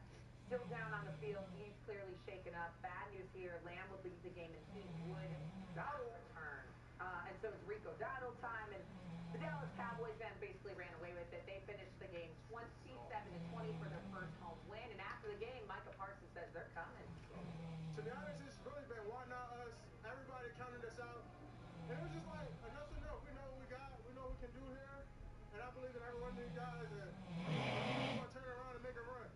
Still down on the field. He's clearly shaken up. Bad news here. Lamb would leave the game, and he would not return. And so it's Rico Dowdle time, and the Dallas Cowboys then basically ran away with it. They finished the game 27-20 for their first home win. And after the game, Micah Parsons says they're coming. To be honest, it's really been why not us. Everybody counted us out. And it was just like, enough's enough. We know what we got. We know what we can do here. And I believe in every one of these guys. And we're going to turn around and make a run.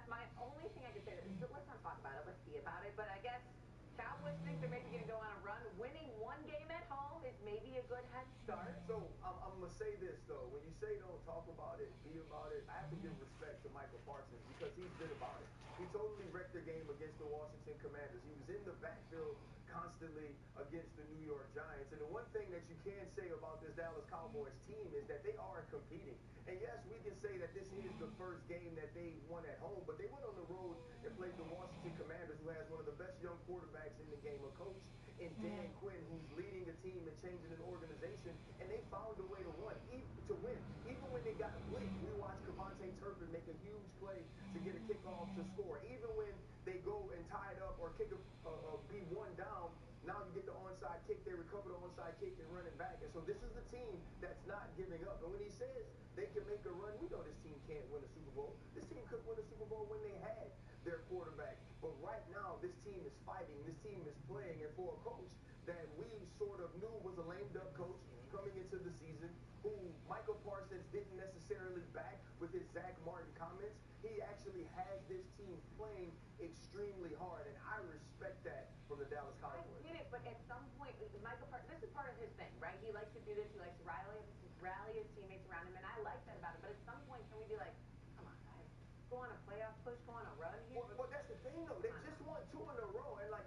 My only thing I could say is, let's not talk about it. Let's see about it. But I guess Cowboys think they're maybe going to go on a run. Winning one game at home is maybe a good head start. So I'm going to say this, though. When you say don't talk about it, be about it, I have to give respect to Michael Parsons because he's been about it. He totally wrecked the game against the Washington Commanders. He was in the backfield constantly against the New York Giants. And the one thing that you can say about this Dallas Cowboys team is that they are competing. And yes, we can say that this is the first game that they won at home, but they went on the road and played the Washington Commanders, who has one of the best young quarterbacks in the game, a coach in Dan Quinn, who's leading a team and changing an organization, and they found a way to win. Even when they got blitzed, we watched Kevontae Turpin make a huge play to get a kickoff to score. Even when they go and tie it up or be one down, now you get the onside kick, they recover the onside kick and run it back. And so this is the team that's not giving up. And when he says they can make a run, we know this team can't win a Super Bowl. This team could win a Super Bowl when they had their quarterback. But right now, this team is fighting. This team is playing. And for a coach that we sort of knew was a lame duck coach coming into the season, who Michael Parsons didn't necessarily back with his Zach Martin comments, he actually has this team playing extremely hard, and I respect that from the Dallas Cowboys. I get it, but at some point, Michael Parsons, this is part of his thing, right? He likes to do this. He likes to rally his teammates around him, and I like that about him. But at some point, can we be like, come on, guys, go on a playoff push, go on a run here? Well, that's the thing, though. They just won 2 in a row, and like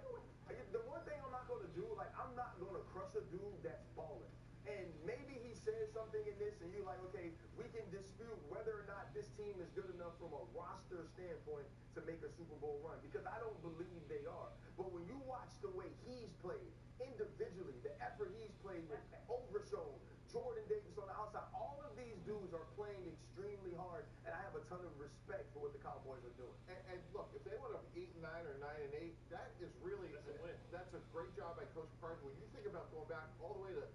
the one thing I'm not gonna do, like I'm not gonna crush a dude that's balling. And maybe he says something in this, and you're like, okay, we can dispute whether or not this team is good enough from a roster standpoint to make a Super Bowl run, because I don't believe they are. But when you watch the way he's played individually, the effort he's played with Overshown, Jordan Davis on the outside, all of these dudes are playing extremely hard, and I have a ton of respect for what the Cowboys are doing. And look, if they went up 8-9 or 9-8, that is really that's a great job by Coach McCarthy. When you think about going back all the way to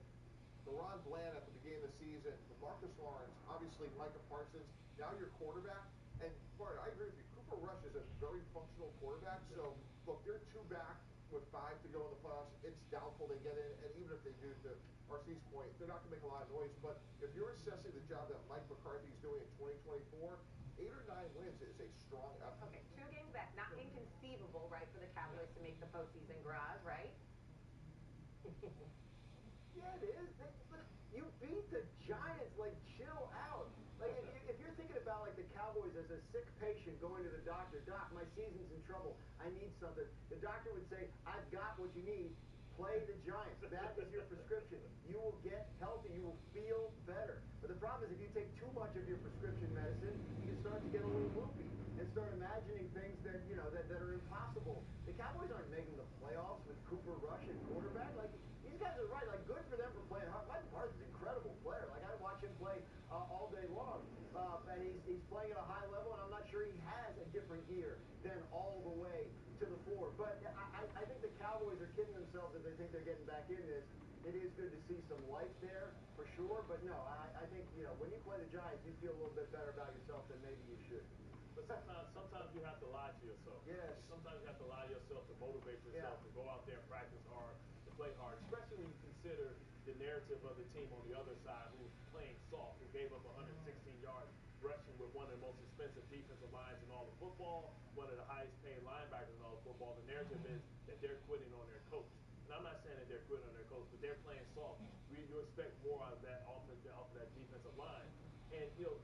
Ron Bland at the beginning of the season, Marcus Lawrence, obviously Micah Parsons, now your quarterback. And Bart, I agree with you. Cooper Rush is a very functional quarterback. So look, they're 2 back with 5 to go in the playoffs. It's doubtful they get in, and even if they do, to RC's point, they're not going to make a lot of noise. But if you're assessing the job that Mike McCarthy's doing in 2024, 8 or 9 wins is a strong effort. Okay, 2 games back, not inconceivable, right, for the Cowboys to make the postseason garage, right? Yeah, it is. But you beat the Giants. Like, chill out. Like, if you're thinking about, like, the Cowboys as a sick patient going to the doctor, Doc, my season's in trouble. I need something. The doctor would say, I've got what you need. Play the Giants. That is your prescription. You will get healthy. You will feel better. But the problem is if you take too much of your prescription medicine, you can start to get a little loopy and start imagining things that, you know, that are impossible. The Cowboys aren't making the playoffs with Cooper Rush at quarterback. Like, these guys are right. Like, good for them for playing hard. Mike Parsons is an incredible player. Like, I watch him play all day long. And he's playing at a high level, and I'm not sure he has a different gear than all the way to the floor. But I think the Cowboys are kidding themselves if they think they're getting back in this. It is good to see some life there, for sure. But no, I think, you know, when you play the Giants, you feel a little bit better about yourself than maybe you should. But sometimes you have to lie to yourself. Yes. Sometimes you have to lie to yourself to motivate yourself to go out there and practice hard, to play hard, especially when you consider the narrative of the team on the other side who's playing soft, who gave up 116 yards rushing with one of the most expensive defensive lines in all of football, one of the highest paid linebackers in all of football. The narrative is that they're quitting on their coach. And I'm not saying that they're quitting on their coach, but they're playing soft. You expect more out of that off of that defensive line. And, you know,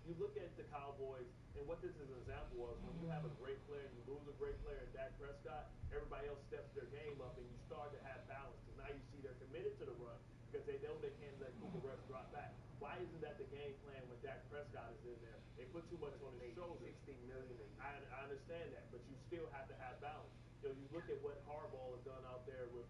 you look at the Cowboys, and what this is an example of, when you have a great player and you lose a great player in Dak Prescott, everybody else steps their game up, and you start to have balance. Because now you see they're committed to the run, because they know they can't let Cooper Rush drop back. Why isn't that the game plan when Dak Prescott is in there? They put too much on his shoulders. $60 million a year. I understand that, but you still have to have balance. You know, you look at what Harbaugh has done out there with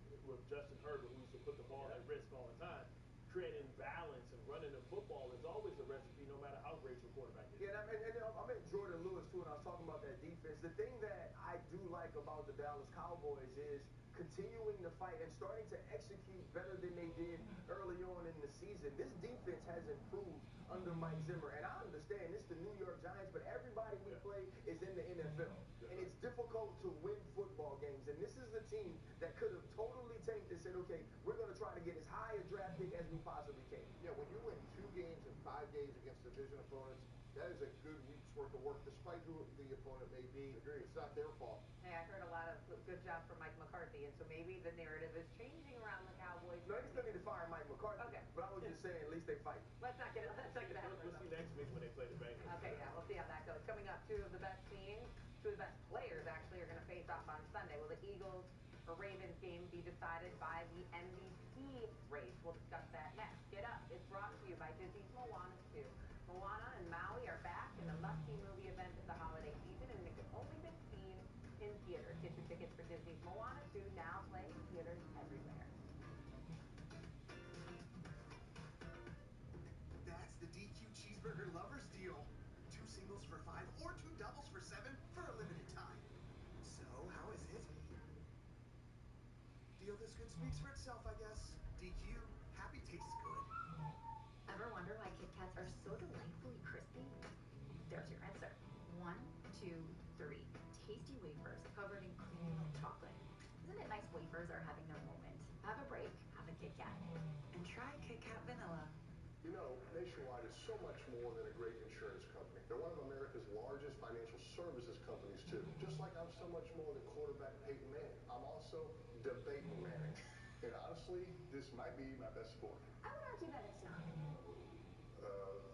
Justin Herbert, who used to put the ball at risk all the time. Creating balance and running the football is always a recipe, no matter how great your quarterback is. Yeah, and I met Jordan Lewis, too, and I was talking about that defense. The thing that I do like about the Dallas Cowboys is continuing to fight and starting to execute better than they did early on in the season. This defense has improved under Mike Zimmer, and I understand this is the New York Giants, but everybody we play is in the NFL, and it's difficult to win football games, and this is the team that could have totally tanked and said, okay, we're going to try to get as high a draft pick as we possibly can. Yeah, when you win 2 games in 5 days against division opponents, that is a good week's worth of work, despite who the opponent may be. Agreed. It's not their fault. Hey, I heard a lot of good job from Mike McCarthy, and so maybe the narrative is changing around the Cowboys. No, they still need to fire Mike McCarthy. Okay. But I was just saying, at least they fight. Let's not get ahead of We'll see next week when they play the Bengals. Okay, yeah, we'll see how that goes. Coming up, 2 of the best teams Two of the best players actually are going to face off on Sunday. Will the Eagles or Ravens game be decided by the MVP race? We'll discuss that next. Get Up is brought to you by Disney's Moana 2. Moana and Maui are back in the must-see movie event of the holiday season, and it can only be seen in theaters. Get your tickets for Disney's Moana 2, now playing in theaters everywhere. That's the DQ Cheeseburger Lovers Deal. 2 singles for $5 or 2 doubles for $7 for a limited time. So, how is it? Deal this good speaks for itself, I guess. DQ, happy tastes good. Ever wonder why Kit Kats are so delightfully crispy? There's your answer. 1, 2, 3. Tasty wafers covered in creamy milk chocolate. Isn't it nice wafers are having their moment? Have a break, have a Kit Kat. And try Kit Kat Vanilla. You know, Nationwide is so much more than a great insurance company. They're one of America's largest financial services companies, too. Just like I'm so much more than quarterback Peyton Manning. I'm also debating Manning. And honestly, this might be my best sport. I would argue that it's not.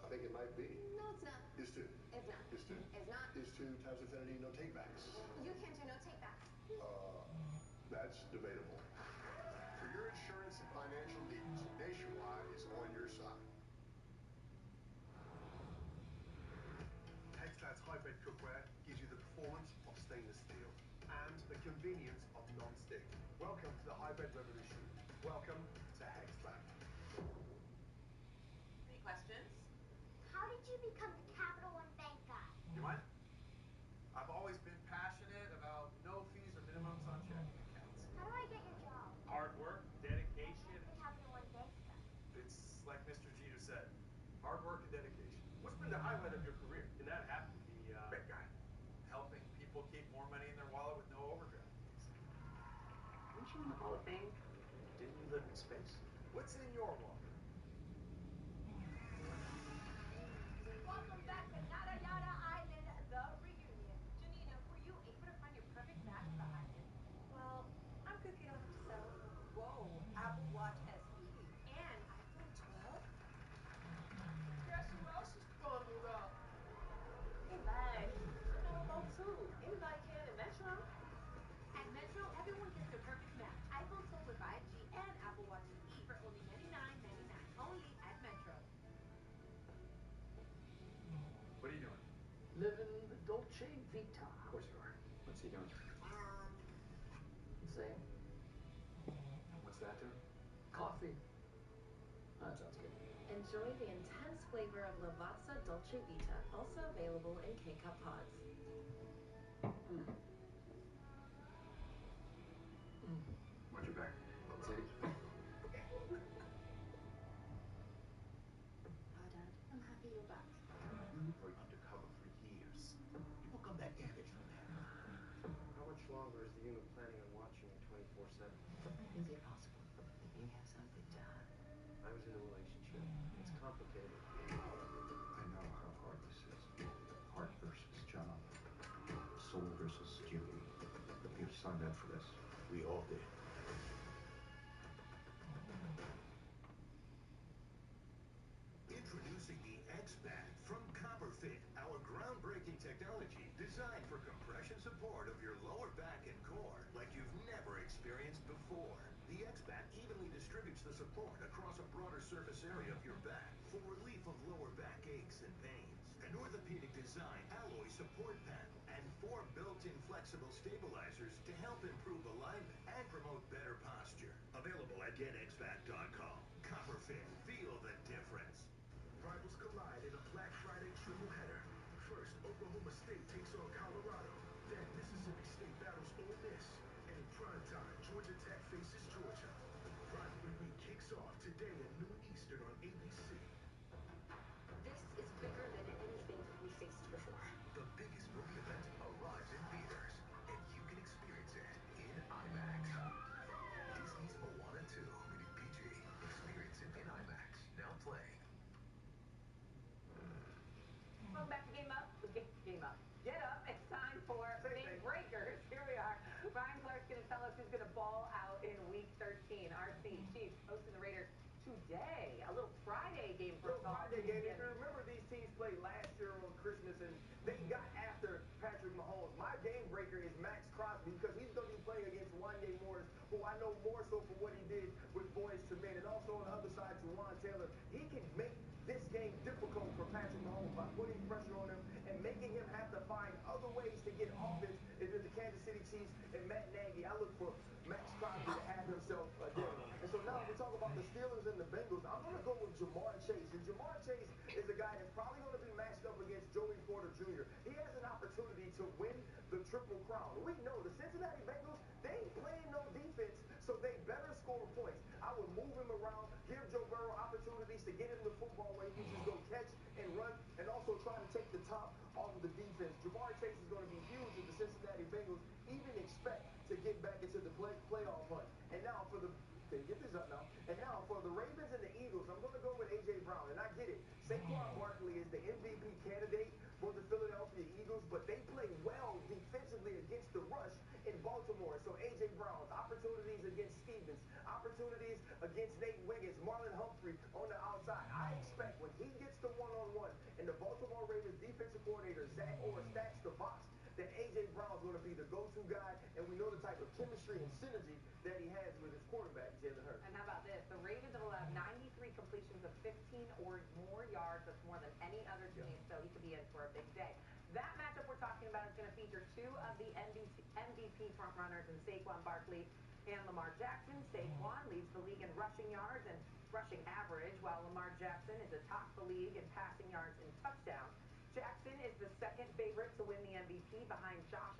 I think it might be. No, it's not. Is to. It's not. Is to. It's not. Is to times infinity, no takebacks. You can't do no takebacks. That's debatable. For your insurance and financial needs, Nationwide is on your side. Hextad's hybrid cookware gives you the performance of stainless steel and the convenience of non-stick. Welcome to the hybrid revolution. Welcome to Hextad. Any questions? How did you become the Capital One Bank guy? You mind? I've always been passionate about no fees or minimums on checking accounts. How do I get your job? Hard work, dedication. The Capital One Bank guy. It's like Mr. Jeter said, hard work and dedication. What's been the highlight of your career? And that have to be big guy. Helping people keep more money in their wallet with no overdraft fees. Aren't you in the Hall of Fame? Didn't you live in space? What's in your wallet? Welcome back to Nada Yada Island, the reunion. Janina, were you able to find your perfect match for the island? Well, I'm cookie, don't have to settle. Whoa, Apple Watch SE and iPhone 12? Guess who else is bundled up? Hey, Max. I know about two. Anybody can in Metro? At Metro, everyone gets their perfect match. iPhone 12 with 5G and Apple Watch SE for only $99.99. Only at Metro. What are you doing? Living the Dolce Vita. Of course you are. What's he doing? Same. What's that doing? Coffee. That sounds good. Enjoy the intense flavor of Lavazza Dolce Vita, also available in K-Cup pods. Watch your back. Sadie. Oh, Dad, I'm happy you're back. You were undercover for years. People come back damaged from that. How much longer is the unit planning on watching you 24/7? Is it possible that you have something to hide? I was in a relationship. It's complicated. I know how hard this is. Heart versus job. Soul versus duty. You signed up for this. We all did. Introducing the X-Bag from Copperfit, our groundbreaking technology designed for compression support of your lower back and core like you've never experienced before. The X-Bag evenly distributes the support across a broader surface area of your back for relief of lower back aches and pains. An orthopedic design alloy support panel and 4 built-in flexible stabilizers to help improve alignment and promote better posture. Available at getxback.com. Copperfit, feel the difference. Rivals collide in a Black Friday triple header. First, Oklahoma State takes on Colorado. Then Mississippi State battles Ole Miss. And in prime time, Georgia Tech faces Georgia. Rivalry Week kicks off today at noon Eastern on ABC. This is bigger than anything we faced before. The biggest movie event arrives in theaters, and you can experience it in IMAX. Disney's Moana 2, rated PG. Experience it in IMAX. Now playing. Welcome back to Game Up. Game Up. Get Up. It's time for Big Breakers. Here we are. Ryan Clark's going to tell us who's going to ball out in Week 13. RC Chiefs hosting the Raiders today. A little Friday game for us all. Friday game. If you remember, these teams played last year on Christmas, and they got after Patrick Mahomes. My game more so for what he did with Boys to Men. And also on the other side, Juwan Taylor, he can make this game difficult for Patrick Mahomes by putting pressure on him and making him have to find other ways to get offense. If you're the Kansas City Chiefs and Matt Nagy, I look for Max Crosby to have himself a day. And so now we talk about the Steelers and the Bengals. I'm going to go with Jamar Chase. And Jamar Chase is a guy that's probably going to be matched up against Joey Porter Jr. He has an opportunity to win the Triple Crown. We know the Cincinnati Bengals, they ain't playing no defense, so they better score points. I would move him around, give Joe Burrow opportunities to get him the football where he can just go catch and run, and also try to take the top off of the defense. Jamar Chase is going to be huge if the Cincinnati Bengals even expect to get back into the playoff hunt. And now for the get this up now. And now for the Ravens and the Eagles, I'm going to go with A.J. Brown. And I get it. Saquon Barkley is the MVP candidate for the Philadelphia Eagles, but they play well defensively against the rush in Baltimore. So A.J. Brown's opportunities against Stevens, opportunities against Nate Wiggins, Marlon Humphrey on the outside. I expect when he gets the one-on-one and the Baltimore Ravens defensive coordinator, Zach Orr, stacks the box, that A.J. Brown's going to be the go-to guy, and we know the type of chemistry and synergy that he has with his quarterback, Jalen Hurts. And how about this? The Ravens have allowed 93 completions of 15 or more yards. That's more than any other team, so he could be in for a big day. That matchup we're talking about is going to feature two of the MVP frontrunners in Saquon Barkley and Lamar Jackson. Saquon leads the league in rushing yards and rushing average, while Lamar Jackson is atop the league in passing yards and touchdowns. Jackson is the second favorite to win the MVP behind Josh